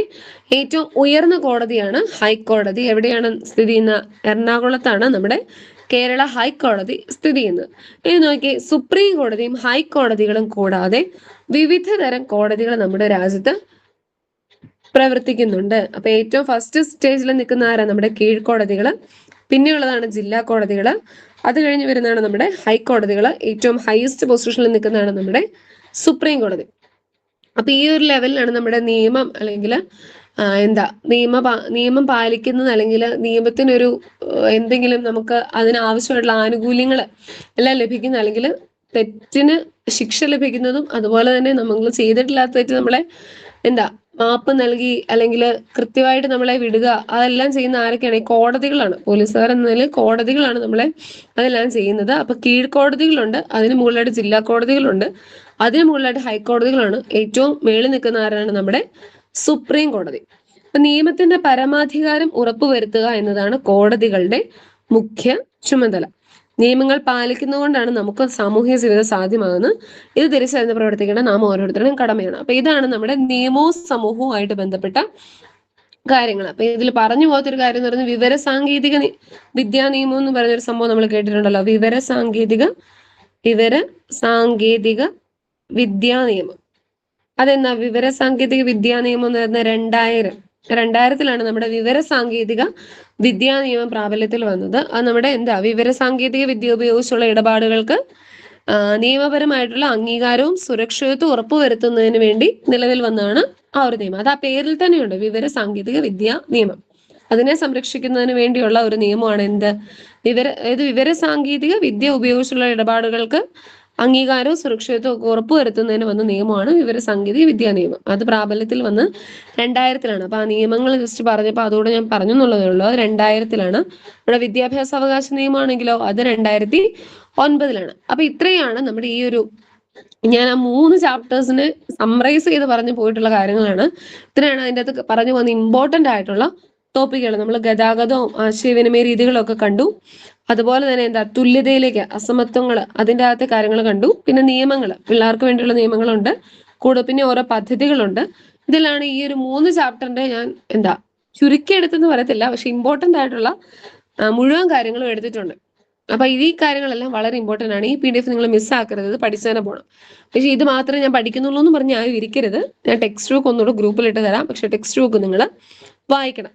ഏറ്റവും ഉയർന്ന കോടതിയാണ് ഹൈക്കോടതി. എവിടെയാണ് സ്ഥിതി ചെയ്യുന്നത്? എറണാകുളത്താണ് നമ്മുടെ കേരള ഹൈക്കോടതി സ്ഥിതി ചെയ്യുന്നത്. ഇനി നോക്കി, സുപ്രീം കോടതിയും ഹൈക്കോടതികളും കൂടാതെ വിവിധ തരം കോടതികൾ നമ്മുടെ രാജ്യത്ത് പ്രവർത്തിക്കുന്നുണ്ട്. അപ്പൊ ഏറ്റവും ഫസ്റ്റ് സ്റ്റേജിൽ നിൽക്കുന്ന ആരാണ്? നമ്മുടെ കീഴ്ക്കോടതികള്. പിന്നെയുള്ളതാണ് ജില്ലാ കോടതികള്. അത് കഴിഞ്ഞ് വരുന്നതാണ് നമ്മുടെ ഹൈക്കോടതികള്. ഏറ്റവും ഹയസ്റ്റ് പൊസിഷനിൽ നിൽക്കുന്നതാണ് നമ്മുടെ സുപ്രീം കോടതി. അപ്പൊ ഈ ഒരു ലെവലിലാണ് നമ്മുടെ നിയമം അല്ലെങ്കിൽ നിയമം പാലിക്കുന്നത് അല്ലെങ്കിൽ നിയമത്തിനൊരു എന്തെങ്കിലും നമുക്ക് അതിനാവശ്യമായിട്ടുള്ള ആനുകൂല്യങ്ങൾ എല്ലാം ലഭിക്കുന്ന, അല്ലെങ്കിൽ തെറ്റിന് ശിക്ഷ ലഭിക്കുന്നതും, അതുപോലെ തന്നെ നമ്മൾ ചെയ്തിട്ടില്ലാത്ത തെറ്റ് നമ്മളെ മാപ്പ് നൽകി അല്ലെങ്കിൽ കൃത്യമായിട്ട് നമ്മളെ വിടുക, അതെല്ലാം ചെയ്യുന്ന ആരൊക്കെയാണ്? ഈ കോടതികളാണ്. പോലീസുകാർ എന്നതിൽ കോടതികളാണ് നമ്മളെ അതെല്ലാം ചെയ്യുന്നത്. അപ്പൊ കീഴ്ക്കോടതികളുണ്ട്, അതിന് മുകളിലായിട്ട് ജില്ലാ കോടതികളുണ്ട്, അതിന് മുകളിലായിട്ട് ഹൈക്കോടതികളാണ്. ഏറ്റവും മേളിൽ നിൽക്കുന്ന ആരാണ്? നമ്മുടെ സുപ്രീം കോടതി. നിയമത്തിന്റെ പരമാധികാരം ഉറപ്പുവരുത്തുക എന്നതാണ് കോടതികളുടെ മുഖ്യ ചുമതല. നിയമങ്ങൾ പാലിക്കുന്നതുകൊണ്ടാണ് നമുക്ക് സാമൂഹ്യ ജീവിതം സാധ്യമാകുന്നത്. ഇത് തിരിച്ചറിഞ്ഞ് പ്രവർത്തിക്കേണ്ട നാം ഓരോരുത്തരുടെയും കടമയാണ്. അപ്പൊ ഇതാണ് നമ്മുടെ നിയമവും സമൂഹവുമായിട്ട് ബന്ധപ്പെട്ട കാര്യങ്ങൾ. അപ്പൊ ഇതിൽ പറഞ്ഞു പോകാത്തൊരു കാര്യം എന്ന് പറയുന്നത് വിവര സാങ്കേതിക വിദ്യാ നിയമം എന്ന് പറഞ്ഞൊരു സംഭവം നമ്മൾ കേട്ടിട്ടുണ്ടല്ലോ. വിവര സാങ്കേതിക വിദ്യാ നിയമം. അതെന്നാ വിവര സാങ്കേതിക വിദ്യാ നിയമം എന്ന് പറയുന്നത് 2000-ലാണ് നമ്മുടെ വിവര സാങ്കേതിക വിദ്യാ നിയമം പ്രാബല്യത്തിൽ വന്നത്. അത് നമ്മുടെ വിവര സാങ്കേതിക വിദ്യ ഉപയോഗിച്ചുള്ള ഇടപാടുകൾക്ക് നിയമപരമായിട്ടുള്ള അംഗീകാരവും സുരക്ഷിതത്വം ഉറപ്പുവരുത്തുന്നതിന് വേണ്ടി നിലവിൽ വന്നതാണ് ആ ഒരു നിയമം. അത് ആ പേരിൽ തന്നെയുണ്ട്, വിവര സാങ്കേതിക വിദ്യാ നിയമം. അതിനെ സംരക്ഷിക്കുന്നതിന് വേണ്ടിയുള്ള ഒരു നിയമമാണ് വിവര സാങ്കേതിക വിദ്യ ഉപയോഗിച്ചുള്ള ഇടപാടുകൾക്ക് അംഗീകാരവും സുരക്ഷിതത്വം ഒക്കെ ഉറപ്പുവരുത്തുന്നതിന് വന്ന നിയമമാണ് വിവര സാങ്കേതിക വിദ്യാ നിയമം. അത് പ്രാബല്യത്തിൽ വന്ന് 2000-ലാണ്. അപ്പൊ ആ നിയമങ്ങൾ ജസ്റ്റ് പറഞ്ഞപ്പോൾ അതുകൂടെ ഞാൻ പറഞ്ഞു എന്നുള്ളതേ ഉള്ളൂ. അത് 2000-ലാണ്. നമ്മുടെ വിദ്യാഭ്യാസ അവകാശ നിയമമാണെങ്കിലോ അത് 2009-ലാണ്. അപ്പൊ ഇത്രയാണ് നമ്മുടെ ഈ ഒരു, ഞാൻ ആ 3 ചാപ്റ്റേഴ്സിനെ സമ്മറൈസ് ചെയ്ത് പറഞ്ഞു പോയിട്ടുള്ള കാര്യങ്ങളാണ്. ഇത്രയാണ് അതിൻ്റെ അകത്ത് പറഞ്ഞു പോകുന്ന ഇമ്പോർട്ടന്റ് ആയിട്ടുള്ള ടോപ്പിക്കുകൾ നമ്മൾ ഗതാഗതവും ആശയവിനിമയ രീതികളും ഒക്കെ കണ്ടു. അതുപോലെ തന്നെ എന്താ തുല്യതയിലേക്ക് അസമത്വങ്ങൾ അതിൻ്റെ അകത്തെ കാര്യങ്ങൾ കണ്ടു. പിന്നെ നിയമങ്ങൾ, പിള്ളേർക്ക് വേണ്ടിയുള്ള നിയമങ്ങളുണ്ട്. കൂടെ പിന്നെ ഓരോ പദ്ധതികളുണ്ട്. ഇതിലാണ് ഈ ഒരു 3 ചാപ്റ്ററിന്റെ ഞാൻ എന്താ ചുരുക്കി എടുത്തെന്ന് പറയത്തില്ല, പക്ഷെ ഇമ്പോർട്ടന്റ് ആയിട്ടുള്ള മുഴുവൻ കാര്യങ്ങളും എടുത്തിട്ടുണ്ട്. അപ്പൊ ഈ കാര്യങ്ങളെല്ലാം വളരെ ഇമ്പോർട്ടന്റ് ആണ്. ഈ PDF നിങ്ങൾ മിസ്സാക്കരുത്, ഇത് പഠിച്ചു തന്നെ പോകണം. പക്ഷെ ഇത് മാത്രമേ ഞാൻ പഠിക്കുന്നുള്ളൂ എന്ന് പറഞ്ഞ് ആരും ഇരിക്കരുത്. ഞാൻ ടെക്സ്റ്റ് ബുക്ക് ഒന്നുകൂടെ ഗ്രൂപ്പിലിട്ട് തരാം, പക്ഷെ ടെക്സ്റ്റ് ബുക്ക് നിങ്ങൾ വായിക്കണം.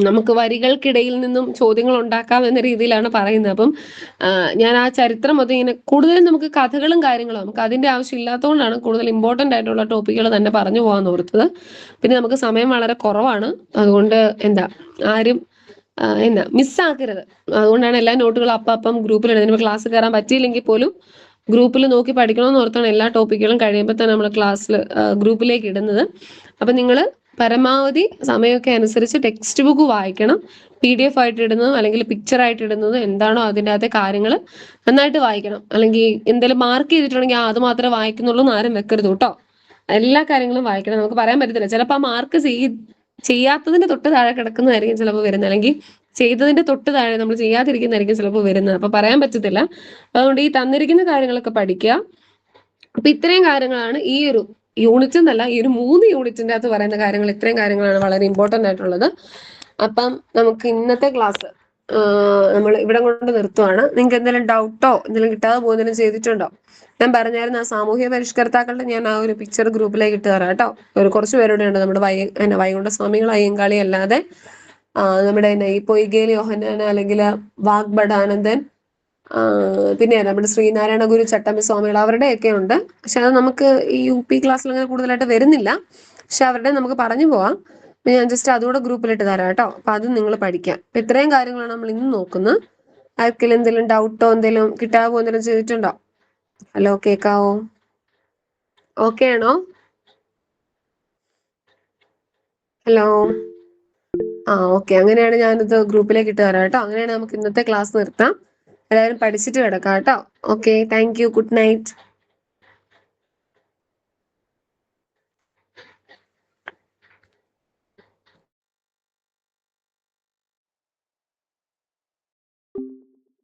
നമുക്ക് വരികൾക്കിടയിൽ നിന്നും ചോദ്യങ്ങൾ ഉണ്ടാക്കാം എന്ന രീതിയിലാണ് പറയുന്നത്. അപ്പം ഞാൻ ആ ചരിത്രം മൊത്തം ഇങ്ങനെ കൂടുതലും നമുക്ക് കഥകളും കാര്യങ്ങളും നമുക്ക് അതിന്റെ ആവശ്യം ഇല്ലാത്തതുകൊണ്ടാണ് കൂടുതൽ ഇമ്പോർട്ടന്റ് ആയിട്ടുള്ള ടോപ്പിക്കുകൾ തന്നെ പറഞ്ഞു പോകാൻ ഓർത്തത്. പിന്നെ നമുക്ക് സമയം വളരെ കുറവാണ്, അതുകൊണ്ട് എന്താ ആരും എന്താ മിസ്സാക്കരുത്. അതുകൊണ്ടാണ് എല്ലാ നോട്ടുകളും അപ്പം ഗ്രൂപ്പിൽ ഇടുന്നത്. ക്ലാസ് കയറാൻ പറ്റിയില്ലെങ്കിൽ പോലും ഗ്രൂപ്പിൽ നോക്കി പഠിക്കണമെന്ന് ഓർത്താണ് എല്ലാ ടോപ്പിക്കുകളും കഴിയുമ്പോൾ തന്നെ നമ്മൾ ക്ലാസ്സിൽ ഗ്രൂപ്പിലേക്ക് ഇടുന്നത്. അപ്പൊ നിങ്ങൾ പരമാവധി സമയമൊക്കെ അനുസരിച്ച് ടെക്സ്റ്റ് ബുക്ക് വായിക്കണം. PDF ആയിട്ട് ഇടുന്നതും അല്ലെങ്കിൽ പിക്ചർ ആയിട്ട് ഇടുന്നതും എന്താണോ അതിൻ്റെ അകത്തെ കാര്യങ്ങൾ നന്നായിട്ട് വായിക്കണം. അല്ലെങ്കിൽ എന്തെങ്കിലും മാർക്ക് ചെയ്തിട്ടുണ്ടെങ്കിൽ അത് മാത്രമേ വായിക്കുന്നുള്ളൂ എന്ന് ആരും വെക്കരുത് കേട്ടോ. എല്ലാ കാര്യങ്ങളും വായിക്കണം. നമുക്ക് പറയാൻ പറ്റത്തില്ല, ചിലപ്പോൾ ആ മാർക്ക് ചെയ്യാത്തതിന്റെ തൊട്ട് താഴെ കിടക്കുന്നതായിരിക്കും ചിലപ്പോൾ വരുന്നത്, അല്ലെങ്കിൽ ചെയ്തതിന്റെ തൊട്ട് താഴെ നമ്മൾ ചെയ്യാതിരിക്കുന്നതായിരിക്കും ചിലപ്പോൾ വരുന്നത്. അപ്പൊ പറയാൻ പറ്റത്തില്ല. അതുകൊണ്ട് ഈ തന്നിരിക്കുന്ന കാര്യങ്ങളൊക്കെ പഠിക്കുക. അപ്പൊ ഇത്രയും കാര്യങ്ങളാണ് ഈ ഒരു യൂണിറ്റ് എന്നല്ല, ഈ ഒരു 3 യൂണിറ്റിന്റെ അകത്ത് പറയുന്ന കാര്യങ്ങൾ. ഇത്രയും കാര്യങ്ങളാണ് വളരെ ഇമ്പോർട്ടന്റ് ആയിട്ടുള്ളത്. അപ്പം നമുക്ക് ഇന്നത്തെ ക്ലാസ് നമ്മൾ ഇവിടെ കൊണ്ട് നിർത്തുവാണ്. നിങ്ങൾക്ക് എന്തെങ്കിലും ഡൗട്ടോ എന്തെങ്കിലും കിട്ടാതെ പോകുന്നതിനും ചെയ്തിട്ടുണ്ടോ? ഞാൻ പറഞ്ഞായിരുന്നു ആ സാമൂഹ്യ പരിഷ്കർത്താക്കളുടെ ഞാൻ ആ ഒരു പിക്ചർ ഗ്രൂപ്പിലേക്ക് ഇട്ട് തരാം കേട്ടോ. കുറച്ച് പേരുടെ ഉണ്ട്. നമ്മുടെ വൈകുണ്ഠ സ്വാമികൾ അയ്യങ്കാളി അല്ലാതെ നമ്മുടെ ഈ പൊയ്കേലി യോഹന്നാൻ അല്ലെങ്കിൽ വാഗ്ഭടാനന്ദൻ, പിന്നെ നമ്മുടെ ശ്രീനാരായണ ഗുരു ചട്ടമ്പി സ്വാമികൾ, അവരുടെയൊക്കെ ഉണ്ട്. പക്ഷെ അത് നമുക്ക് ഈ UP ക്ലാസ്സിൽ അങ്ങനെ കൂടുതലായിട്ട് വരുന്നില്ല. പക്ഷെ അവരുടെ നമുക്ക് പറഞ്ഞു പോവാം. ഞാൻ ജസ്റ്റ് അതുകൂടെ ഗ്രൂപ്പിലിട്ട് തരാം കേട്ടോ. അപ്പൊ അത് നിങ്ങൾ പഠിക്കാം. അപ്പൊ ഇത്രയും കാര്യങ്ങളാണ് നമ്മൾ ഇന്ന് നോക്കുന്നത്. ആർക്കെങ്കിലും എന്തെങ്കിലും ഡൗട്ടോ എന്തെങ്കിലും കിട്ടാവോ എന്തെങ്കിലും ചെയ്തിട്ടുണ്ടോ? ഹലോ, കേക്കാവോ? ഓക്കെ ആണോ? ഹലോ. ഓക്കെ. അങ്ങനെയാണ് ഞാനിത് ഗ്രൂപ്പിലേക്ക് ഇട്ട് തരാം കേട്ടോ. അങ്ങനെയാണ് നമുക്ക് ഇന്നത്തെ ക്ലാസ് നിർത്താം. എല്ലാവരും പഠിച്ചിട്ട് കിടക്കാം കേട്ടോ. Okay, thank you. Good night.